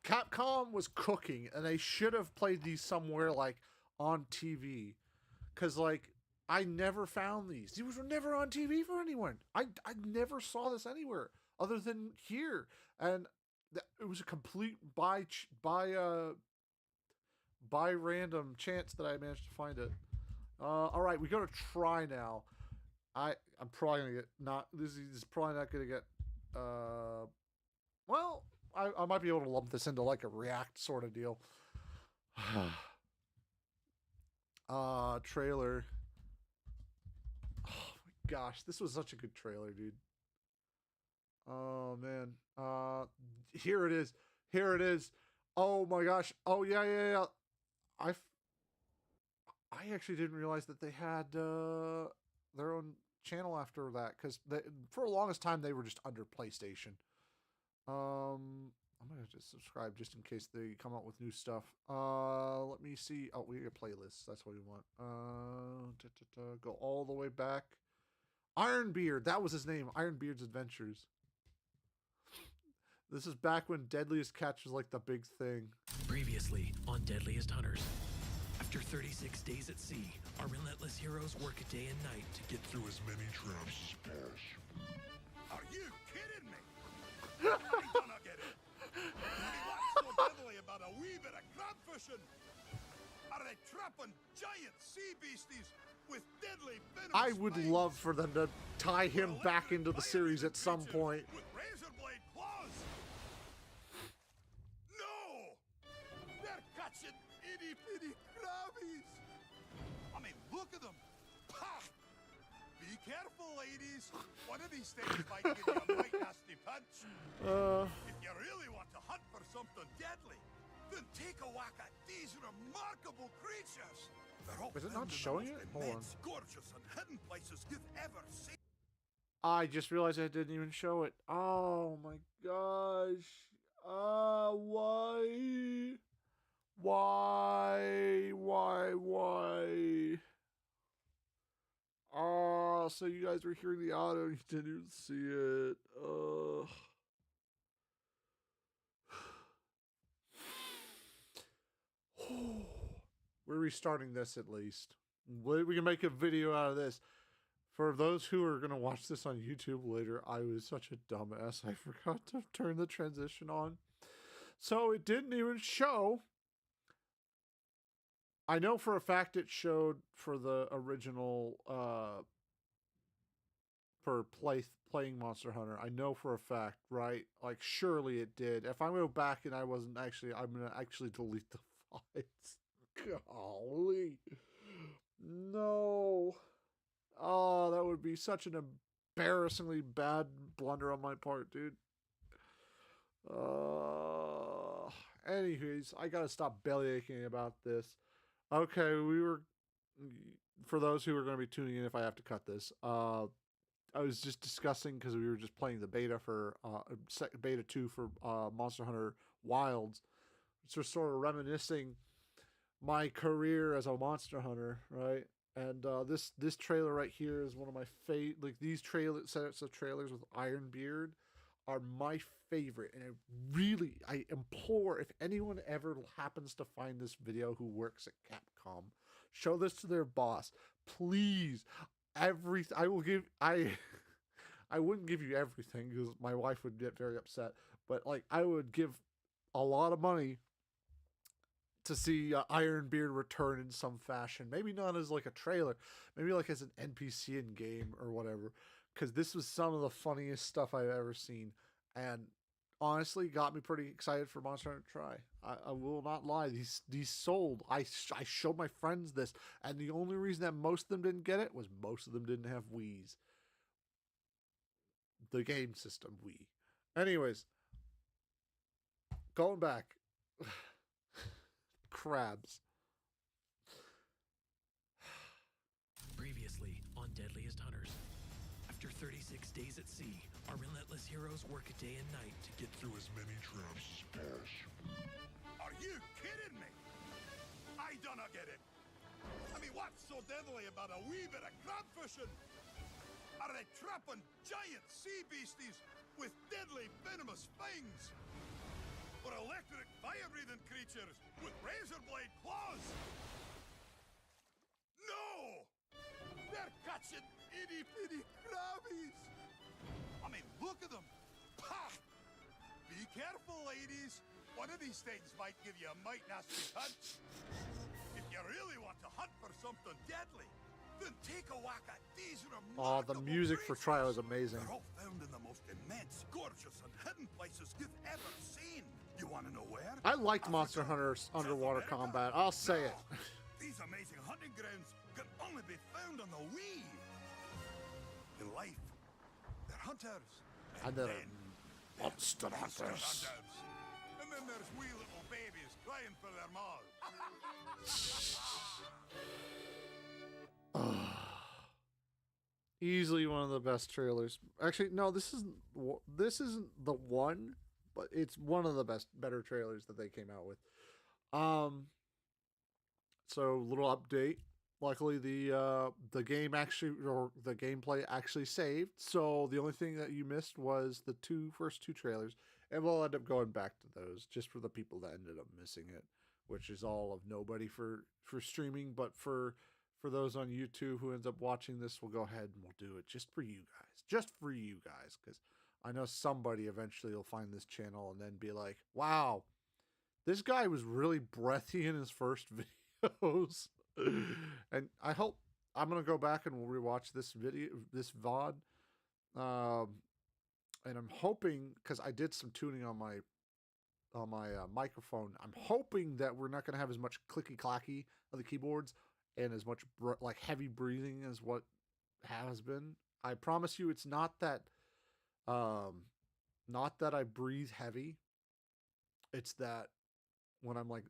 Speaker 1: Capcom was cooking, and they should have played these somewhere like on TV, because like I never found these. These were never on TV for anyone. I never saw this anywhere other than here, and it was a complete by random chance that I managed to find it. All right, we got to try now. I'm probably gonna get not. This is probably not gonna get. Well, I might be able to lump this into like a react sort of deal. Trailer. Oh my gosh, this was such a good trailer, dude. Oh man. Here it is. Here it is. Oh my gosh. Oh yeah. I actually didn't realize that they had their own channel after that, because for the longest time they were just under PlayStation. I'm gonna just subscribe just in case they come out with new stuff. Let me see. Oh, we get playlists. That's what we want. Go all the way back. Ironbeard. That was his name. Ironbeard's Adventures. This is back when Deadliest Catch was like the big thing.
Speaker 11: Previously on Deadliest Hunters. After 36 days at sea, our relentless heroes work a day and night to get through as many traps as possible.
Speaker 3: Are you kidding me? I don't get it. What's so deadly about a wee bit of crab fishing? Are they trapping giant sea beasties with deadly venomous
Speaker 1: I would
Speaker 3: fangs?
Speaker 1: love for them to tie him back into the series at some point.
Speaker 3: With razor blade claws? No! They're catching itty bitty crabbies! I mean, look at them! Pah! Be careful, ladies! One of these things might give you a right nasty punch. If you really want to hunt for something deadly, then take a whack at these remarkable creatures. They're all
Speaker 1: Is it not showing it? Hold on.
Speaker 3: immense, gorgeous, and hidden places you've ever seen.
Speaker 1: I just realized I didn't even show it. Oh my gosh. Why? So you guys were hearing the audio and you didn't even see it. We're restarting this at least. We can make a video out of this. For those who are going to watch this on YouTube later, I was such a dumbass. I forgot to turn the transition on. So it didn't even show. I know for a fact it showed for the original, for playing Monster Hunter. I know for a fact, right? Like, surely it did. If I go back and I wasn't actually, I'm going to actually delete the files. Golly. No. Oh, that would be such an embarrassingly bad blunder on my part, dude. Anyways, I gotta stop bellyaching about this. Okay, for those who are going to be tuning in if I have to cut this, I was just discussing, because we were just playing the beta for, beta 2 for Monster Hunter Wilds. So sort of reminiscing my career as a Monster Hunter, right? And this trailer right here is one of my favorite. Like, these sets of trailers with Ironbeard are my favorite, and I implore, if anyone ever happens to find this video who works at Capcom, show this to their boss, please. I wouldn't give you everything because my wife would get very upset, but like I would give a lot of money to see Ironbeard return in some fashion. Maybe not as like a trailer, maybe like as an NPC in game or whatever. Because this was some of the funniest stuff I've ever seen, and honestly got me pretty excited for Monster Hunter Tri. I will not lie, these sold. I showed my friends this, and the only reason that most of them didn't get it was most of them didn't have Wii's. The game system Wii. Anyways, going back. Crabs.
Speaker 11: Previously on Deadliest Hunters. After 36 days at sea, our relentless heroes work a day and night to get through as many traps as possible.
Speaker 3: Are you kidding me? I don't get it. I mean, what's so deadly about a wee bit of crab fishing? Are they trapping giant sea beasties with deadly venomous fangs? Or electric fire-breathing creatures with razor-blade claws? No! They're catching itty-bitty crabbies! I mean, look at them! Pah! Be careful, ladies! One of these things might give you a might nasty touch. If you really want to hunt for something deadly, then take a whack at these remarkable
Speaker 1: the music for Tri was amazing.
Speaker 3: They're all found in the most immense, gorgeous, and hidden places you've ever seen. You want to know where?
Speaker 1: I liked Monster Hunter's underwater combat. I'll say it.
Speaker 3: These amazing hunting grounds can only be found on the Wii. In life, they're hunters.
Speaker 1: And then
Speaker 3: then
Speaker 1: monster hunters.
Speaker 3: And then there's wee little babies crying for their maws.
Speaker 1: Easily one of the best trailers. Actually, no, this isn't the one, but it's one of the better trailers that they came out with. So little update. Luckily, the game actually, or the gameplay actually saved. So the only thing that you missed was the first two trailers, and we'll end up going back to those just for the people that ended up missing it, which is all of nobody for streaming, but for those on YouTube who ends up watching this, we'll go ahead and we'll do it just for you guys, because I know somebody eventually will find this channel and then be like, wow, this guy was really breathy in his first videos. And I hope I'm going to go back and we'll rewatch this VOD. And I'm hoping, because I did some tuning on my microphone, I'm hoping that we're not going to have as much clicky clacky of the keyboards and as much like heavy breathing as what has been. I promise you, it's not that I breathe heavy. It's that when I'm like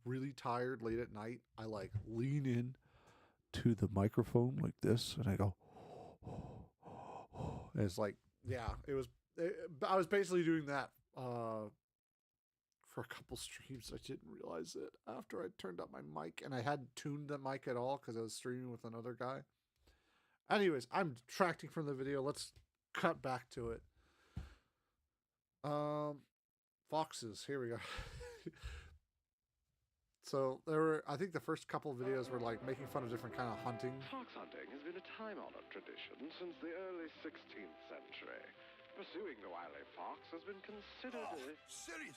Speaker 1: really tired late at night, I like lean in to the microphone like this and I go, and it's like, yeah, I was basically doing that for a couple streams. I didn't realize it after I turned up my mic, and I hadn't tuned the mic at all because I was streaming with another guy. Anyways, I'm detracting from the video. Let's cut back to it. Foxes. Here we go. So I think the first couple of videos were like making fun of different kind of hunting.
Speaker 8: Fox hunting has been a time-honored tradition since the early 16th century. Pursuing the wily fox has been considered
Speaker 3: seriously?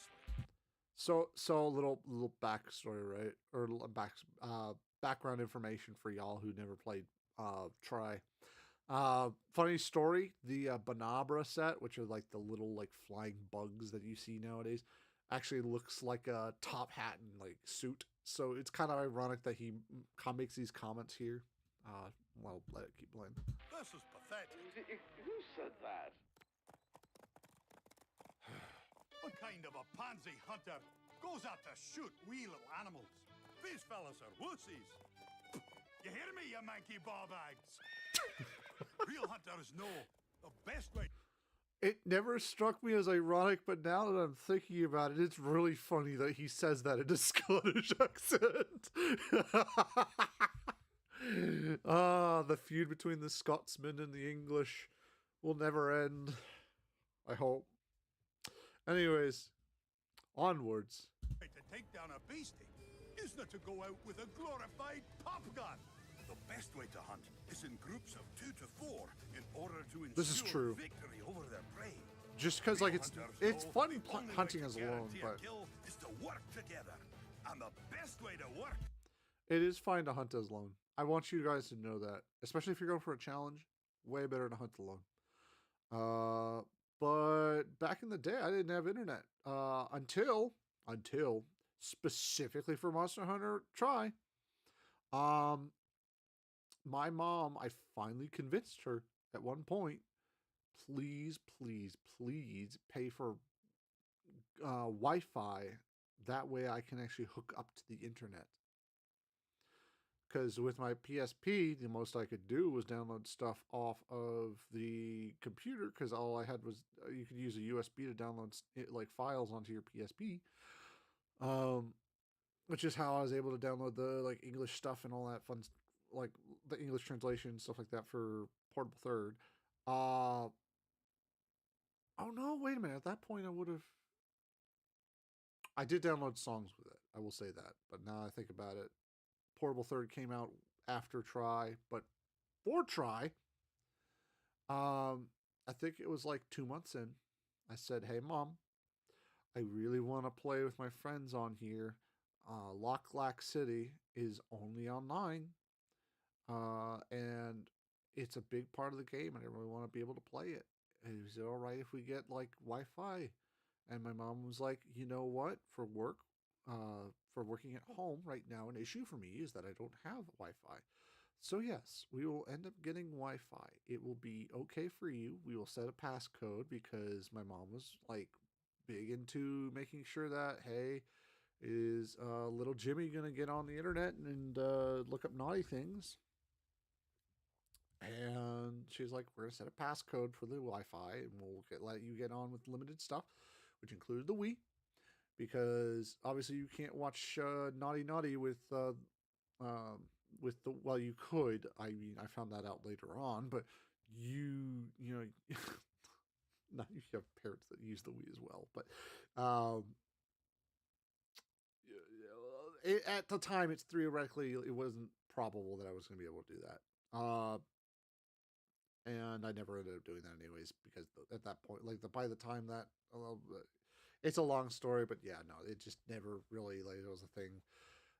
Speaker 1: So little backstory, right? Or background information for y'all who never played Tri. Funny story, the Banabra set, which are like the little like flying bugs that you see nowadays, actually looks like a top hat and like suit. So it's kind of ironic that he makes these comments here. Well, let it keep playing.
Speaker 3: This is pathetic.
Speaker 8: Who said that?
Speaker 3: What kind of a pansy hunter goes out to shoot wee little animals? These fellas are wussies. You hear me, you manky ball bags? Real hunters know the best way.
Speaker 1: It never struck me as ironic, but now that I'm thinking about it, it's really funny that he says that in a Scottish accent. The feud between the Scotsmen and the English will never end. I hope. Anyways, onwards.
Speaker 3: To take down a beastie is not to go out with a glorified pop gun. The best way to hunt is in groups of 2 to 4 in order to ensure
Speaker 1: This is true.
Speaker 3: victory over their prey.
Speaker 1: Just because, like, it's fun hunting as alone, but
Speaker 3: is to work together, and the best way to work.
Speaker 1: it is fine to hunt as alone. I want you guys to know that, especially if you're going for a challenge. Way better to hunt alone. But back in the day, I didn't have internet until specifically for Monster Hunter Try. My mom, I finally convinced her at one point, please, please, please pay for Wi-Fi. That way I can actually hook up to the internet. Because with my PSP, the most I could do was download stuff off of the computer, because all I had was, you could use a USB to download like files onto your PSP. Which is how I was able to download the like English stuff and all that fun, like the English translation, stuff like that for Portable Third. Oh no, wait a minute. At that point I did download songs with it. I will say that. But now I think about it, Portable Third came out after Try, but for Try, I think it was like 2 months in. I said, "Hey, Mom, I really want to play with my friends on here. Lock Lack City is only online, and it's a big part of the game, and I really want to be able to play it. Is it all right if we get like Wi-Fi?" And my mom was like, "You know what? For work, for working at home right now, an issue for me is that I don't have Wi-Fi. So yes, we will end up getting Wi-Fi. It will be okay for you. We will set a passcode," because my mom was like big into making sure that, hey, is little Jimmy gonna get on the internet and look up naughty things? And she's like, "We're gonna set a passcode for the Wi-Fi, and we'll let you get on with limited stuff," which included the Wii, because obviously you can't watch Naughty Naughty with the well, you could. I mean, I found that out later on, but you know, not you have parents that use the Wii as well, but at the time, it's theoretically, it wasn't probable that I was going to be able to do that. And I never ended up doing that anyways, because at that point, like by the time that, it's a long story, but yeah, no, it just never really, like, it was a thing.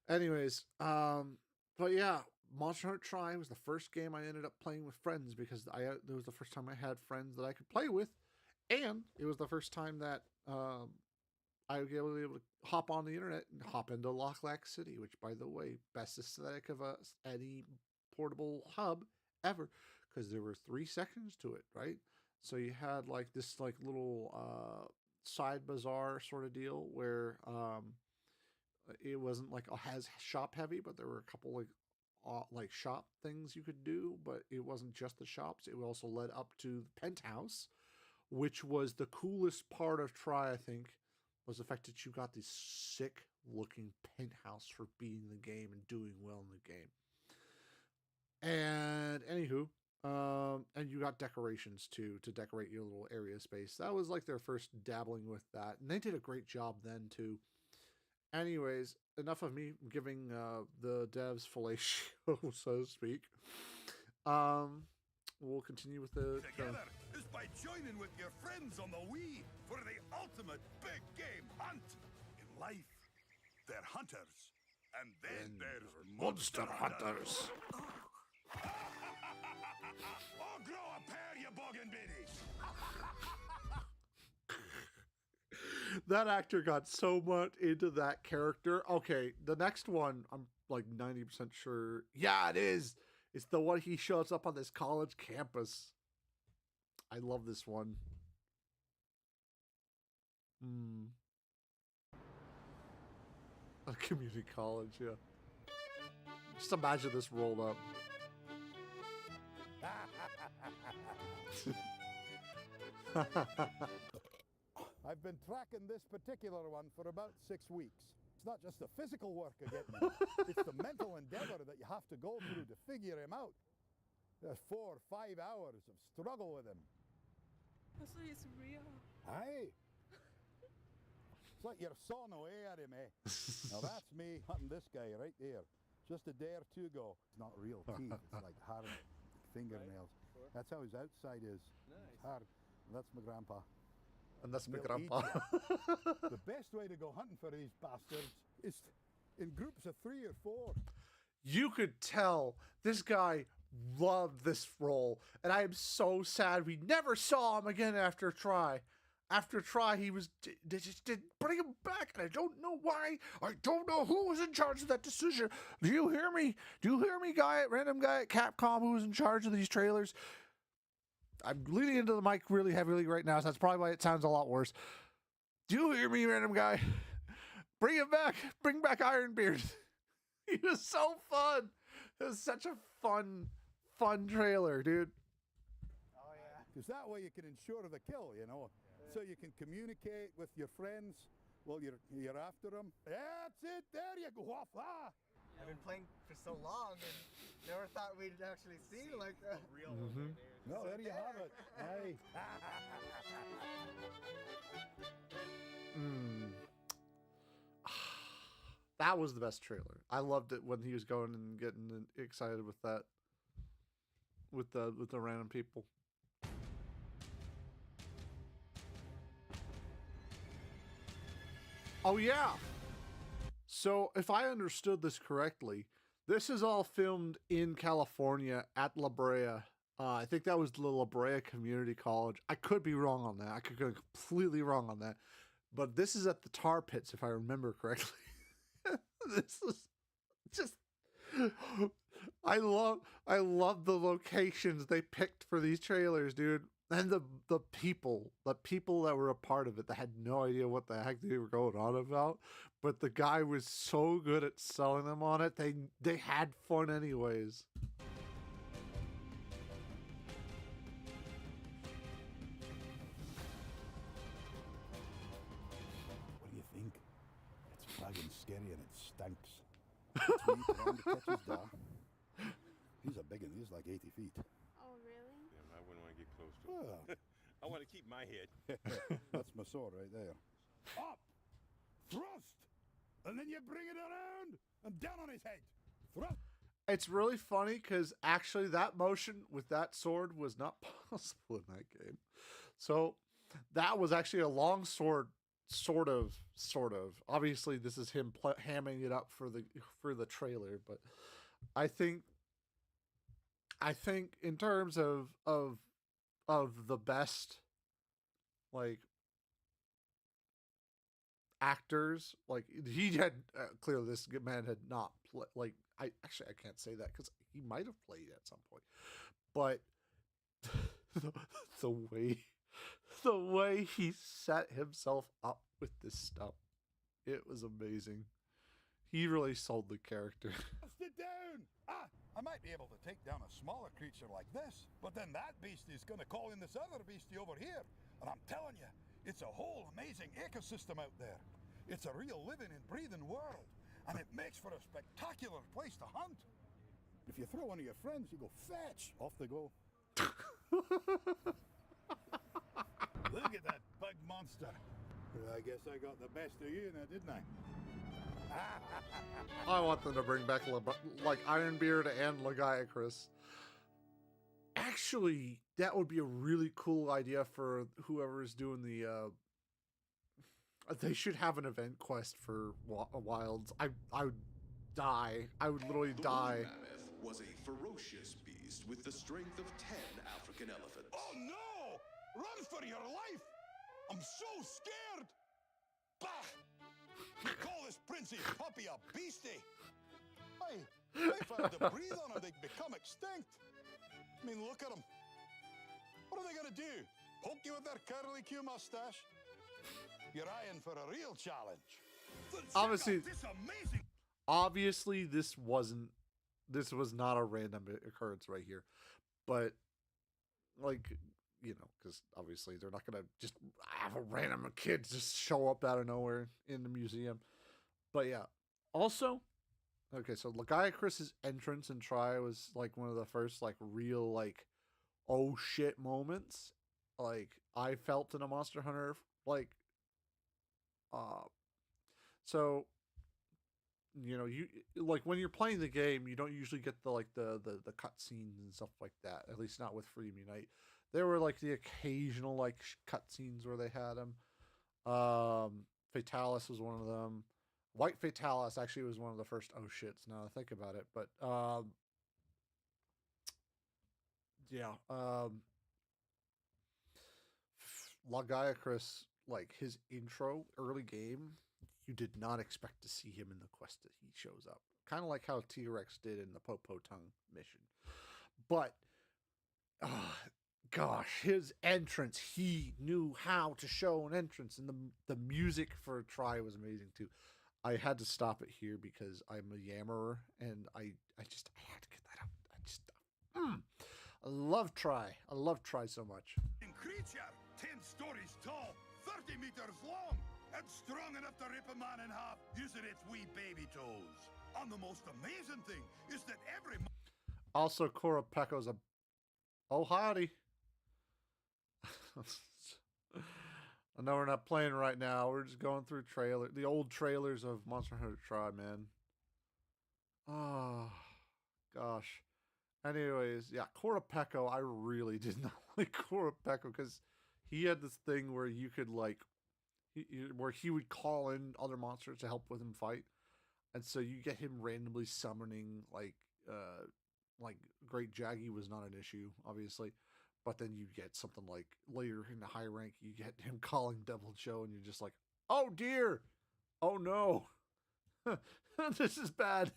Speaker 1: Anyways, but yeah, Monster Hunter Try was the first game I ended up playing with friends, because it was the first time I had friends that I could play with, and it was the first time that I was able to hop on the internet and hop into Lock Lack City, which, by the way, best aesthetic of any portable hub ever, because there were 3 sections to it, right? So you had like this like little side bazaar sort of deal where it wasn't like has shop heavy, but there were a couple like shop things you could do, but it wasn't just the shops. It also led up to the penthouse, which was the coolest part of Try, I think, was the fact that you got this sick looking penthouse for beating the game and doing well in the game. And anywho, and you got decorations too, to decorate your little area space. That was like their first dabbling with that, and they did a great job then too. Anyways, enough of me giving the devs fellatio, so to speak. We'll continue with the
Speaker 3: Together is by joining with your friends on the Wii for the ultimate big game hunt. In life, they're hunters, and then there's monster hunters. Oh, grow a pair, you boggin' biddies!
Speaker 1: That actor got so much into that character. Okay, the next one, I'm like 90% sure. Yeah, it is. It's the one he shows up on this college campus. I love this one. A community college, yeah. Just imagine this rolled up.
Speaker 3: I've been tracking this particular one for about 6 weeks. It's not just the physical work of getting him. It's the mental endeavor that you have to go through to figure him out. There's 4 or 5 hours of struggle with him.
Speaker 12: So he's real.
Speaker 3: Aye. It's like you're sawing away at him, eh? Now that's me hunting this guy right there. Just a day or two ago. It's not real teeth. It's like hard fingernails. Right. Sure. That's how his outside is. Nice. It's hard. And that's my grandpa.
Speaker 1: And that's my
Speaker 3: They'll
Speaker 1: grandpa.
Speaker 3: eat you. The best way to go hunting for these bastards is in groups of 3 or 4.
Speaker 1: You could tell this guy loved this role, and I am so sad we never saw him again after Try. After Try, they just didn't bring him back, and I don't know why. I don't know who was in charge of that decision. Do you hear me? Do you hear me, random guy at Capcom who was in charge of these trailers? I'm leaning into the mic really heavily right now, so that's probably why it sounds a lot worse. Do you hear me, random guy? Bring him back. Bring back Ironbeard. He was so fun. It was such a fun trailer, dude.
Speaker 3: Oh, yeah. Because that way you can ensure the kill, you know. So you can communicate with your friends while you're after them. That's it. There you go. Ah.
Speaker 13: I've been playing for so long and never thought we'd actually see like a real one.
Speaker 3: No, there you have it. Hey.
Speaker 1: That was the best trailer. I loved it when he was going and getting excited with that, with the random people. Oh yeah. So if I understood this correctly, this is all filmed in California at La Brea. I think that was the La Brea Community College. I could be wrong on that. I could go completely wrong on that. But this is at the tar pits, if I remember correctly. This is just, I love the locations they picked for these trailers, dude. And the people that were a part of it that had no idea what the heck they were going on about. But the guy was so good at selling them on it. They had fun anyways.
Speaker 3: What do you think? It's fucking scary and it stinks. It's me trying to catch his dog. He's a big one. He's like 80 feet.
Speaker 12: Oh, really?
Speaker 5: Yeah, I wouldn't want to get close to him. I want to keep my head.
Speaker 3: That's my sword right there. Up! Thrust! And then you bring it around and down on his head. Thrust!
Speaker 1: It's really funny because actually that motion with that sword was not possible in that game. So that was actually a long sword, sort of. Obviously, this is him hamming it up for the trailer, but I think in terms of the best, like, actors, like, he had clearly, this man had not like, I can't say that because he might have played at some point, but the way he set himself up with this stuff, it was amazing. He really sold the character.
Speaker 3: Sit down! I might be able to take down a smaller creature like this, but then that beast is going to call in this other beastie over here. And I'm telling you, it's a whole amazing ecosystem out there. It's a real living and breathing world, and it makes for a spectacular place to hunt. If you throw one of your friends, you go, fetch! Off they go. Look at that big monster. I guess I got the best of you now, didn't I?
Speaker 1: I want them to bring back like Ironbeard and Legiacris. Actually, that would be a really cool idea for whoever is doing the. They should have an event quest for Wilds. I would die. I would literally die.
Speaker 14: The mammoth was a ferocious beast with the strength of 10 African elephants.
Speaker 3: Oh no! Run for your life! I'm so scared! Bah! You call this princey puppy a beastie? If I had to breathe on them, they'd become extinct. I mean, look at them. What are they gonna do? Poke you with their curly Q mustache? You're eyeing for a real challenge.
Speaker 1: Obviously, this was not a random occurrence right here, but like, you know, because obviously they're not gonna just have a random kid just show up out of nowhere in the museum. But yeah, also, okay, so Legiacris's entrance in Try was like one of the first like real like oh shit moments like I felt in a Monster Hunter, like so, you know, you like when you're playing the game, you don't usually get the cutscenes and stuff like that, at least not with Freedom Unite. There were like the occasional like cutscenes where they had him. Fatalis was one of them. White Fatalis actually was one of the first oh shits. Now I think about it, but yeah. Lagiacrus, like his intro early game, you did not expect to see him in the quest that he shows up. Kind of like how T-Rex did in the Popo Tongue mission. But gosh, his entrance, he knew how to show an entrance, and the music for Try was amazing too. I had to stop it here because I'm a yammerer, and I had to get that out. I love Try. I love Try so much.
Speaker 3: Creature, 10 stories tall, 30 meters long, and strong enough to rip a man in half using its wee baby toes. And the most amazing thing is that every...
Speaker 1: Also, Cora Pecco's a... Oh, howdy. I know we're not playing right now. We're just going through the old trailers of Monster Hunter Try, man. Oh, gosh. Anyways, yeah, Cora Pecco, I really did not like Cora Pecco because he had this thing where you could, like, where he would call in other monsters to help with him fight. And so you get him randomly summoning, like Great Jaggy was not an issue, obviously. But then you get something like later in the high rank, you get him calling Devil Joe, and you're just like, oh dear, oh no, this is bad.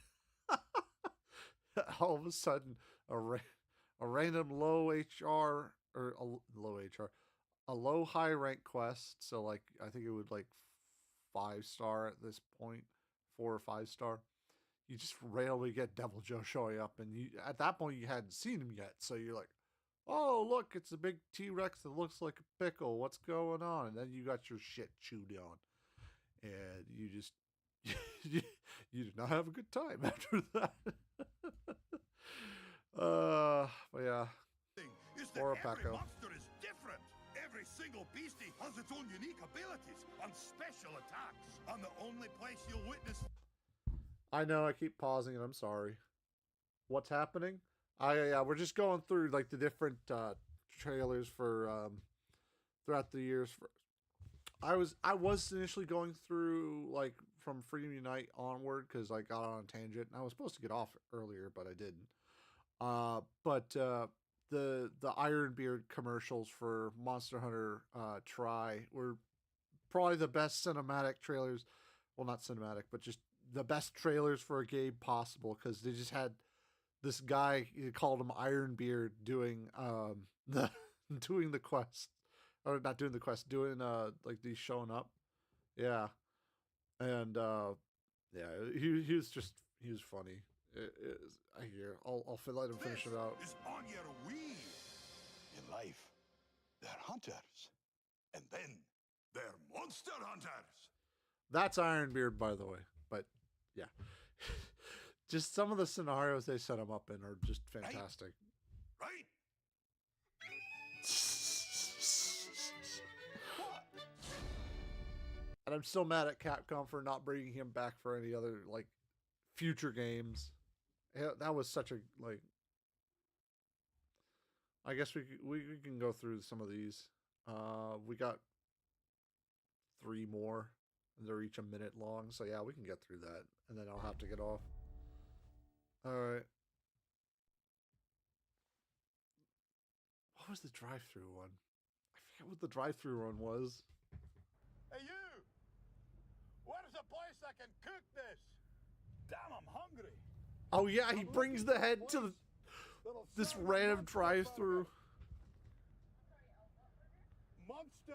Speaker 1: All of a sudden, a random low HR or a low high rank quest. So like I think it would like 5-star at this point, 4 or 5-star. You just randomly get Devil Joe showing up, and you at that point you hadn't seen him yet, so you're like, oh, look, it's a big T-Rex that looks like a pickle. What's going on? And then you got your shit chewed on. And you just... you did not have a good time after that. But yeah.
Speaker 3: Every monster is different. Every single beastie has its own unique abilities and special attacks. And the only place you'll witness...
Speaker 1: I know, I keep pausing and I'm sorry. What's happening? Yeah, we're just going through like the different trailers for throughout the years. I was initially going through like from Freedom Unite onward because I got on a tangent and I was supposed to get off earlier, but I didn't. But the Ironbeard commercials for Monster Hunter Try were probably the best cinematic trailers. Well, not cinematic, but just the best trailers for a game possible because they just had this guy, he called him Ironbeard, doing doing the quest, or not doing the quest, doing like these showing up, yeah, and yeah, he was funny. I'll let him finish it out.
Speaker 3: Is on your wheel. In life, they're hunters, and then they're monster hunters.
Speaker 1: That's Ironbeard, by the way, but yeah. Just some of the scenarios they set him up in are just fantastic.
Speaker 3: Right.
Speaker 1: And I'm still mad at Capcom for not bringing him back for any other like future games. Yeah, that was such a like. I guess we can go through some of these. We got 3 more. They're each a minute long, so yeah, we can get through that, and then I'll have to get off. All right. What was the drive-through one? I forget what the drive-through one was.
Speaker 3: Hey, you! Where's a place I can cook this? Damn, I'm hungry.
Speaker 1: Oh yeah, he brings the head to this random drive-through.
Speaker 3: Monster.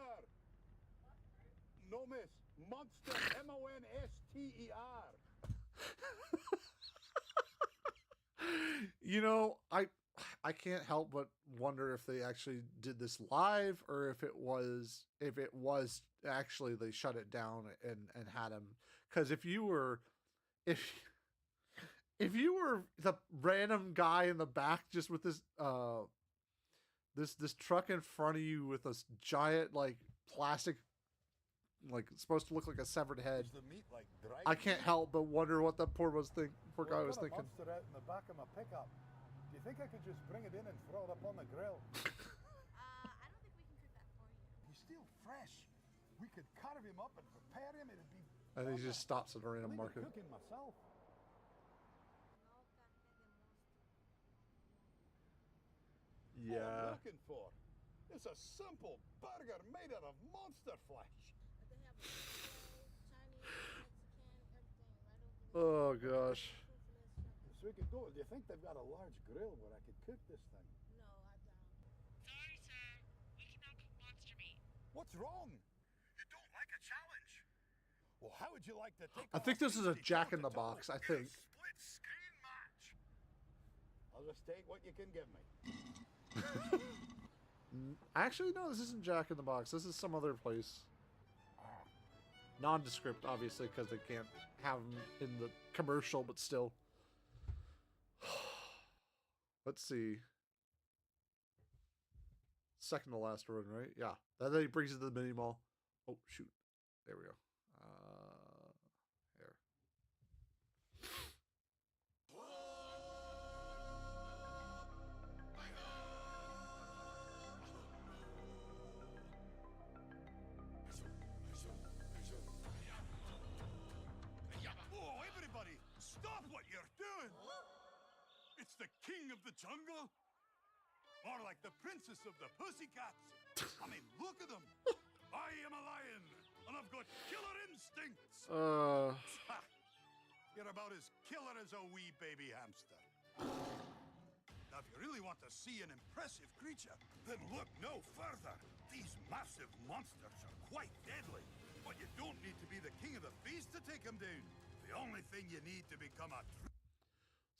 Speaker 3: No, miss. Monster. Monster.
Speaker 1: You know, I can't help but wonder if they actually did this live or if it was actually they shut it down and had him. Because if you were the random guy in the back just with this this truck in front of you with this giant like plastic, like it's supposed to look like a severed head, I can't help but wonder what that poor guy was thinking.
Speaker 3: Monster out in the back of my pickup. Do you think I could just bring it in and throw it up on the grill? fresh. We could carve him up and prepare him. It'd be.
Speaker 1: And he just stops at a random market.
Speaker 3: Cook him myself.
Speaker 1: Yeah.
Speaker 3: What I'm looking for is a simple burger made out of monster flesh.
Speaker 1: Oh gosh.
Speaker 3: So we could go. Do you think they've got a large grill where I could cook this thing?
Speaker 15: No, I don't. Sorry, sir. We cannot cook monster meat.
Speaker 3: What's wrong? You don't like a challenge? Well, how would you like to take?
Speaker 1: I think this is a Jack in the Box. I think.
Speaker 3: Split screen match. I'll just take what you can give me.
Speaker 1: Actually, no, this isn't Jack in the Box. This is some other place. Nondescript, obviously, because they can't have them in the commercial, but still. Let's see. Second to last one, right? Yeah. That then he brings it to the mini mall. Oh, shoot. There we go. Here.
Speaker 3: Oh, everybody, stop what you're doing! It's the king of the jungle? More like the princess of the pussycats. I mean, look at them. I am a lion, and I've got killer instincts. Ha! You're about as killer as a wee baby hamster. Now, if you really want to see an impressive creature, then look no further. These massive monsters are quite deadly, but you don't need to be the king of the beast to take them down. The only thing you need to become a...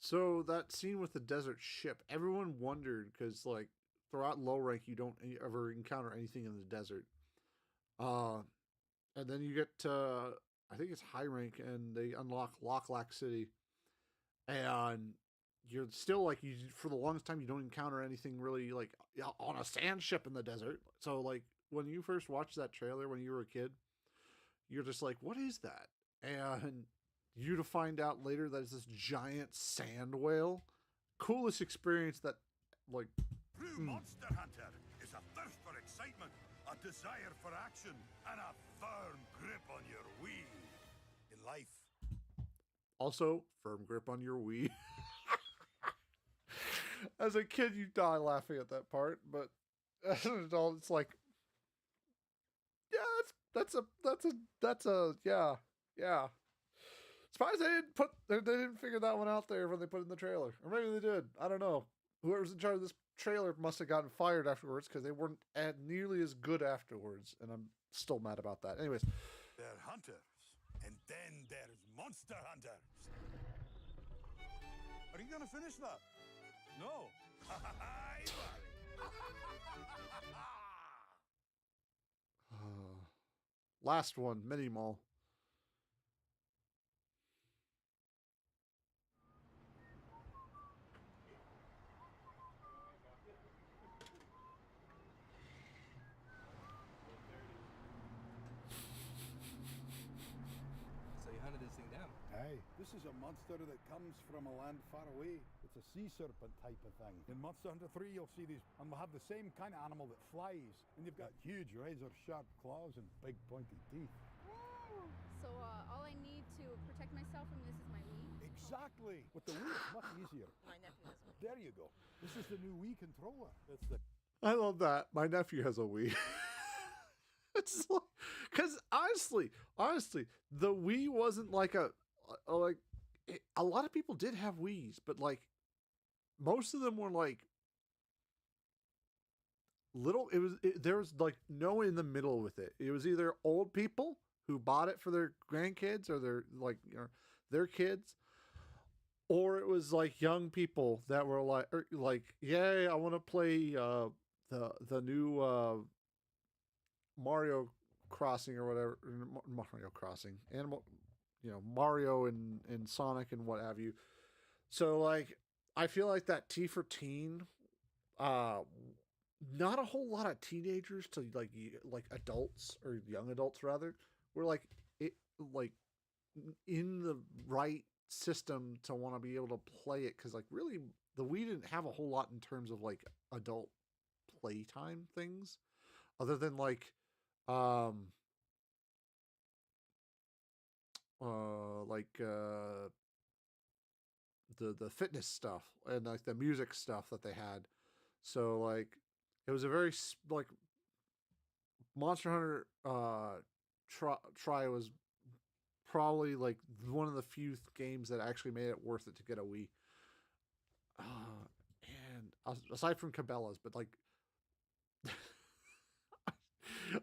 Speaker 1: So that scene with the desert ship, everyone wondered because like throughout low rank you don't ever encounter anything in the desert, and then you get to I think it's high rank and they unlock Lock City, and you're still like you for the longest time you don't encounter anything really like on a sand ship in the desert. So like when you first watched that trailer when you were a kid, you're just like, what is that? And you to find out later that it's this giant sand whale. Coolest experience that, like...
Speaker 3: True Monster Hunter is a thirst for excitement, a desire for action, and a firm grip on your Wii. In life.
Speaker 1: Also, firm grip on your Wii. As a kid, you die laughing at that part, but as an adult, it's like... Yeah, that's a, yeah. Surprised they didn't figure that one out there when they put it in the trailer. Or maybe they did. I don't know. Whoever's in charge of this trailer must have gotten fired afterwards because they weren't nearly as good afterwards. And I'm still mad about that. Anyways.
Speaker 3: They're hunters. And then there's monster hunters. Are you going to finish that? No.
Speaker 1: Last one. Mini Mall.
Speaker 3: Hey, this is a monster that comes from a land far away. It's a sea serpent type of thing. In Monster Hunter 3, you'll see these, and we'll have the same kind of animal that flies, and you've got huge razor-sharp claws and big pointy teeth.
Speaker 16: So all I need to protect myself from this is my Wii?
Speaker 3: Exactly. With the Wii, it's much easier.
Speaker 16: My nephew has one.
Speaker 3: There you go. This is the new Wii controller. It's the...
Speaker 1: I love that. My nephew has a Wii. It's like, because honestly, the Wii wasn't like a lot of people did have Wiis, but like most of them were like little. There was like no in the middle with it. It was either old people who bought it for their grandkids or their kids, or it was like young people that were like, yay, I want to play the new Mario Crossing or whatever, Mario Crossing, Mario and Sonic and what have you. So like, I feel like that T for teen, not a whole lot of teenagers to like adults or young adults rather, were like in the right system to want to be able to play it. Cause like really the Wii didn't have a whole lot in terms of like adult playtime things other than like like the fitness stuff and like the music stuff that they had. So like it was a very like Monster Hunter Try was probably like one of the few games that actually made it worth it to get a Wii. And aside from Cabela's, but like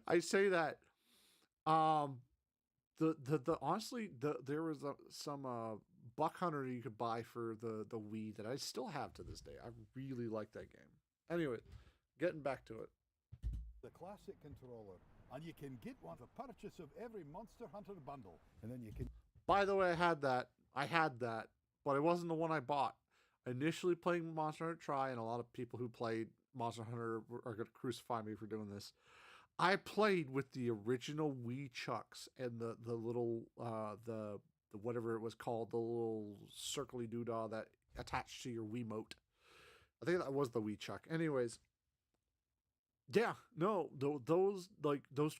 Speaker 1: I say that the honestly there was some Buck Hunter you could buy for the Wii that I still have to this day. I really like that game. Anyway, getting back to it.
Speaker 3: The classic controller, and you can get one for purchase of every Monster Hunter bundle, and then you can.
Speaker 1: By the way, I had that, but it wasn't the one I bought. Initially playing Monster Hunter Try, and a lot of people who played Monster Hunter are going to crucify me for doing this. I played with the original Wii Chucks and the little the whatever it was called, the little circly doodah that attached to your Wiimote. I think that was the Wii Chuck. Anyways, yeah, no, those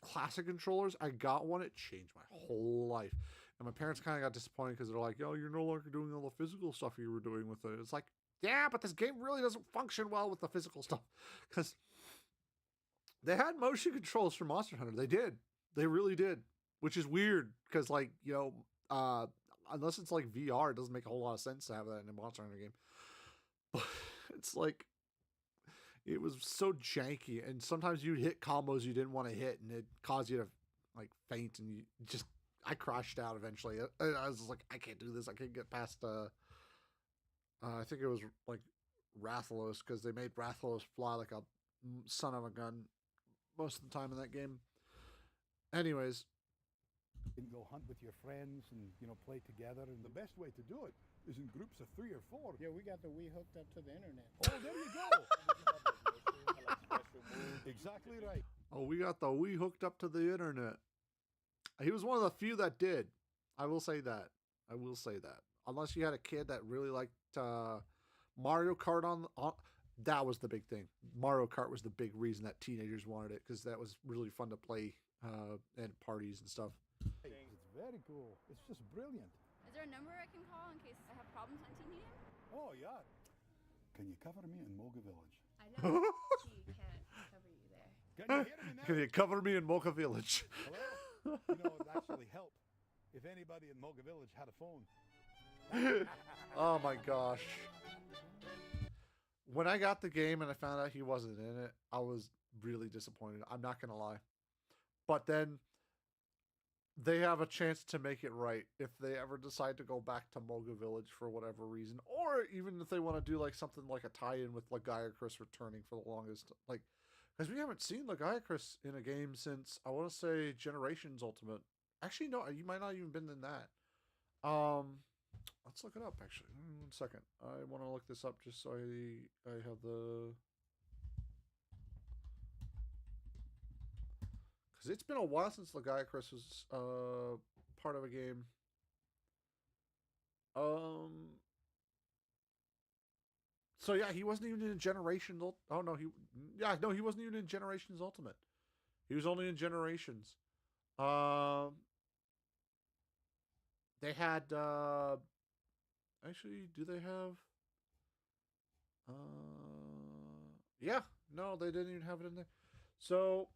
Speaker 1: classic controllers, I got one. It changed my whole life. And my parents kind of got disappointed because they're like, "Oh, you're no longer doing all the physical stuff you were doing with it." It's like, yeah, but this game really doesn't function well with the physical stuff because they had motion controls for Monster Hunter. They did. They really did. Which is weird because, like, you know, unless it's like VR, it doesn't make a whole lot of sense to have that in a Monster Hunter game. But it's like, it was so janky. And sometimes you'd hit combos you didn't want to hit and it caused you to, like, faint. And you just, I crashed out eventually. I was like, I can't do this. I can't get past, I think it was, like, Rathalos, because they made Rathalos fly like a son of a gun most of the time in that game. Anyways,
Speaker 3: You can go hunt with your friends and, you know, play together. And the best way to do it is in groups of 3 or 4.
Speaker 17: Yeah, we got the Wii hooked up to the internet.
Speaker 3: Oh, there you go. Exactly right.
Speaker 1: Oh, we got the Wii hooked up to the internet. He was one of the few that did. I will say that. Unless you had a kid that really liked Mario Kart on that was the big thing. Mario Kart was the big reason that teenagers wanted it, because that was really fun to play at parties and stuff.
Speaker 3: It's very cool. It's just brilliant.
Speaker 16: Is there a number I can call in case I have problems hunting him?
Speaker 3: Oh, yeah. Can you cover me in Moga Village?
Speaker 16: I know he can't cover you there.
Speaker 3: Can you hear me now?
Speaker 1: Can you cover me in Mocha Village?
Speaker 3: Hello? You know, it would actually help if anybody in Moga Village had a phone.
Speaker 1: Oh my gosh. When I got the game and I found out he wasn't in it, I was really disappointed. I'm not going to lie. But then they have a chance to make it right if they ever decide to go back to Moga Village for whatever reason. Or even if they want to do like something like a tie-in with Lagiacrus returning for the longest. Like, because we haven't seen Lagiacrus in a game since, I want to say, Generations Ultimate. Actually, no, you might not even been in that. Let's look it up, actually. 1 second. I want to look this up just so I have the... Because it's been a while since Lagiacrus was part of a game. So yeah, he wasn't even in Generations. Oh no, he wasn't even in Generations Ultimate. He was only in Generations. They had actually, do they have yeah, no, they didn't even have it in there. So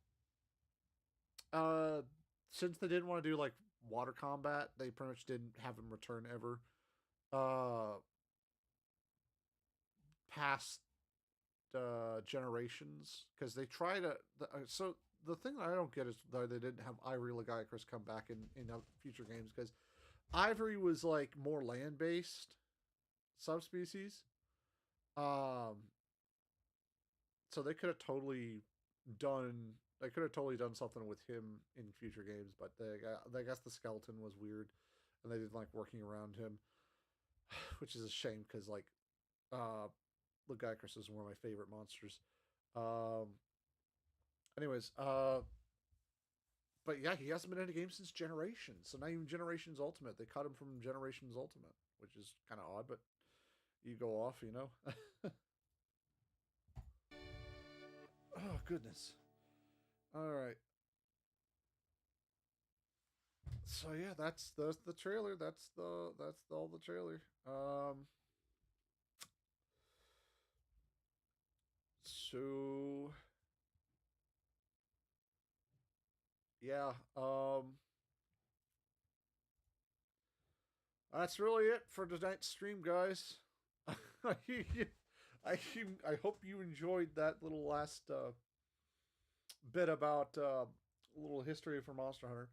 Speaker 1: since they didn't want to do like water combat, they pretty much didn't have him return ever. Past Generations, because they try to so the thing that I don't get is that they didn't have Ivory Lagiacrus come back in future games, because Ivory was like more land-based subspecies. So they could have totally done something with him in future games, but I guess the skeleton was weird and they didn't like working around him, which is a shame, because like Lagiacrus is one of my favorite monsters. Anyways, but yeah, he hasn't been in a game since Generations. So not even Generations Ultimate. They cut him from Generations Ultimate, which is kind of odd, but you go off, you know. Oh, goodness. All right. So yeah, that's the trailer. That's all the trailer. So yeah, that's really it for tonight's stream, guys. I hope you enjoyed that little last bit about a little history for Monster Hunter.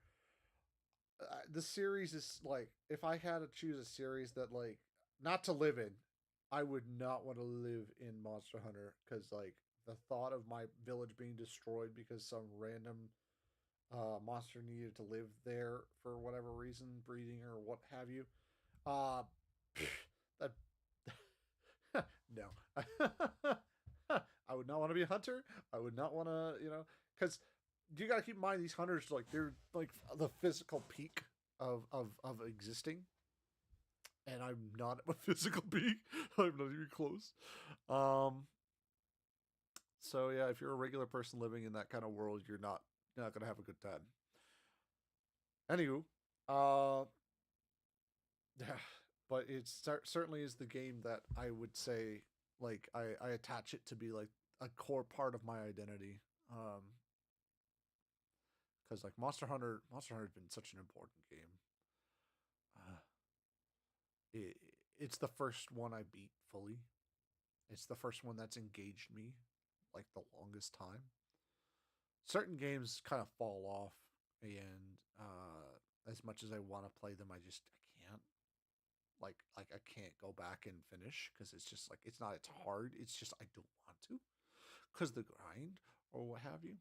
Speaker 1: The series is like, if I had to choose a series that like not to live in, I would not want to live in Monster Hunter, because like the thought of my village being destroyed because some random monster needed to live there for whatever reason, breeding or what have you. Uh, that no. I would not want to be a hunter. I would not want to, because you got to keep in mind these hunters, like they're like the physical peak of existing, and I'm not at my physical peak. I'm not even close. So yeah, if you're a regular person living in that kind of world, you're not gonna have a good time. Anywho, yeah, but it certainly is the game that I would say, like, I attach it to be like a core part of my identity. Because like Monster Hunter has been such an important game. It's the first one I beat fully. It's the first one that's engaged me like the longest time. Certain games kind of fall off, and as much as I want to play them, I can't. Like I can't go back and finish, because it's just like it's hard. It's just I don't want to, because the grind or what have you.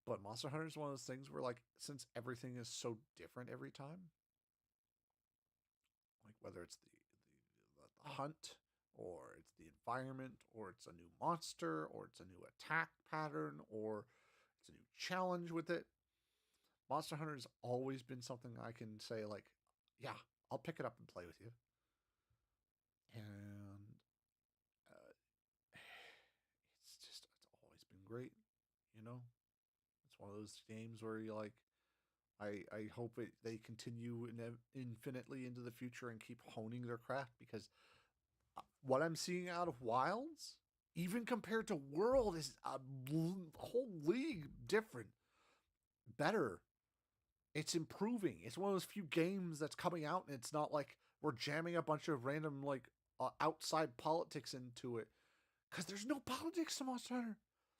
Speaker 1: But Monster Hunter is one of those things where, like, since everything is so different every time, like whether it's the hunt, or it's the environment, or it's a new monster, or it's a new attack pattern, or it's a new challenge with it, Monster Hunter has always been something I can say, like, yeah, I'll pick it up and play with you. And it's always been great, It's one of those games where you like, I hope they continue infinitely into the future and keep honing their craft, because what I'm seeing out of Wilds, even compared to World, is a whole league different, better. It's improving. It's one of those few games that's coming out, and it's not like we're jamming a bunch of random like outside politics into it, because there's no politics to Monster Hunter.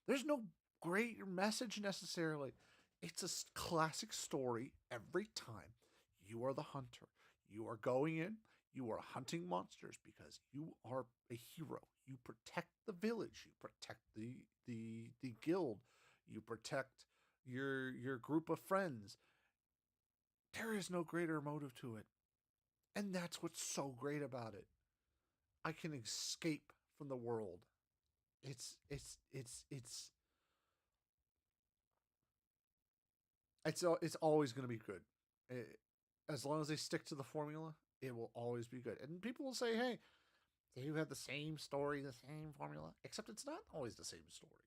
Speaker 1: There's no great message necessarily. It's a classic story every time. You are the hunter. You are going in. You are hunting monsters because you are a hero. You protect the village. You protect the guild. You protect your group of friends. There is no greater motive to it. And that's what's so great about it. I can escape from the world. It's always going to be good. As long as they stick to the formula, it will always be good. And people will say, hey, you have the same story, the same formula, except it's not always the same story.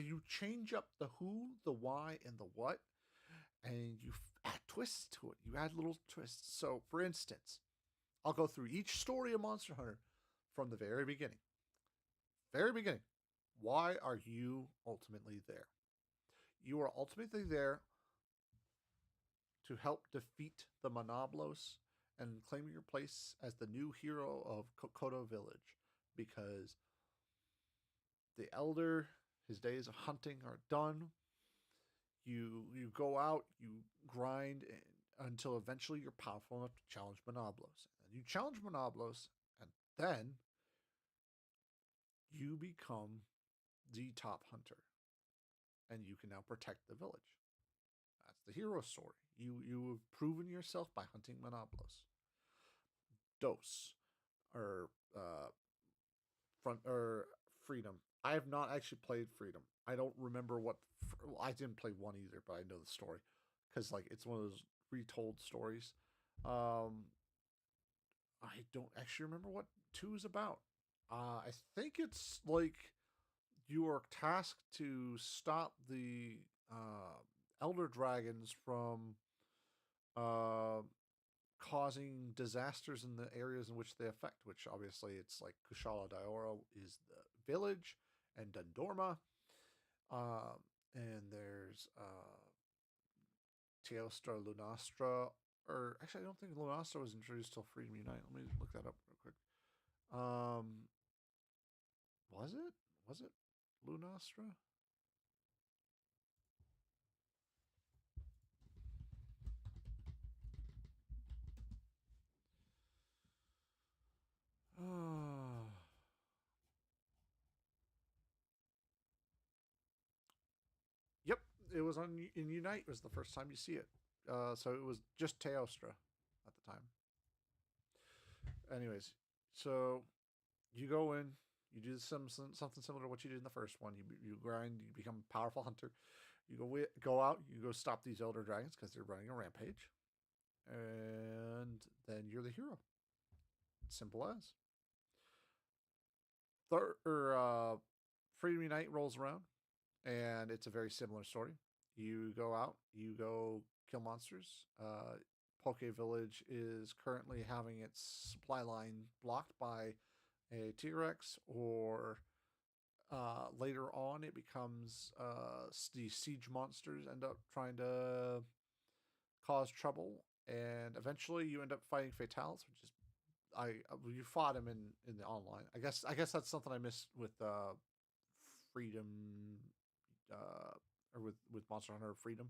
Speaker 1: You change up the who, the why, and the what, and you add twists to it. You add little twists. So, for instance, I'll go through each story of Monster Hunter from the very beginning. Very beginning. Why are you ultimately there? You are ultimately there to help defeat the Monoblos and claim your place as the new hero of Kokoto Village, because the elder, his days of hunting are done. You go out, you grind until eventually you're powerful enough to challenge Monoblos. And you challenge Monoblos, and then you become the top hunter, and you can now protect the village. That's the hero story. You have proven yourself by hunting Monoblos. Dose, or Freedom. I have not actually played Freedom. I don't remember what. I didn't play one either, but I know the story, because like it's one of those retold stories. I don't actually remember what 2 is about. I think it's like you are tasked to stop the elder dragons from causing disasters in the areas in which they affect, which obviously it's like Kushala Daora is the village, and Dundorma. And there's Teostra Lunastra, or actually I don't think Lunastra was introduced till Freedom Unite. Let me look that up real quick. Was it? Was it Lunastra? Yep, it was on in Unite. Was the first time you see it. So it was just Teostra at the time. Anyways, so you go in, you do something similar to what you did in the first one. You grind, you become a powerful hunter. You go out, you go stop these elder dragons because they're running a rampage, and then you're the hero. Simple as. Freedom Unite rolls around, and it's a very similar story. You go out, you go kill monsters. Poke Village is currently having its supply line blocked by a T-Rex, or later on it becomes the siege monsters end up trying to cause trouble, and eventually you end up fighting Fatalis, which is you fought him in the online. I guess that's something I missed with Freedom, or with Monster Hunter Freedom.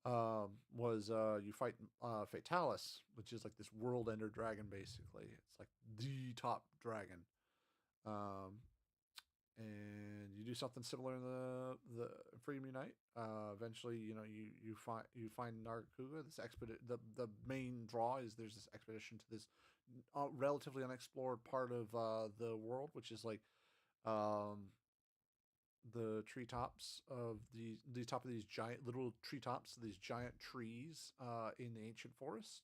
Speaker 1: Was you fight Fatalis, which is like this world ender dragon. Basically, it's like the top dragon. And you do something similar in the Freedom Unite. Eventually, you find Nargacuga. This the main draw is there's this expedition to this relatively unexplored part of the world, which is like the treetops of the top of these giant little treetops, these giant trees in the ancient forest.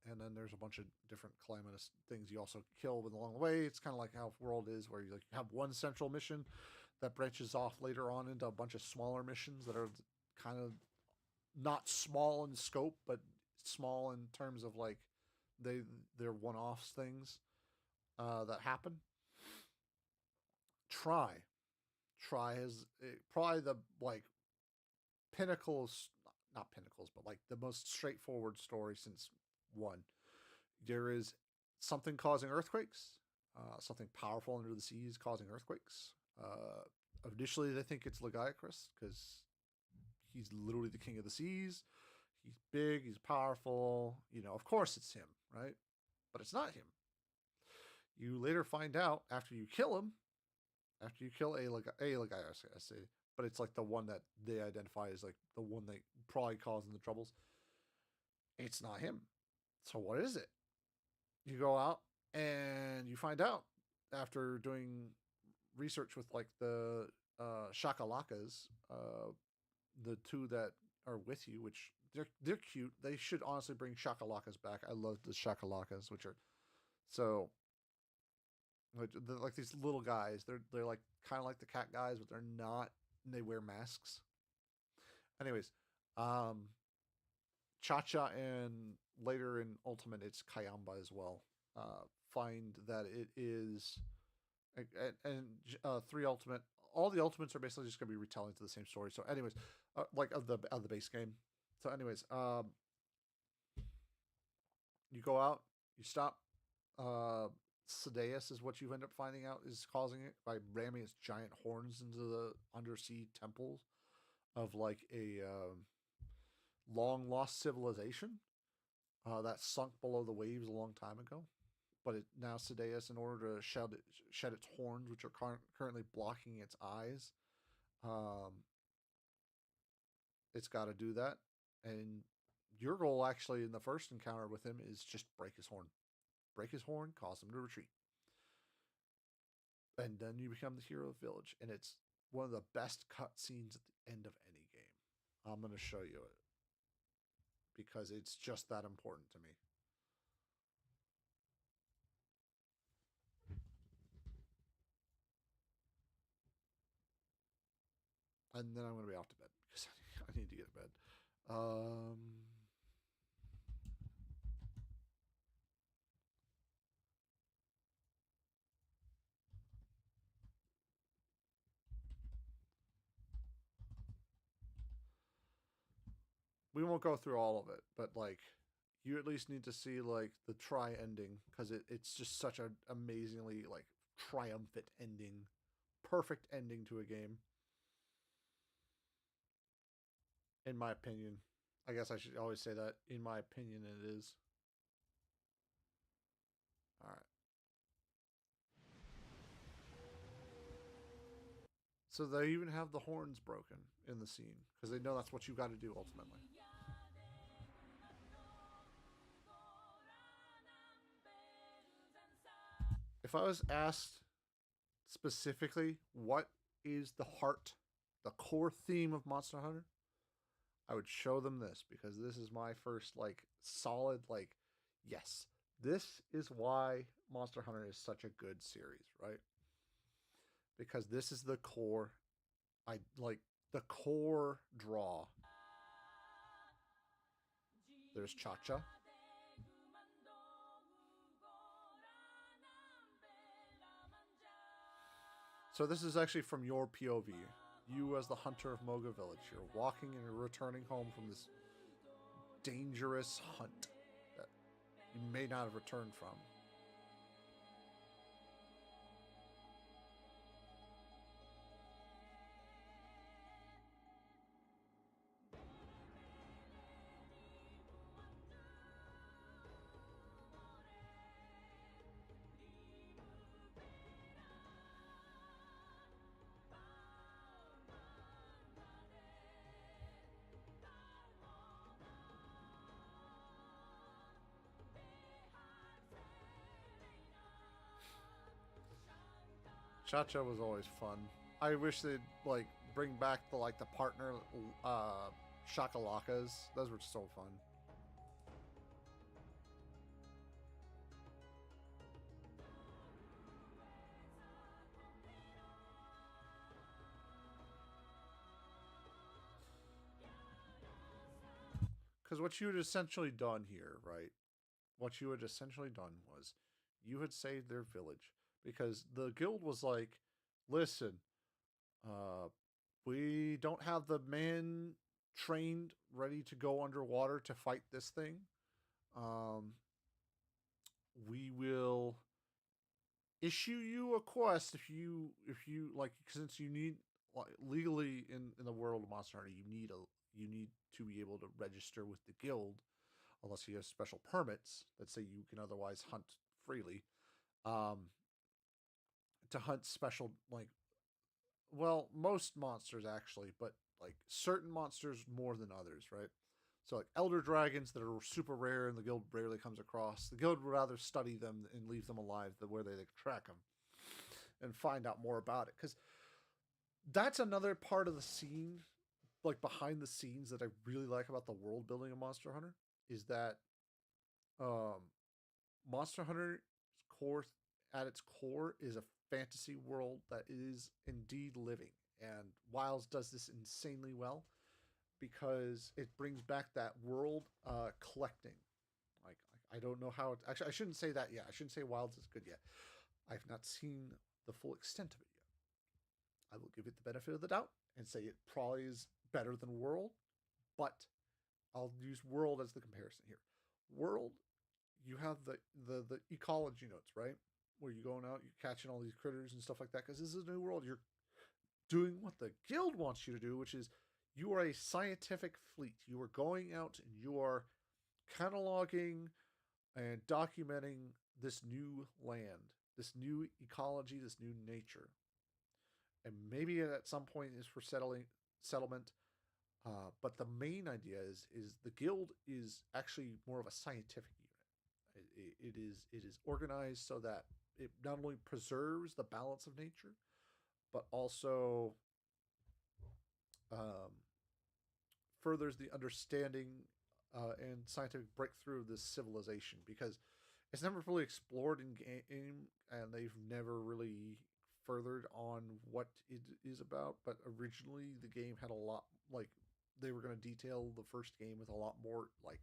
Speaker 1: And then there's a bunch of different calamitous things you also kill along the way. It's kind of like how World is, where you have one central mission that branches off later on into a bunch of smaller missions that are kind of not small in scope, but small in terms of like they're one-offs things that happen. Try is probably the like pinnacles, not pinnacles, but like the most straightforward story since one. There is something causing earthquakes, something powerful under the seas causing earthquakes. Initially, they think it's Lagiacrus because he's literally the king of the seas. He's big, he's powerful. Of course it's him, right? But it's not him. You later find out after you kill him, after you kill a Lagiacrus, I say, but it's like the one that they identify as like the one that probably causing the troubles. It's not him. So what is it? You go out and you find out after doing research with like the Shakalakas, the two that are with you, which they're cute. They should honestly bring Shakalakas back. I love the Shakalakas, which are so they're like these little guys. They're like kind of like the cat guys, but they're not. And they wear masks. Anyways, Cha-Cha, and later in Ultimate, it's Kayamba as well. Find that it is, and 3 Ultimate. All the Ultimates are basically just going to be retelling to the same story. So, anyways, like of the base game. So, anyways, you go out, you stop. Sidaeus is what you end up finding out is causing it by ramming its giant horns into the undersea temples of like a long lost civilization that sunk below the waves a long time ago. But now Sidaeus, in order to shed its horns, which are currently blocking its eyes, it's got to do that. And your goal, actually, in the first encounter with him, is just break his horn. Break his horn, cause him to retreat. And then you become the hero of the village. And it's one of the best cutscenes at the end of any game. I'm going to show you it, because it's just that important to me. And then I'm going to be off to bed because I need to get to bed. We won't go through all of it, but like, you at least need to see like the try ending, because it's just such an amazingly like triumphant ending, perfect ending to a game. In my opinion, I guess I should always say that. In my opinion, it is. All right. So they even have the horns broken in the scene because they know that's what you got to do ultimately. If I was asked specifically what is the heart, the core theme of Monster Hunter, I would show them this, because this is my first like solid like, yes, this is why Monster Hunter is such a good series, right? Because this is the core, I like the core draw. There's Cha-Cha. So this is actually from your POV. You as the hunter of Moga Village. You're walking and returning home from this dangerous hunt that you may not have returned from. Cha-Cha was always fun. I wish they'd like bring back the like the partner shakalakas. Those were so fun. Because what you had essentially done here, right? What you had essentially done was you had saved their village, because the guild was like, listen, we don't have the men trained ready to go underwater to fight this thing. We will issue you a quest if you like, since you need like, legally in the world of Monster Hunter, you need to be able to register with the guild, unless you have special permits that say you can otherwise hunt freely, to hunt special, like, well, most monsters actually, but like certain monsters more than others, right? So like elder dragons that are super rare and the guild rarely comes across. The guild would rather study them and leave them alive than where they track them and find out more about it. Because that's another part of the scene, like behind the scenes, that I really like about the world building of Monster Hunter, is that Monster Hunter at its core is a fantasy world that is indeed living, and Wilds does this insanely well, because it brings back that world collecting. Like, I don't know how it, actually I shouldn't say that yet. I shouldn't say Wilds is good yet. I've not seen the full extent of it yet. I will give it the benefit of the doubt and say it probably is better than World, but I'll use World as the comparison here. World, you have the ecology notes, right? Where you're going out, you're catching all these critters and stuff like that, because this is a new world. You're doing what the guild wants you to do, which is you are a scientific fleet. You are going out and you are cataloging and documenting this new land, this new ecology, this new nature. And maybe at some point is for settlement. But the main idea is the guild is actually more of a scientific unit. It is organized so that it not only preserves the balance of nature, but also furthers the understanding and scientific breakthrough of this civilization, because it's never fully explored in game, and they've never really furthered on what it is about. But originally the game had a lot, like they were going to detail the first game with a lot more like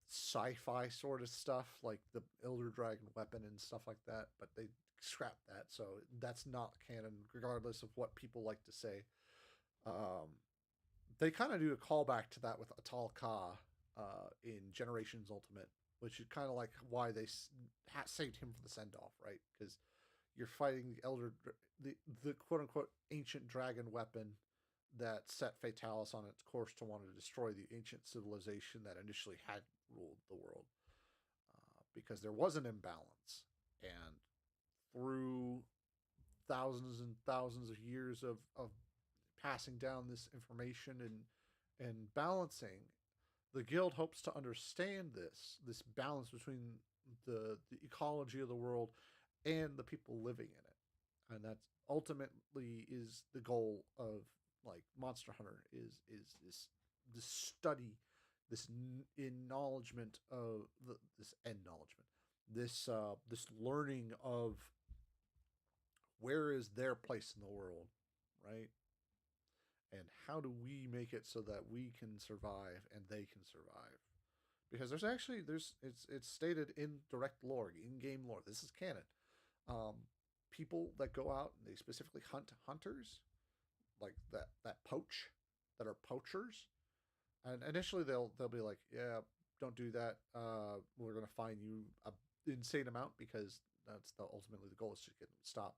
Speaker 1: sci-fi sort of stuff, like the Elder Dragon weapon and stuff like that, but they scrapped that, so that's not canon, regardless of what people like to say. They kind of do a callback to that with Atal Ka in Generations Ultimate, which is kind of like why they saved him for the send-off, right? Because you're fighting the quote-unquote ancient dragon weapon that set Fatalis on its course to want to destroy the ancient civilization that initially had ruled the world. Because there was an imbalance, and through thousands and thousands of years of passing down this information and balancing, the guild hopes to understand this balance between the ecology of the world and the people living in it. And that's ultimately is the goal of like Monster Hunter is this study, this acknowledgement of this acknowledgement, this learning of where is their place in the world, right? And how do we make it so that we can survive and they can survive? Because it's stated in direct lore, in game lore. This is canon. People that go out and they specifically hunt hunters, like that poach, that are poachers, and initially they'll be like, yeah, don't do that. We're gonna fine you an insane amount, because that's ultimately the goal is to get them to stop.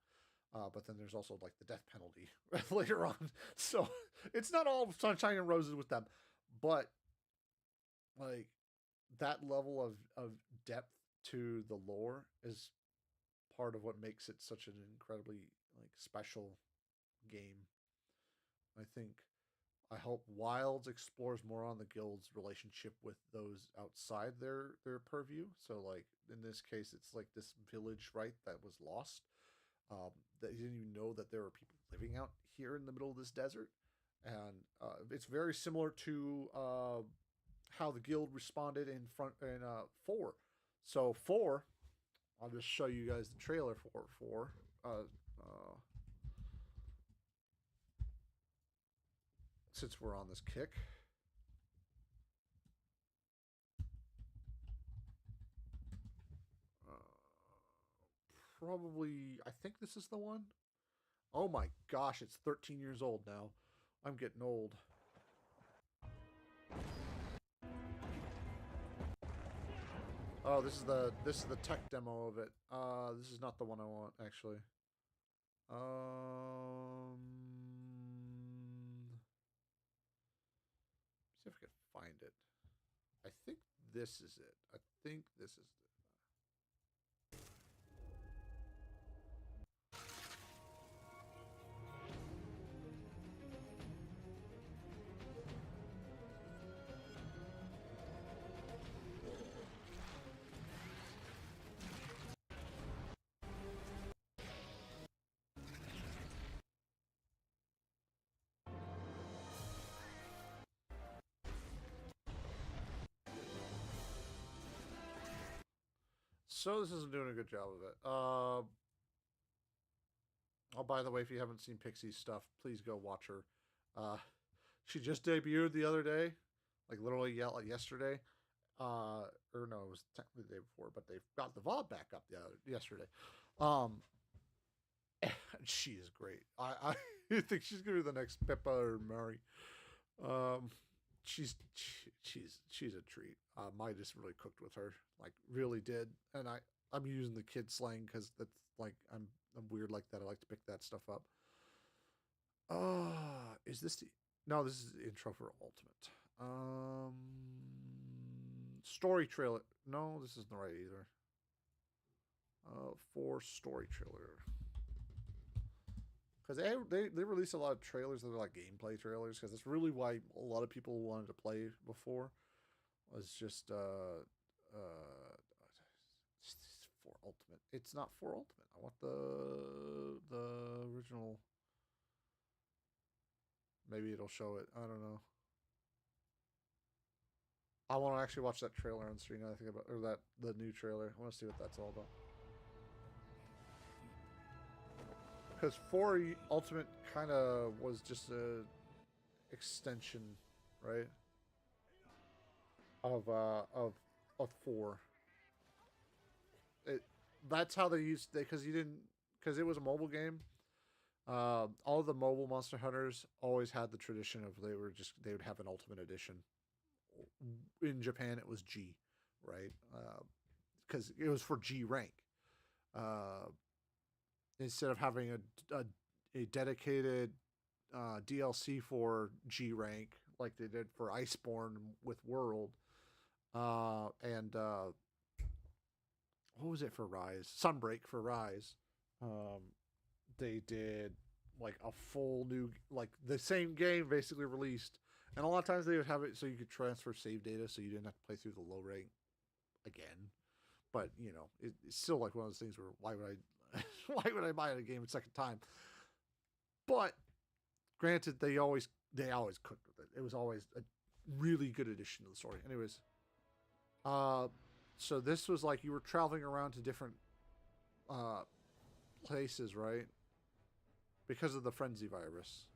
Speaker 1: But then there's also like the death penalty later on. So it's not all sunshine and roses with them, but like that level of depth to the lore is part of what makes it such an incredibly like special game. I hope Wilds explores more on the guild's relationship with those outside their purview. So like in this case, it's like this village, right, that was lost. That you didn't even know that there were people living out here in the middle of this desert. And it's very similar to how the guild responded in 4. So 4, I'll just show you guys the trailer for 4. Since we're on this kick. Probably, I think this is the one. Oh my gosh, it's 13 years old now. I'm getting old. Oh, this is the tech demo of it. This is not the one I want, actually. See if I can find it. I think this is it. I think this is it. So this isn't doing a good job of it. Oh, by the way, if you haven't seen Pixie's stuff, please go watch her. She just debuted the other day, like literally yesterday. Or no, it was technically the day before, but they've got the VOD back up yesterday. She is great. I think she's gonna be the next Pippa or Mary. She's a treat. Midas really cooked with her, like really did, and I'm using the kid slang because that's like I'm weird like that. I like to pick that stuff up. Is this the? No, this is the intro for Ultimate. Story trailer. No, this isn't right either. For story trailer. Because they release a lot of trailers that are like gameplay trailers, because that's really why a lot of people wanted to play before, was just for Ultimate. It's not for Ultimate. I want the original. Maybe it'll show it. I don't know. I want to actually watch that trailer on screen. I think about the new trailer. I want to see what that's all about. Because 4 Ultimate kind of was just extension, right? Of 4. That's how they used because it was a mobile game. All the mobile Monster Hunters always had the tradition of they would have an Ultimate Edition. In Japan, it was G, right? Because it was for G rank. Instead of having a dedicated DLC for G rank like they did for Iceborne with World, and what was it for Rise? Sunbreak for Rise. They did like a full new, like the same game basically released, and a lot of times they would have it so you could transfer save data, so you didn't have to play through the low rank again. But you know, it's still like one of those things where why would I buy a game a second time? But granted, they always cooked with it. It was always a really good addition to the story. Anyways, so this was like you were traveling around to different places, right? Because of the frenzy virus.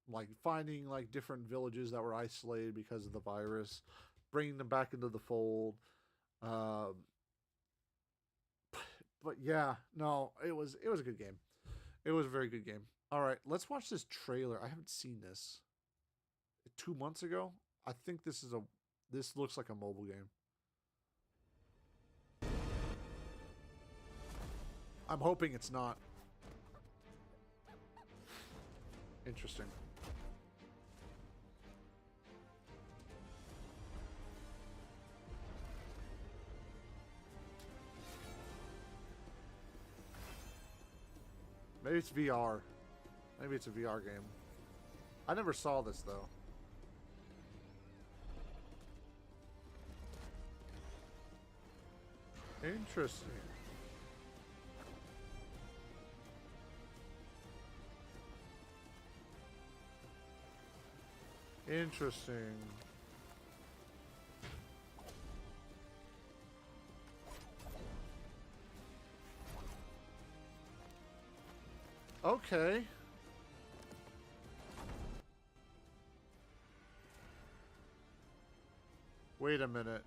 Speaker 1: Like finding like different villages that were isolated because of the virus, bringing them back into the fold. But yeah, no, it was a good game. It was a very good game. All right, let's watch this trailer. I haven't seen this. 2 months ago? I think this looks like a mobile game. I'm hoping it's not. Interesting. Maybe it's VR. Maybe it's a VR game. I never saw this though. Interesting. Interesting. Okay. Wait a minute.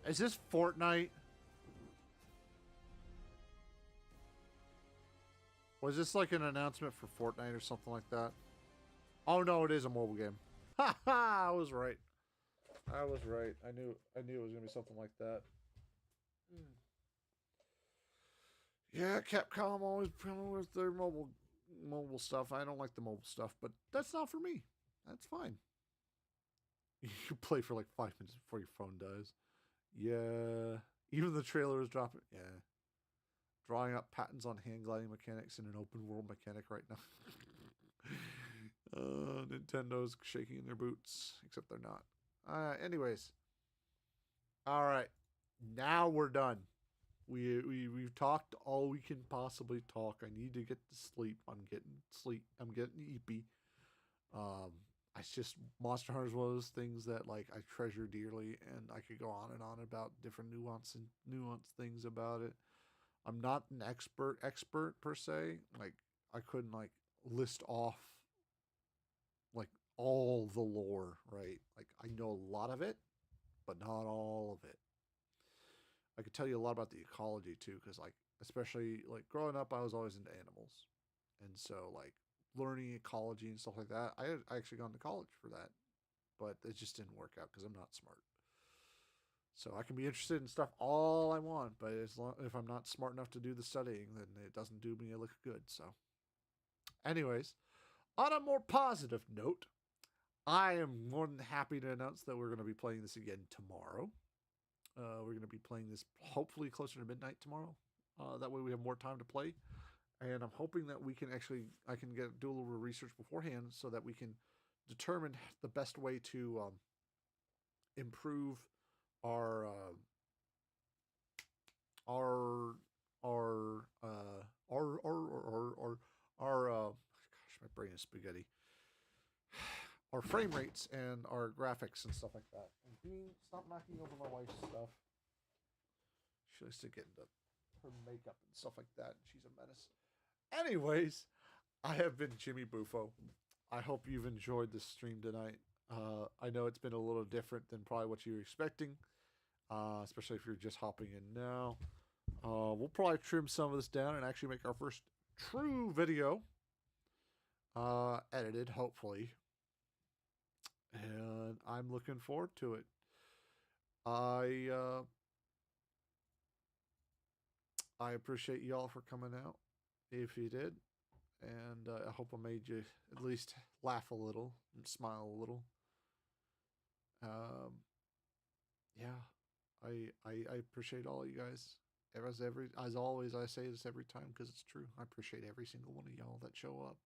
Speaker 1: Is this Fortnite? Was this like an announcement for Fortnite or something like that? Oh no, it is a mobile game. Ha ha! I was right. I was right. I knew it was gonna be something like that. Yeah, Capcom always coming with their mobile stuff. I don't like the mobile stuff, but that's not for me. That's fine. You play for like 5 minutes before your phone dies. Yeah. Even the trailer is dropping. Yeah. Drawing up patterns on hand gliding mechanics in an open world mechanic right now. Nintendo's shaking in their boots, except they're not. Anyways. All right. Now we're done. We've talked all we can possibly talk. I need to get to sleep. I'm getting eepy. It's just Monster Hunter is one of those things that like I treasure dearly, and I could go on and on about different nuanced things about it. I'm not an expert per se. Like I couldn't like list off like all the lore, right? Like I know a lot of it, but not all of it. I could tell you a lot about the ecology too, because like especially like growing up, I was always into animals, and so like learning ecology and stuff like that. I actually gone to college for that, but it just didn't work out because I'm not smart. So I can be interested in stuff all I want, but if I'm not smart enough to do the studying, then it doesn't do me a look good. So, anyways, on a more positive note, I am more than happy to announce that we're going to be playing this again tomorrow. We're going to be playing this hopefully closer to midnight tomorrow. That way we have more time to play. And I'm hoping that we can I can do a little research beforehand so that we can determine the best way to improve our gosh, my brain is spaghetti. Our frame rates and our graphics and stuff like that. And Bean, stop knocking over my wife's stuff. She likes to get into her makeup and stuff like that. And she's a menace. Anyways, I have been Jimmy Buffo. I hope you've enjoyed this stream tonight. I know it's been a little different than probably what you were expecting, especially if you're just hopping in now. We'll probably trim some of this down and actually make our first true video, edited, hopefully. And I'm looking forward to it. I appreciate y'all for coming out, if you did. And I hope I made you at least laugh a little and smile a little. Yeah, I appreciate all you guys. As always, I say this every time because it's true. I appreciate every single one of y'all that show up.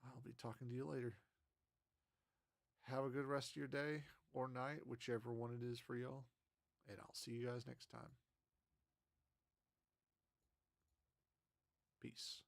Speaker 1: I'll be talking to you later. Have a good rest of your day or night, whichever one it is for y'all. And I'll see you guys next time. Peace.